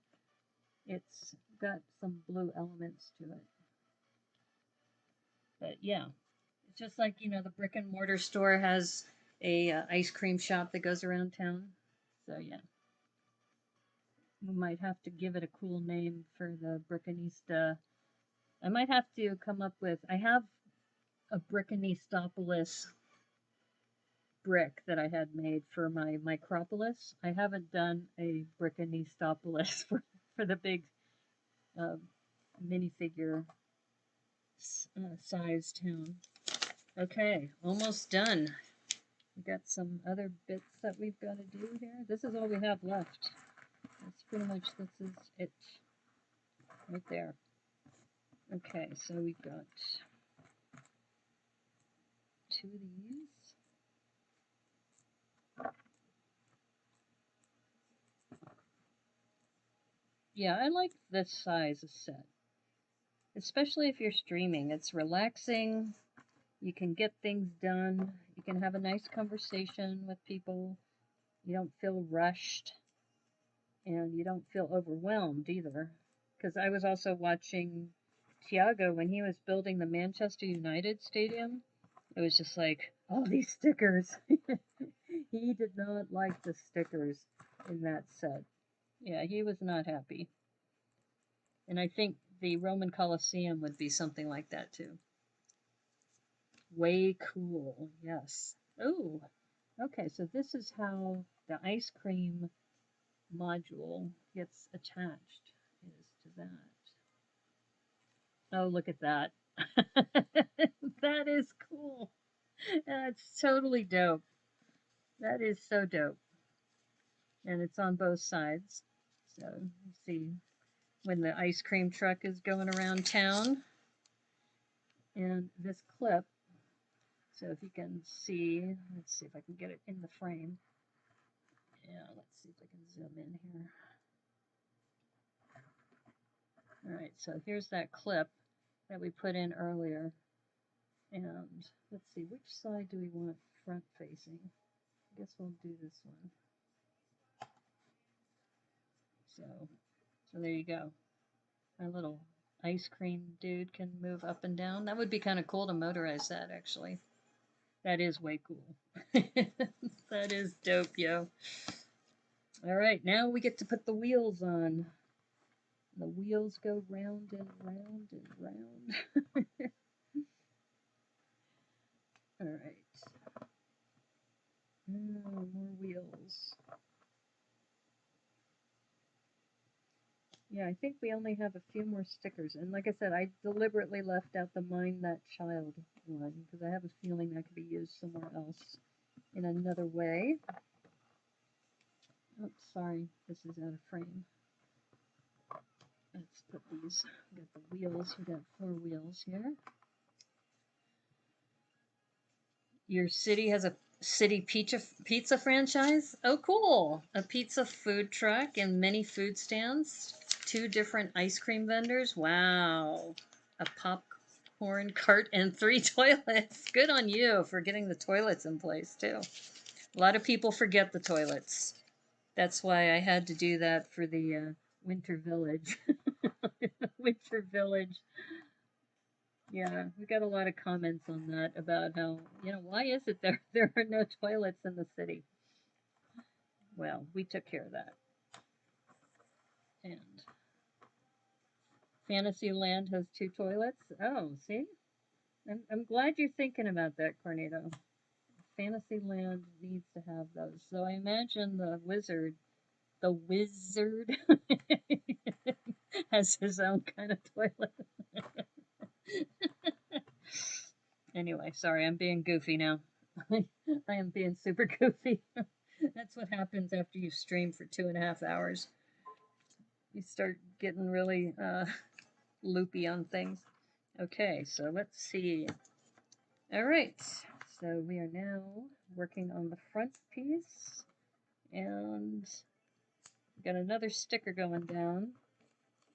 it's got some blue elements to it. But yeah, it's just like, you know, the brick and mortar store has a ice cream shop that goes around town. So yeah, we might have to give it a cool name for the Brickanista. I might have to come up with, I have a Brickanistopolis brick that I had made for my Micropolis. I haven't done a Brickanistopolis for the big minifigure size town. Okay, almost done. We got some other bits that we've got to do here. This is all we have left. That's pretty much, this is it right there. Okay, so we've got 2 of these. Yeah, I like this size of set, especially if you're streaming. It's relaxing. You can get things done. You can have a nice conversation with people. You don't feel rushed, and you don't feel overwhelmed either. Because I was also watching Thiago when he was building the Manchester United stadium. It was just like, all these stickers. He did not like the stickers in that set. Yeah, he was not happy. And I think the Roman Colosseum would be something like that too. Way cool, yes. Oh, okay, so this is how the ice cream module gets attached, is to that. Oh, look at that. That is cool. That's totally dope. That is so dope. And it's on both sides. So, you see when the ice cream truck is going around town. And this clip, so if you can see, let's see if I can get it in the frame. Yeah, let's see if I can zoom in here. All right, so here's that clip that we put in earlier. And let's see, which side do we want front facing? I guess we'll do this one. So there you go. My little ice cream dude can move up and down. That would be kind of cool to motorize that, actually. That is way cool. That is dope, yo. All right, now we get to put the wheels on. The wheels go round and round and round. All right. Oh, more wheels. Yeah, I think we only have a few more stickers. And like I said, I deliberately left out the Mind That Child one because I have a feeling that could be used somewhere else in another way. Oops, sorry, this is out of frame. Let's put these, we got the wheels, we got 4 wheels here. Your city has a city pizza franchise? Oh, cool. A pizza food truck and many food stands. 2 different ice cream vendors. Wow. A popcorn cart and 3 toilets. Good on you for getting the toilets in place, too. A lot of people forget the toilets. That's why I had to do that for the Winter Village. Winter Village. Yeah, we got a lot of comments on that about how, why is it there are no toilets in the city? Well, we took care of that. And Fantasyland has 2 toilets. Oh, see? I'm glad you're thinking about that, Cornado. Fantasyland needs to have those. So I imagine the wizard has his own kind of toilet. Anyway, sorry, I'm being goofy now. I am being super goofy. That's what happens after you stream for 2.5 hours. You start getting really loopy on things. Okay, so let's see. All right, so we are now working on the front piece, and we got another sticker going down.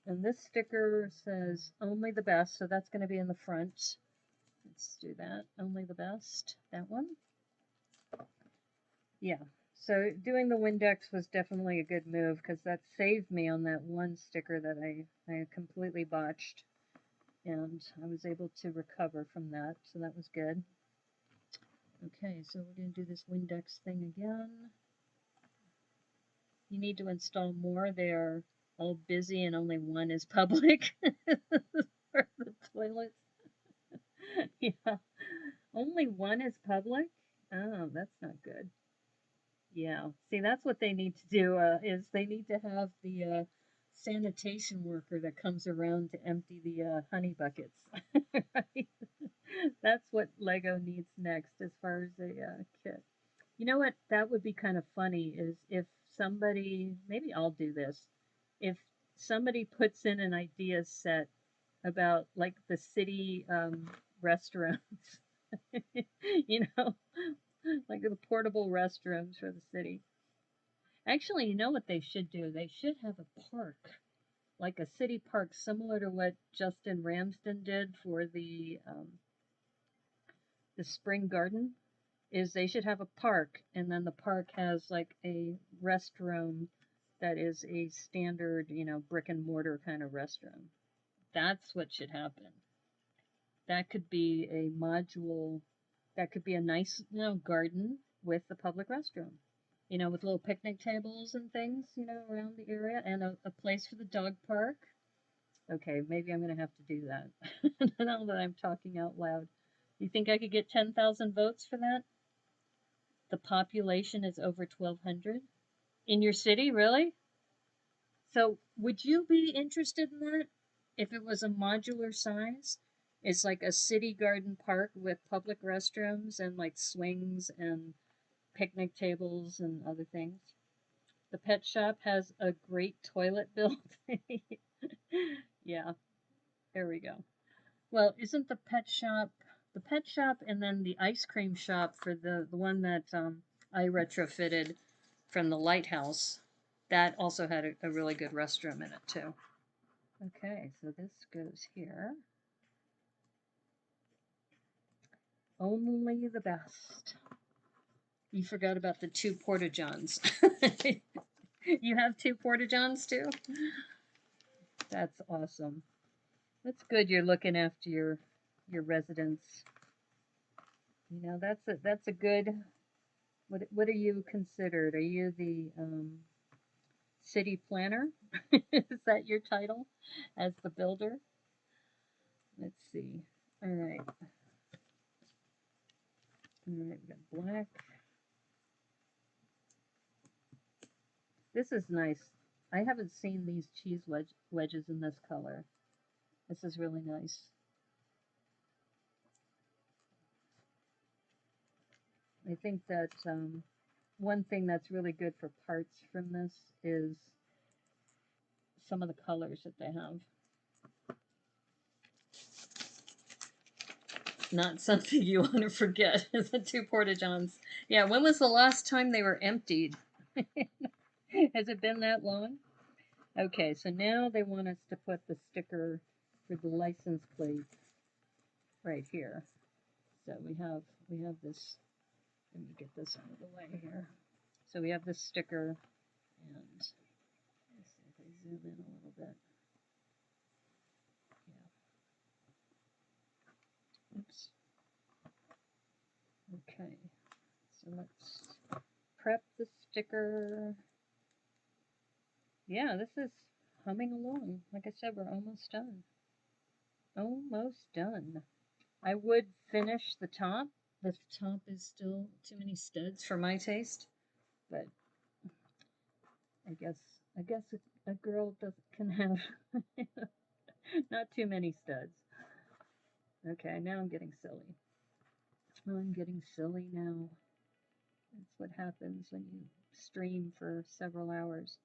And this sticker says only the best, so that's going to be in the front. Let's do that. Only the best. That one. Yeah. So doing the Windex was definitely a good move because that saved me on that one sticker that I completely botched. And I was able to recover from that, so that was good. Okay, so we're going to do this Windex thing again. You need to install more. They are all busy and only one is public for the toilets. Yeah. Only one is public? Oh, that's not good. Yeah. See, that's what they need to do, is they need to have the sanitation worker that comes around to empty the honey buckets. Right? That's what Lego needs next as far as a kit. You know what? That would be kind of funny is if somebody, maybe I'll do this, if somebody puts in an idea set about like the city restaurants, you know, like the portable restrooms for the city. Actually, you know what they should do? They should have a park, like a city park, similar to what Justin Ramsden did for the spring garden. Is they should have a park, and then the park has like a restroom that is a standard, brick and mortar kind of restroom. That's what should happen. That could be a module, that could be a nice, garden with the public restroom, with little picnic tables and things, around the area, and a place for the dog park. Okay, maybe I'm going to have to do that now that I'm talking out loud. You think I could get 10,000 votes for that? The population is over 1,200 in your city, really? So, would you be interested in that if it was a modular size? It's like a city garden park with public restrooms and like swings and picnic tables and other things. The pet shop has a great toilet built. Yeah, there we go. Well, isn't the pet shop and then the ice cream shop for the one that I retrofitted from the lighthouse, that also had a really good restroom in it too. Okay, so this goes here. Only the best. You forgot about the 2 porta-johns. You have 2 porta-johns too? That's awesome. That's good you're looking after your residents. That's a good, what are you considered? Are you the city planner? Is that your title as the builder? Let's see. All right. All right, we got black. This is nice. I haven't seen these cheese wedges in this color. This is really nice. I think that one thing that's really good for parts from this is some of the colors that they have. Not something you want to forget. The 2 porta-johns. Yeah, when was the last time they were emptied? Has it been that long? Okay, so now they want us to put the sticker for the license plate right here. So we have this. Let me get this out of the way here. So we have this sticker, and let's see if I zoom in a little bit. Yeah. Oops. Okay. So let's prep the sticker. Yeah, this is humming along. Like I said, we're almost done. Almost done. I would finish the top. The top is still too many studs for my taste, but I guess a girl can have not too many studs. Okay, now I'm getting silly. I'm getting silly now. That's what happens when you stream for several hours.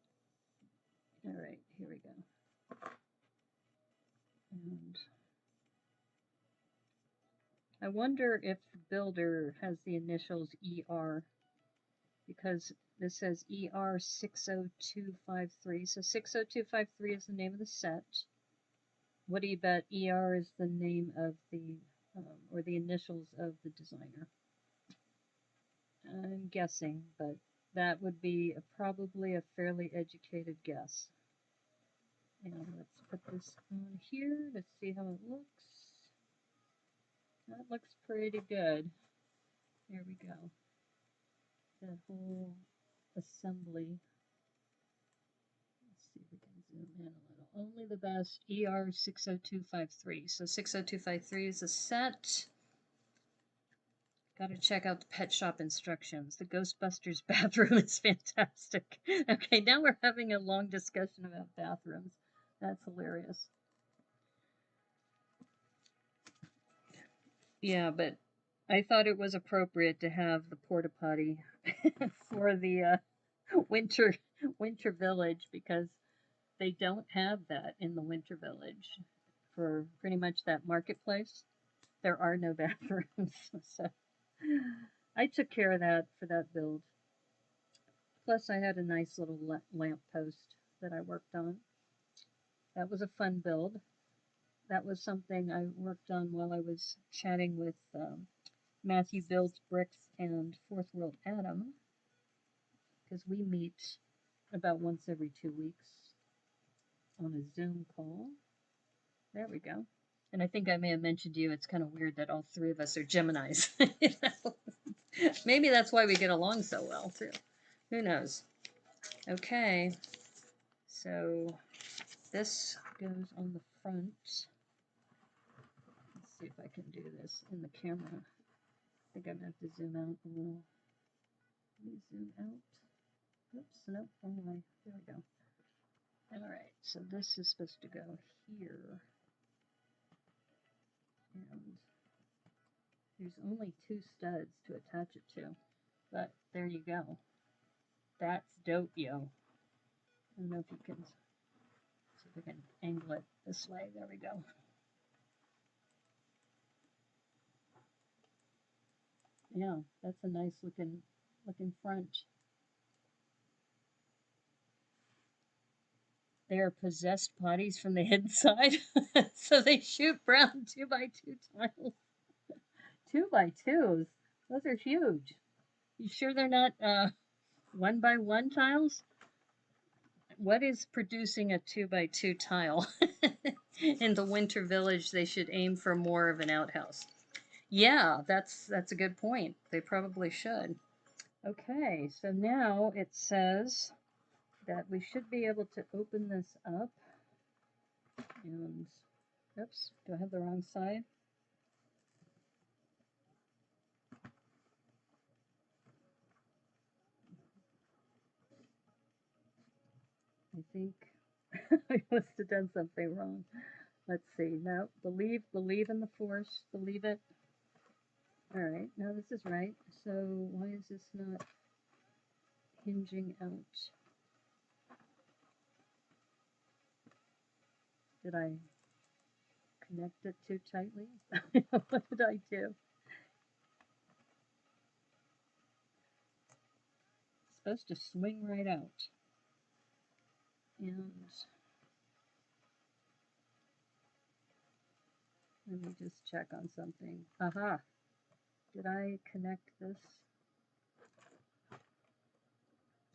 All right, here we go. And I wonder if the builder has the initials ER, because this says ER 60253. So 60253 is the name of the set. What do you bet ER is the name of the, or the initials of the designer? I'm guessing, but that would be probably a fairly educated guess. And let's put this on here to see how it looks. That looks pretty good. There we go. The whole assembly. Let's see if we can zoom in a little. Only the best, ER 60253. So 60253 is a set. Got to check out the pet shop instructions. The Ghostbusters bathroom is fantastic. Okay, now we're having a long discussion about bathrooms. That's hilarious. Yeah, but I thought it was appropriate to have the porta potty for the winter village, because they don't have that in the winter village for pretty much that marketplace. There are no bathrooms, so I took care of that for that build. Plus, I had a nice little lamp post that I worked on. That was a fun build. That was something I worked on while I was chatting with Matthew Builds Bricks and Fourth World Adam, because we meet about once every 2 weeks on a Zoom call. There we go. And I think I may have mentioned to you, it's kind of weird that all 3 of us are Geminis. You know? Maybe that's why we get along so well, too. Who knows? Okay. So this goes on the front. Let's see if I can do this in the camera. I think I'm going to have to zoom out a little. Let me zoom out. Oops, nope, wrong way. There we go. Alright, so this is supposed to go here. And there's only 2 studs to attach it to. But there you go. That's dope, yo. I don't know if you can see if I can angle it this way. There we go. Yeah, that's a nice looking front. They are possessed potties from the inside, so they shoot brown 2x2 tiles. 2x2s? Those are huge. You sure they're not 1x1 tiles? What is producing a 2x2 tile? In the winter village, they should aim for more of an outhouse. Yeah, that's a good point. They probably should. Okay, so now it says that we should be able to open this up. And, oops, do I have the wrong side? I think I must have done something wrong. Let's see. No, believe in the force. Believe it. All right, now this is right. So why is this not hinging out? Did I connect it too tightly? What did I do? It's supposed to swing right out. And let me just check on something. Aha! Did I connect this?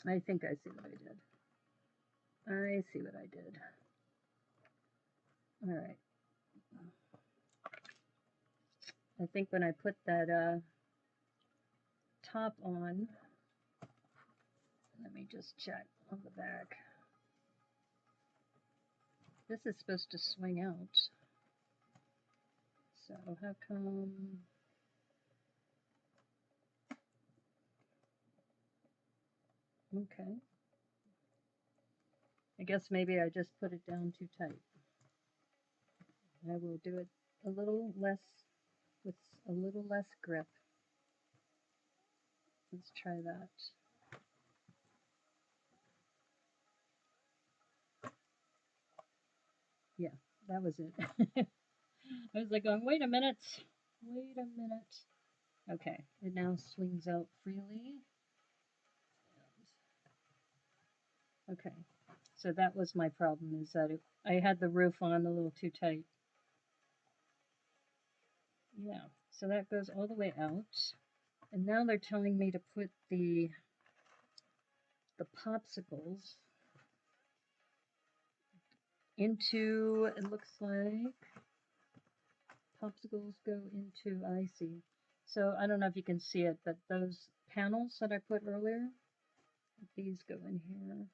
I think I see what I did. I see what I did. All right. I think when I put that top on, let me just check on the back. This is supposed to swing out. So how come? Okay. I guess maybe I just put it down too tight. I will do it a little less, with a little less grip. Let's try that. Yeah, that was it. I was like going, wait a minute. Wait a minute. Okay, it now swings out freely. Okay, so that was my problem, is that I had the roof on a little too tight. Yeah, so that goes all the way out. And now they're telling me to put the popsicles into, it looks like popsicles go into, I see. So I don't know if you can see it, but those panels that I put earlier, these go in here.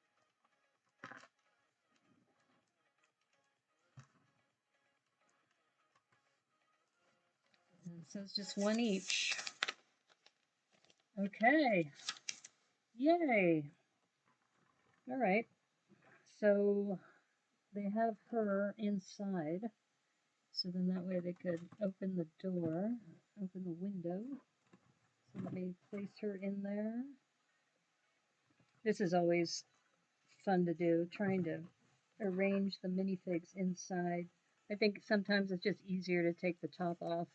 And so it's just one each. Okay. Yay. All right. So they have her inside. So then that way they could open the door, open the window. So let me place her in there. This is always fun to do, trying to arrange the minifigs inside. I think sometimes it's just easier to take the top off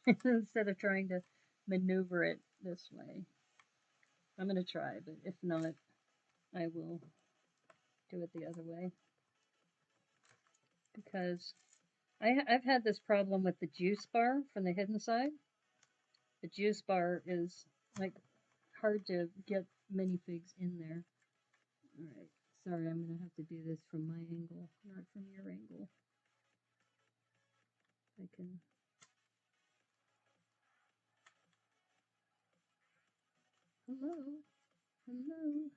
instead of trying to maneuver it this way. I'm going to try, but if not, I will do it the other way. Because I've had this problem with the juice bar from the hidden side. The juice bar is like hard to get minifigs in there. Alright, sorry, I'm going to have to do this from my angle, not from your angle. I can... Hello? Hello?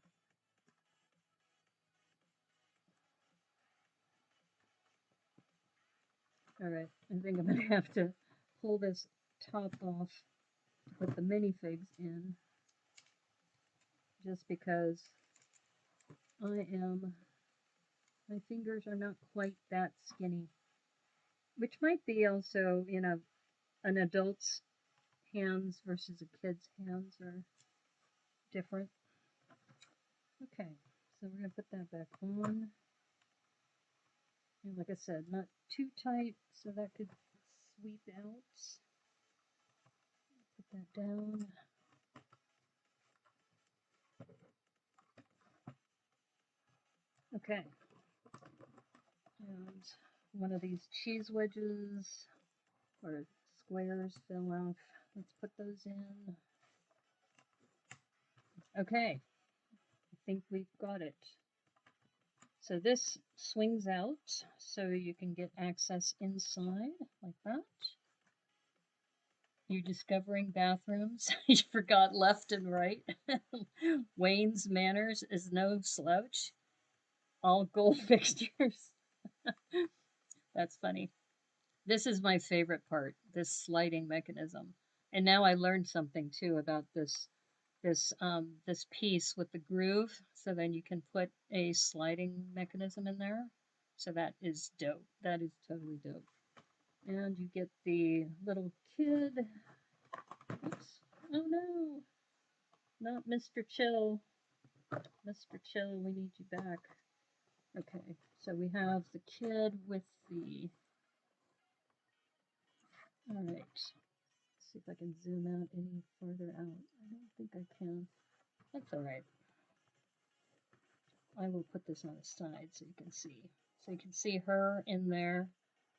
Alright, I think I'm going to have to pull this top off to put the minifigs in, just because my fingers are not quite that skinny, which might be also, you know, an adult's hands versus a kid's hands are different. Okay, so we're going to put that back on. And like I said, not too tight, so that could sweep out. Put that down. Okay. And one of these cheese wedges or squares fell off. Let's put those in. Okay. I think we've got it. So this swings out so you can get access inside like that. You're discovering bathrooms you forgot left and right. Wayne's Manners is no slouch. All gold fixtures. That's funny. This is my favorite part, this sliding mechanism. And now I learned something too about this piece with the groove. So then you can put a sliding mechanism in there. So that is dope. That is totally dope. And you get the little kid. Oops. Oh no. Not Mr. Chill. Mr. Chill, we need you back. Okay, so we have the kid with the. All right. Let's see if I can zoom out any further out. I don't think I can. That's all right. I will put this on the side so you can see. So you can see her in there,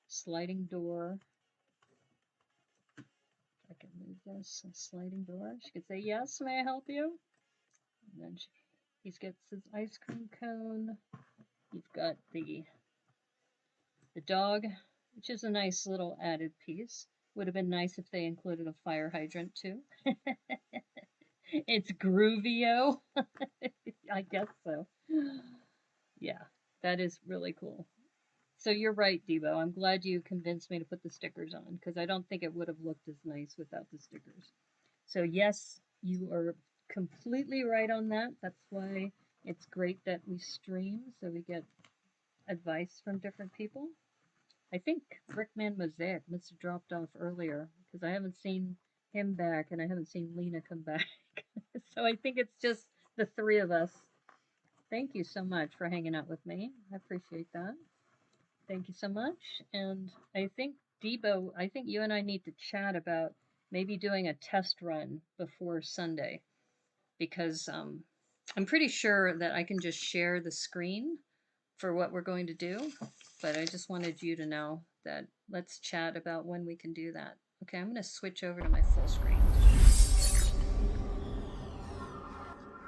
sliding door. I can move this, a sliding door. She could say, yes, may I help you? And then he gets his ice cream cone. You've got the dog, which is a nice little added piece. Would have been nice if they included a fire hydrant too. It's groovio. I guess so. Yeah, that is really cool. So you're right, Debo. I'm glad you convinced me to put the stickers on because I don't think it would have looked as nice without the stickers. So yes, you are completely right on that. That's why it's great that we stream so we get advice from different people. I think Brickman Mosaic must have dropped off earlier because I haven't seen him back and I haven't seen Lena come back. So I think it's just the three of us. Thank you so much for hanging out with me. I appreciate that. Thank you so much. And I think, Debo, I think you and I need to chat about maybe doing a test run before Sunday because I'm pretty sure that I can just share the screen for what we're going to do. But I just wanted you to know that let's chat about when we can do that. Okay, I'm going to switch over to my full screen.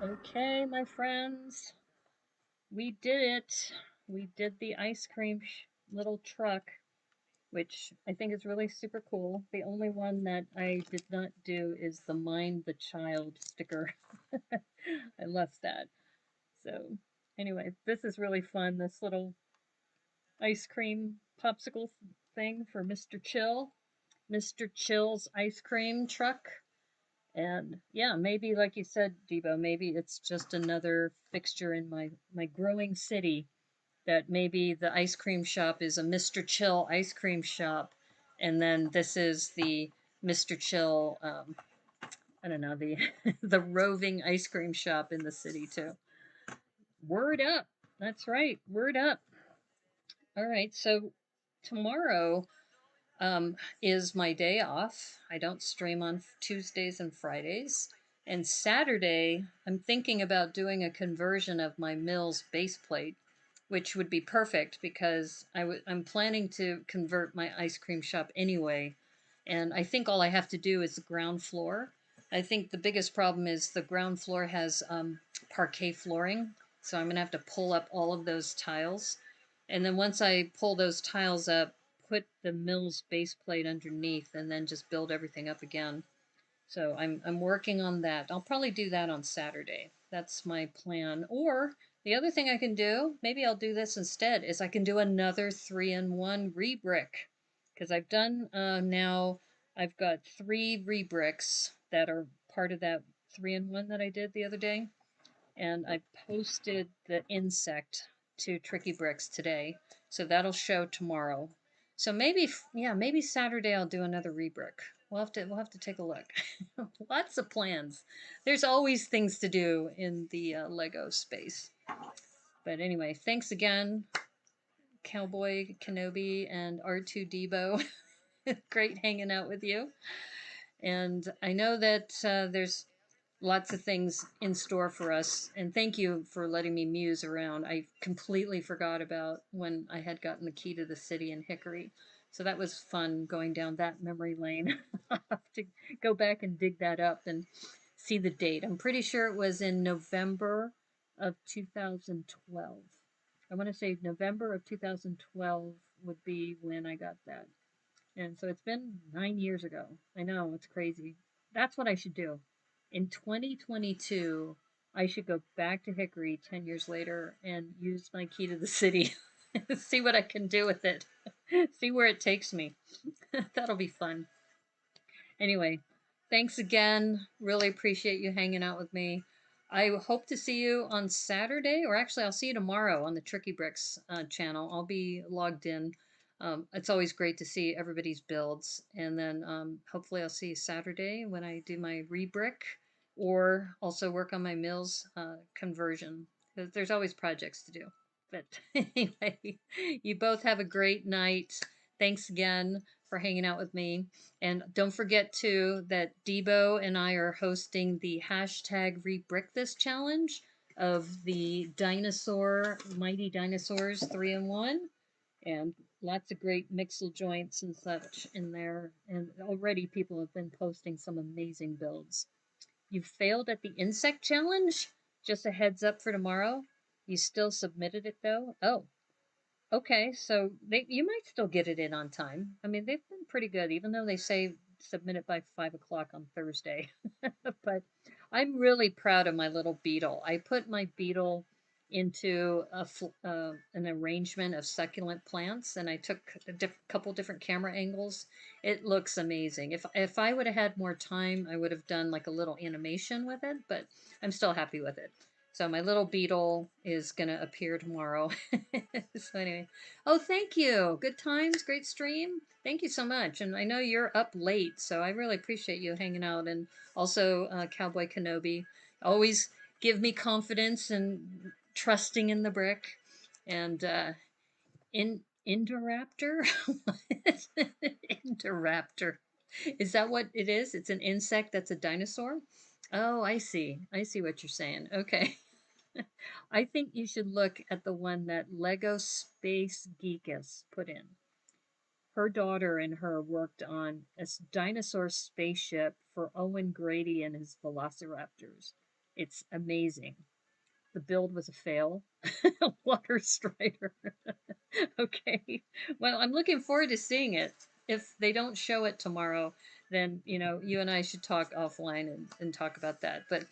Okay, my friends, we did it. We did the ice cream little truck, which I think is really super cool. The only one that I did not do is the Mind the Child sticker. I left that. So, anyway, this is really fun. This little ice cream popsicle thing for Mr. Chill. Mr. Chill's ice cream truck. And yeah, maybe like you said, Debo, maybe it's just another fixture in my growing city that maybe the ice cream shop is a Mr. Chill ice cream shop, and then this is the Mr. Chill, I don't know, the the roving ice cream shop in the city too. Word up. That's right. Word up. All right. So tomorrow is my day off. I don't stream on Tuesdays and Fridays. And Saturday, I'm thinking about doing a conversion of my Mills base plate, which would be perfect because I'm planning to convert my ice cream shop anyway. And I think all I have to do is the ground floor. I think the biggest problem is the ground floor has parquet flooring. So I'm going to have to pull up all of those tiles. And then once I pull those tiles up, put the Mills base plate underneath and then just build everything up again. So I'm working on that. I'll probably do that on Saturday. That's my plan. Or the other thing I can do, maybe I'll do this instead, is I can do another 3-in-1 rebrick. Because I've done now, I've got 3 rebricks that are part of that 3-in-1 that I did the other day. And I posted the insect to Tricky Bricks today. So that'll show tomorrow. So maybe, yeah, maybe Saturday I'll do another rebrick. We'll have to take a look. Lots of plans. There's always things to do in the Lego space. But anyway, thanks again, Cowboy Kenobi and R2 Debo. Great hanging out with you. And I know that there's lots of things in store for us. And thank you for letting me muse around. I completely forgot about when I had gotten the key to the city in Hickory. So that was fun going down that memory lane. I'll have to go back and dig that up and see the date. I'm pretty sure it was in November of 2012. I want to say November of 2012 would be when I got that. And so it's been 9 years ago. I know, it's crazy. That's what I should do. In 2022, I should go back to Hickory 10 years later and use my key to the city. See what I can do with it. See where it takes me. That'll be fun. Anyway, thanks again. Really appreciate you hanging out with me. I hope to see you on Saturday, or actually, I'll see you tomorrow on the Tricky Bricks channel. I'll be logged in. It's always great to see everybody's builds. And then hopefully, I'll see you Saturday when I do my rebrick or also work on my Mills conversion. There's always projects to do. But anyway, you both have a great night. Thanks again for hanging out with me. And don't forget too that Debo and I are hosting the hashtag Rebrick This challenge of the Mighty Dinosaurs 3-in-1. And lots of great mixel joints and such in there. And already people have been posting some amazing builds. You failed at the insect challenge? Just a heads up for tomorrow. You still submitted it though? Oh, okay. So you might still get it in on time. I mean, they've been pretty good, even though they say submit it by 5 o'clock on Thursday. But I'm really proud of my little beetle. I put my beetle into an arrangement of succulent plants, and I took a couple different camera angles. It looks amazing. If I would have had more time, I would have done like a little animation with it, but I'm still happy with it. So my little beetle is gonna appear tomorrow. So anyway, oh, thank you. Good times, great stream. Thank you so much. And I know you're up late, so I really appreciate you hanging out. And also, Cowboy Kenobi, always give me confidence and trusting in the brick. And Indoraptor? Indoraptor. Is that what it is? It's an insect that's a dinosaur? Oh, I see. I see what you're saying. Okay. I think you should look at the one that Lego Space Geekus put in. Her daughter and her worked on a dinosaur spaceship for Owen Grady and his velociraptors. It's amazing. The build was a fail. Water Strider. Okay. Well, I'm looking forward to seeing it. If they don't show it tomorrow, then you and I should talk offline and talk about that. But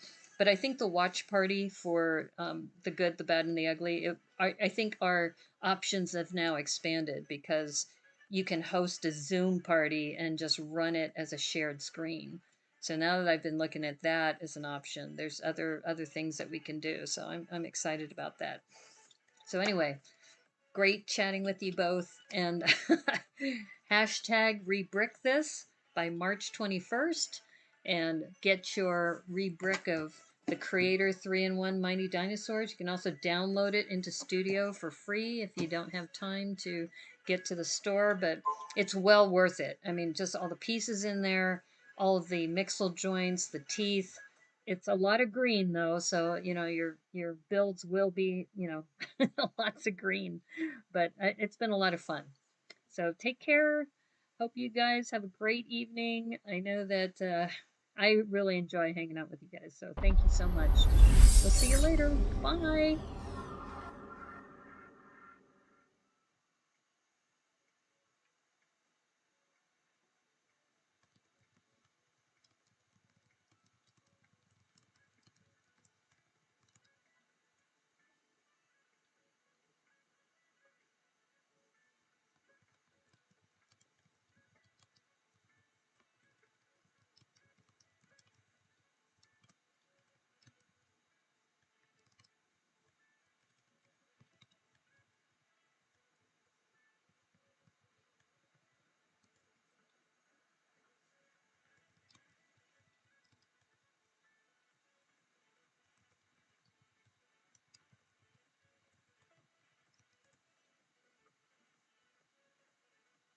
I think the watch party for the good, the bad, and the ugly. I think our options have now expanded because you can host a Zoom party and just run it as a shared screen. So now that I've been looking at that as an option, there's other things that we can do. So I'm excited about that. So anyway, great chatting with you both. And hashtag rebrick this by March 21st and get your rebrick of the Creator 3-in-1 Mighty Dinosaurs. You can also download it into Studio for free if you don't have time to get to the store, but it's well worth it. I mean, just all the pieces in there, all of the mixel joints, the teeth. It's a lot of green though, so your builds will be lots of green, but it's been a lot of fun. So take care. Hope you guys have a great evening. I know that I really enjoy hanging out with you guys, so thank you so much. We'll see you later. Bye.